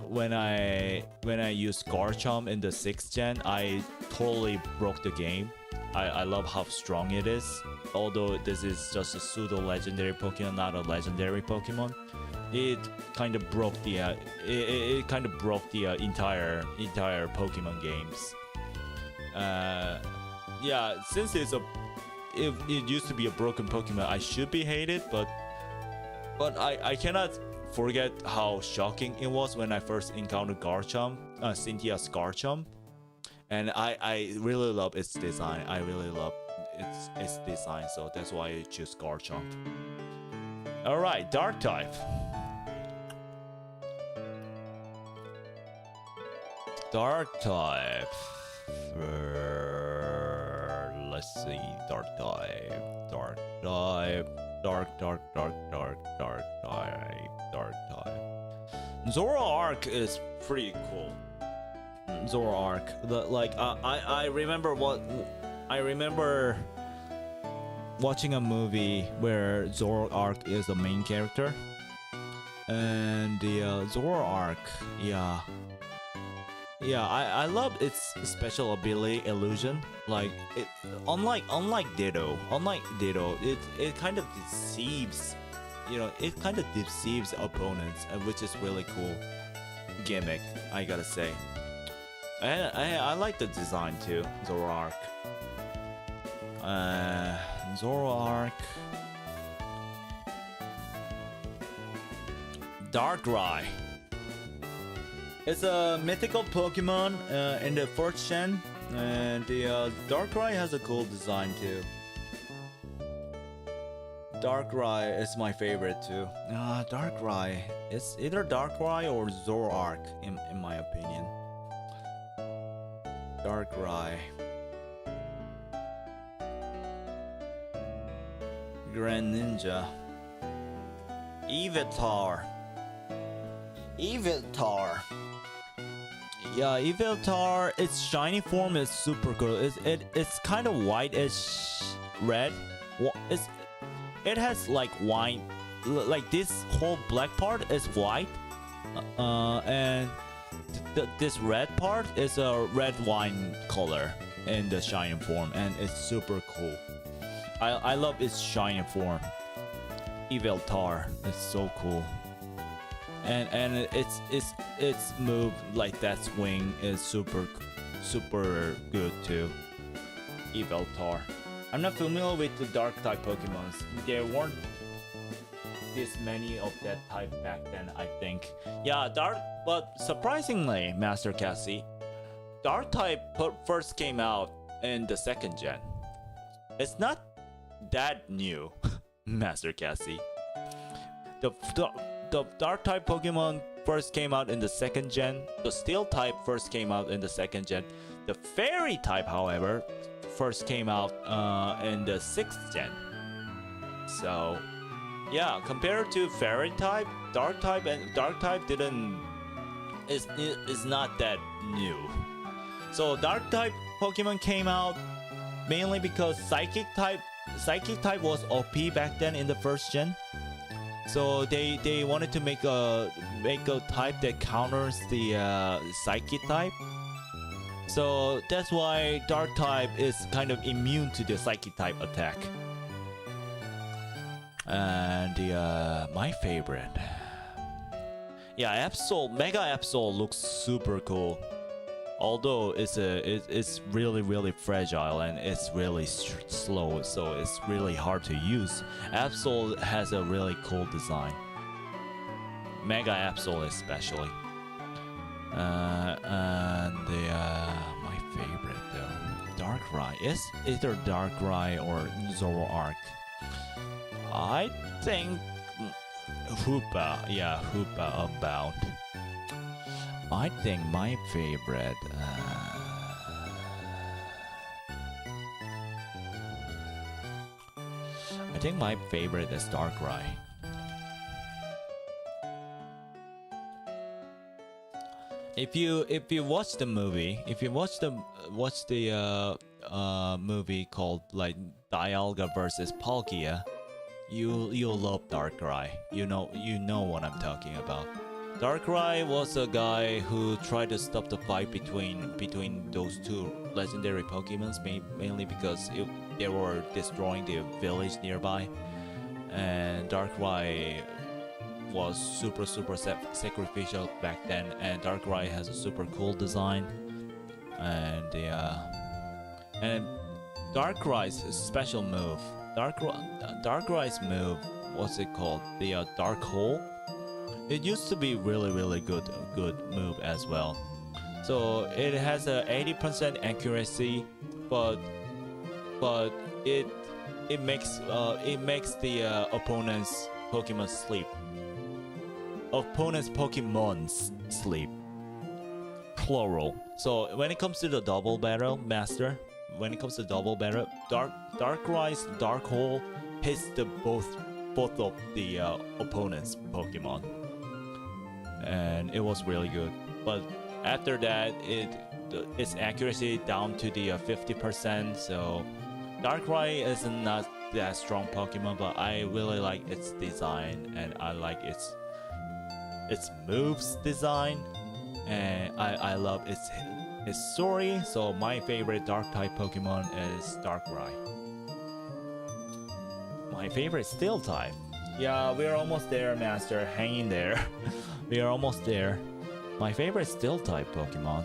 [SPEAKER 2] when I used Garchomp in the 6th gen, I totally broke the game. I love how strong it is. Although this is just a pseudo legendary Pokemon, not a legendary Pokemon, it kind of broke the entire Pokemon games. Yeah, since it used to be a broken Pokemon, I should be hated, but I cannot forget how shocking it was when I first encountered Garchomp, Cynthia's Garchomp, and I really love its design. I really love its design, so that's why I choose Garchomp. All right, Dark type. Dark type. Let's see, Dark type. Dark type. Dark type. Zoroark is pretty cool. Zoroark. I remember watching a movie where Zoroark is the main character, and the Zoroark, yeah, I love its special ability illusion. Like it, unlike Ditto, it kind of deceives, it kind of deceives opponents, which is really cool gimmick, I gotta say. And I like the design too, Zoroark. Zoroark. Darkrai. It's a mythical Pokemon in the 4th gen, and the Darkrai has a cool design too. Darkrai is my favorite too. Darkrai. It's either Darkrai or Zoroark in my opinion. Darkrai. Greninja. Evitar. Yeah, Evitar, its shiny form is super cool. It's kind of whitish red. It has like white, like this whole black part is white, and this red part is a red wine color in the shining form, and it's super cool. I love its shining form. Eveltar is so cool, and its move like that swing is super good too. Eveltar. I'm not familiar with the dark type Pokemons. There weren't this many of that type back then, I think. Yeah, dark, but surprisingly, Master Cassie, dark type first came out in the second gen. It's not that new, Master Cassie. The dark type Pokemon first came out in the second gen. The steel type first came out in the second gen. The fairy type, however, first came out in the 6th gen. So yeah, compared to fairy type, dark type is not that new. So dark type Pokemon came out mainly because psychic type was OP back then in the 1st gen. So they wanted to make a type that counters the psychic type. So that's why dark type is kind of immune to the psychic type attack. And my favorite, yeah, Mega Absol looks super cool. Although it's really fragile and it's really slow, so it's really hard to use. Absol has a really cool design. Mega Absol especially. And my favorite though, Darkrai. It's either Darkrai or Zoroark. I think Hoopa, yeah, Hoopa Unbound. I think my favorite. I think my favorite is Darkrai. If you watch the movie, if you watch the movie called like Dialga versus Palkia, you'll love Darkrai. You know what I'm talking about. Darkrai was a guy who tried to stop the fight between those two legendary Pokemons, mainly because they were destroying the village nearby, and Darkrai was super sacrificial back then, and Darkrai has a super cool design, and Darkrai's special move, Darkrai's move, what's it called? The Dark Hole. It used to be really good move as well. So it has a 80% accuracy, but it makes the opponent's Pokemon sleep. Opponent's Pokemons sleep. Plural. So when it comes to the double battle, Master, Darkrai's Dark Hole hits both of the opponent's Pokemon, and it was really good. But after that, its accuracy down to the 50%. So Darkrai is not that strong Pokemon, but I really like its design, and I like its moves design, and I love its story. So my favorite Dark type Pokemon is Darkrai. My favorite Steel type. Yeah, we're almost there, Master. Hang in there. We are almost there. My favorite Steel type Pokemon.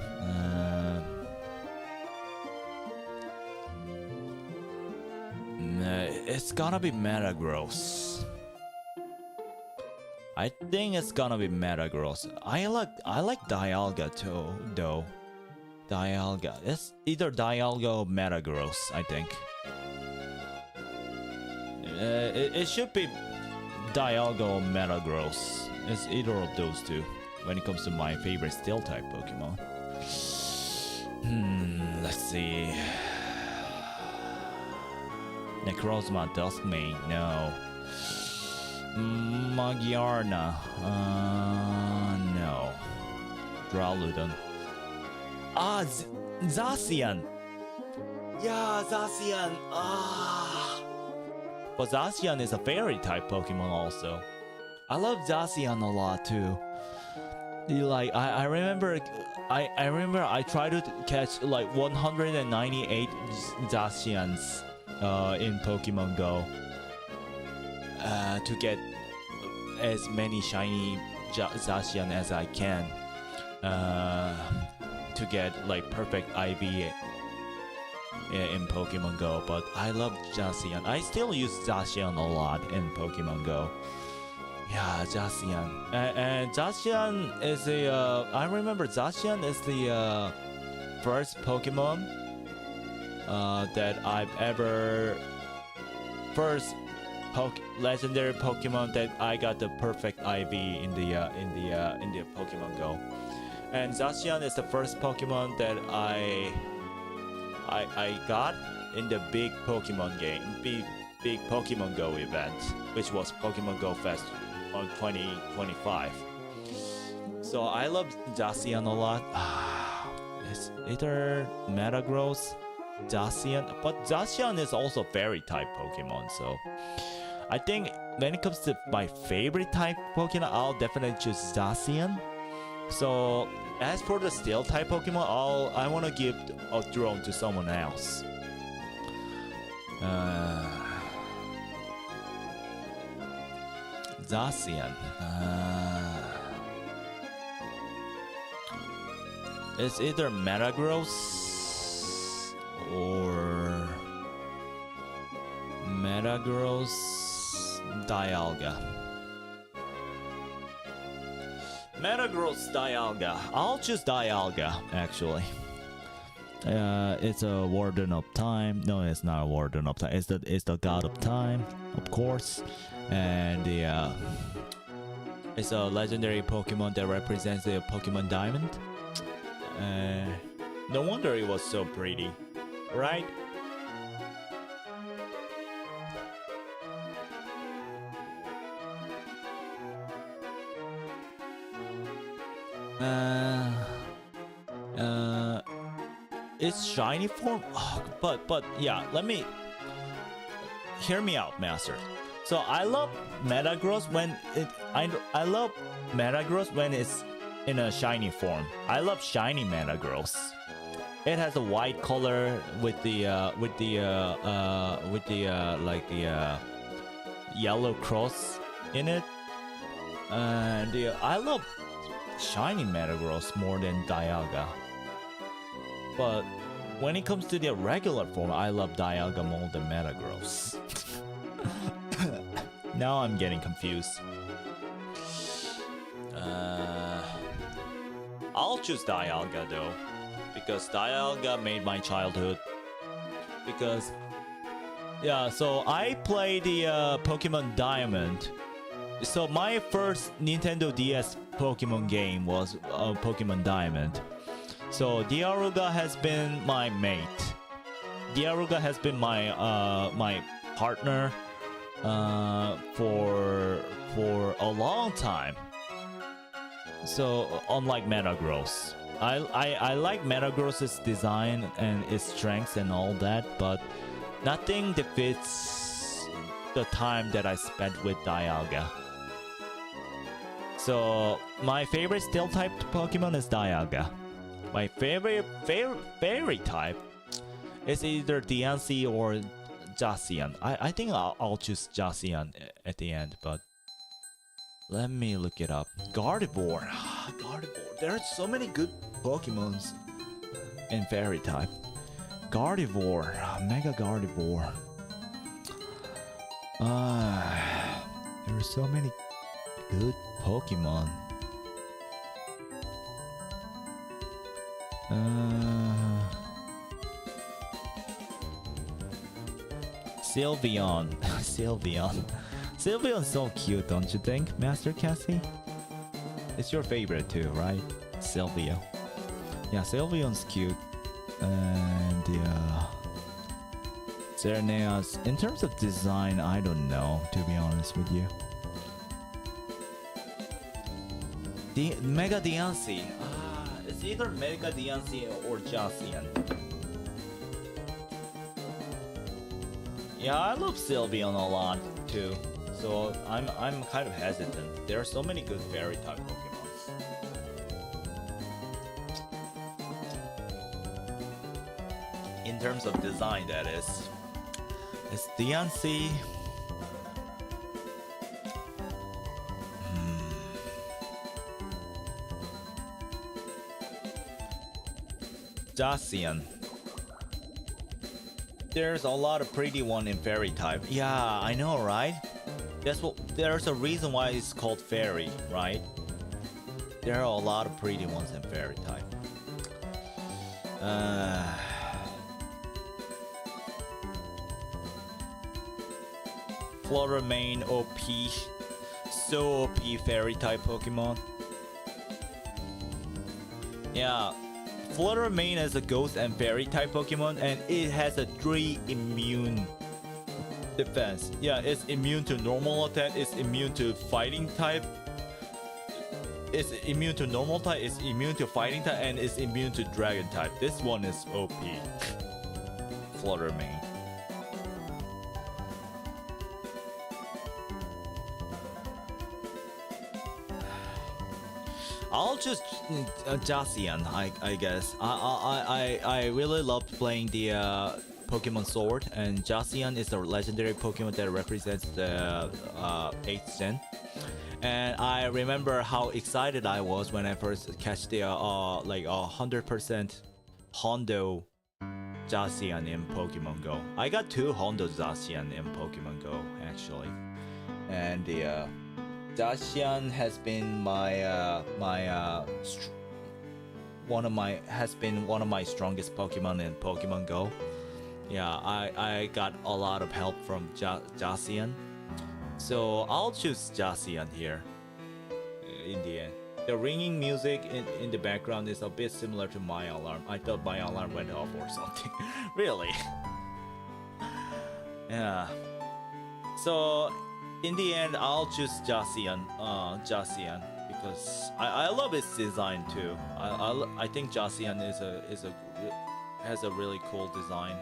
[SPEAKER 2] It's gonna be Metagross. I think it's gonna be Metagross. I like Dialga too, though. Dialga. It's either Dialga or Metagross, I think. It should be Dialga or Metagross. It's either of those two when it comes to my favorite Steel type Pokemon. Let's see. Necrozma, Duskmane, no. Magyarna, no. Drowludon. Ah, Zacian! Yeah, Zacian! Ah! But Zacian is a fairy type Pokemon also. I love Zacian a lot too. like I remember I tried to catch like 198 Zacians in Pokemon Go to get as many shiny Zacian as I can to get like perfect IV in Pokemon Go. But I love Zacian. I still use Zacian a lot in Pokemon Go. Yeah, Zacian. And Zacian is I remember Zacian is the first Pokemon that I've ever legendary Pokemon that I got the perfect IV in the Pokemon Go. And Zacian is the first Pokemon that I got in the big Pokemon game, big Pokemon Go event, which was Pokemon Go Fest on 2025. So I love Zacian a lot. It's either Metagross, Zacian, but Zacian is also fairy type Pokemon. So I think when it comes to my favorite type Pokemon, I'll definitely choose Zacian. So as for the steel type Pokemon, I want to give a throne to someone else. Zacian. It's either Metagross or Dialga. Metagross Dialga. I'll choose Dialga actually. It's a Warden of Time. No, it's not a Warden of Time. It's the God of Time, of course. And it's a legendary Pokemon that represents the Pokemon Diamond. No wonder it was so pretty, right? It's shiny form, but yeah. Let me hear me out, Master. So I love Metagross when I love Metagross when it's in a shiny form. I love shiny Metagross. It has a white color with the yellow cross in it, and I love shiny Metagross more than Dialga. But when it comes to the regular form, I love Dialga more than Metagross. Now I'm getting confused. I'll choose Dialga though, because Dialga made my childhood. Because yeah, so I played the Pokemon Diamond. So my first Nintendo DS Pokemon game was Pokemon Diamond. So Dialga has been my mate. Dialga has been my my partner for a long time. So unlike Metagross, I like Metagross's design and its strengths and all that, but nothing defeats the time that I spent with Dialga. So my favorite steel type Pokemon is Dialga. My favorite fairy type is either Diancie or Zacian. I think I'll choose Zacian at the end, but let me look it up. Gardevoir. Gardevoir. There are so many good Pokemons in fairy type. Gardevoir. Mega Gardevoir. There are so many good Pokemon. Sylveon. Sylveon. Sylveon's so cute, don't you think, Master Cassie? It's your favorite too, right? Sylveon. Yeah, Sylveon's cute. And yeah. Xerneas. In terms of design, I don't know, to be honest with you. The Mega Diancie. It's either Mega Diancie or Zacian. Yeah, I love Sylveon a lot too. So I'm kind of hesitant. There are so many good fairy type Pokemons. in terms of design, that is. It's Diancie. Dacian. There's a lot of pretty one in fairy type. Yeah, I know, right? There's a reason why it's called fairy, right? There are a lot of pretty ones in fairy type. Flutter main OP. So OP fairy type Pokemon. Yeah. Flutter main is a ghost and fairy type Pokemon, and it has a 3 immune defense. Yeah, it's immune to normal attack, it's immune to fighting type, it's immune to normal type, it's immune to fighting type, and it's immune to dragon type. This one is OP. Flutter main. I'll just Jacian, I guess. I really loved playing the Pokemon Sword, and Jacian is a legendary Pokemon that represents the 8th gen. And I remember how excited I was when I first catch the like 100% Hondo Jacian in Pokemon Go. I got 2 Hondo Jacian in Pokemon Go actually, and the Dacian has been one of my strongest Pokemon in Pokemon Go. Yeah, I got a lot of help from Jacian, so I'll choose Jacian here. In the end, the ringing music in the background is a bit similar to my alarm. I thought my alarm went off or something. Really? Yeah. So in the end, I'll choose Jacian, because I love its design too. I think Jacian has a really cool design,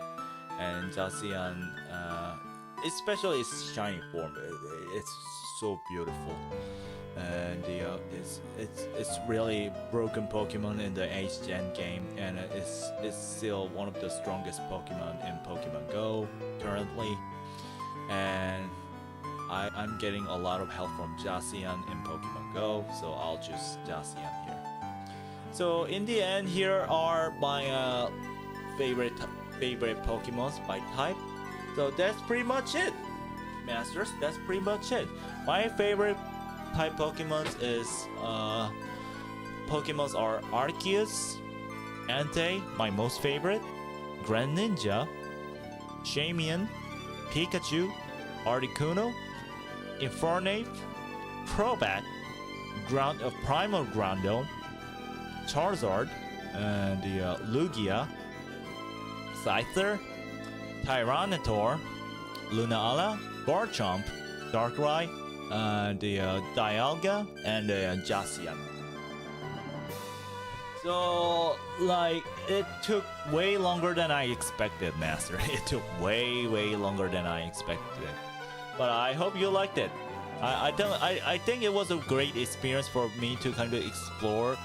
[SPEAKER 2] and Jacian, especially its shiny form, it's so beautiful, and it's really broken Pokemon in the 8th gen game, and it's still one of the strongest Pokemon in Pokemon Go currently, and I'm getting a lot of help from Jacian in Pokemon Go, so I'll choose Jacian here. So in the end, here are my favorite Pokemons by type. So that's pretty much it, Masters. That's pretty much it. My favorite type Pokemons is Pokemons are Arceus, Entei, my most favorite, Greninja, Shaymin, Pikachu, Articuno, Infernape, Crobat, Primal Groudon, Charizard, and the Lugia, Scyther, Tyranitar, Lunala, Garchomp, Darkrai, the Dialga, and Jacian. So, like, it took way longer than I expected, Master. It took way longer than I expected. But I hope you liked it. I think it was a great experience for me to kind of explore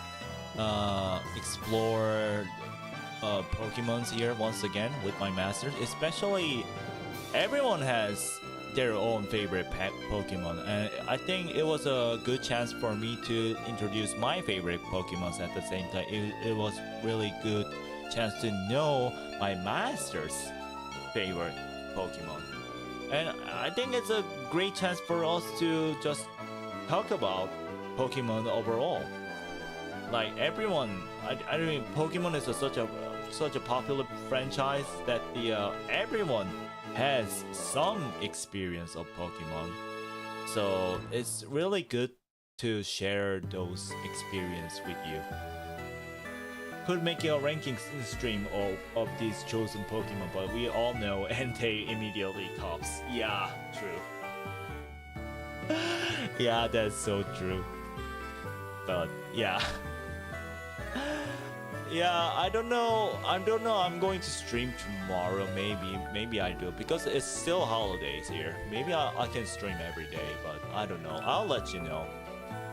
[SPEAKER 2] Pokemons here once again with my masters. Especially, everyone has their own favorite Pokemon, and I think it was a good chance for me to introduce my favorite Pokemons at the same time. It was really good chance to know my master's favorite Pokemon. And I think it's a great chance for us to just talk about Pokemon overall. Like everyone, I mean, Pokemon is such a popular franchise that everyone has some experience of Pokemon. So it's really good to share those experience with you. Could make a ranking stream of these chosen Pokemon, but we all know Entei immediately tops. Yeah, true. Yeah, that's so true. But yeah. Yeah, I don't know. I'm going to stream tomorrow. Maybe I do, because it's still holidays here. Maybe I can stream every day, but I don't know. I'll let you know.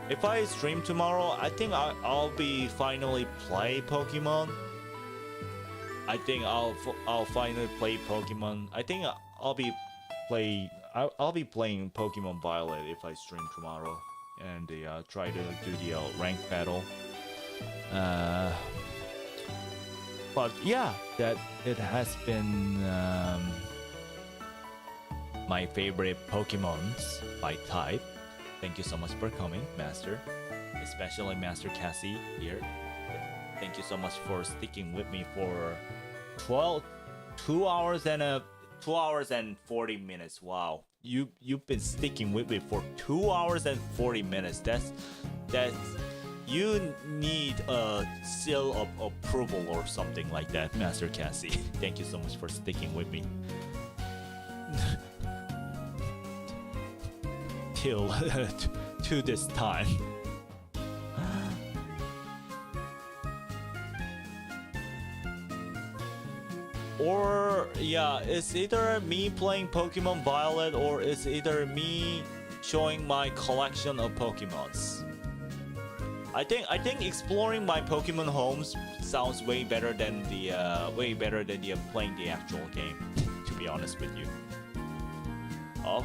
[SPEAKER 2] If I stream tomorrow, I think I'll be finally play Pokemon. I think I'll finally play Pokemon. I think I'll be playing Pokemon Violet if I stream tomorrow, and try to do the rank battle. But yeah, that it has been my favorite Pokemons by type. Thank you so much for coming, Master. Especially Master Cassie here. Thank you so much for sticking with me for 2 hours and 40 minutes. Wow, you've been sticking with me for 2 hours and 40 minutes. That's you need a seal of approval or something like that, Master Cassie. Thank you so much for sticking with me. Till to this time. Or yeah, it's either me playing Pokemon Violet or it's either me showing my collection of Pokemons. I think exploring my Pokemon homes sounds way better than the playing the actual game. To be honest with you. Oh,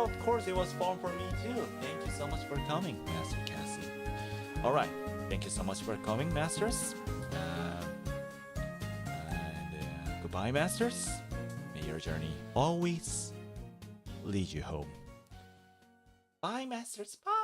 [SPEAKER 2] of course it was fun for me too. Thank you so much for coming, Master Cassie. All right, thank you so much for coming, Masters. Goodbye, Masters. May your journey always lead you home. Bye, Masters. Bye.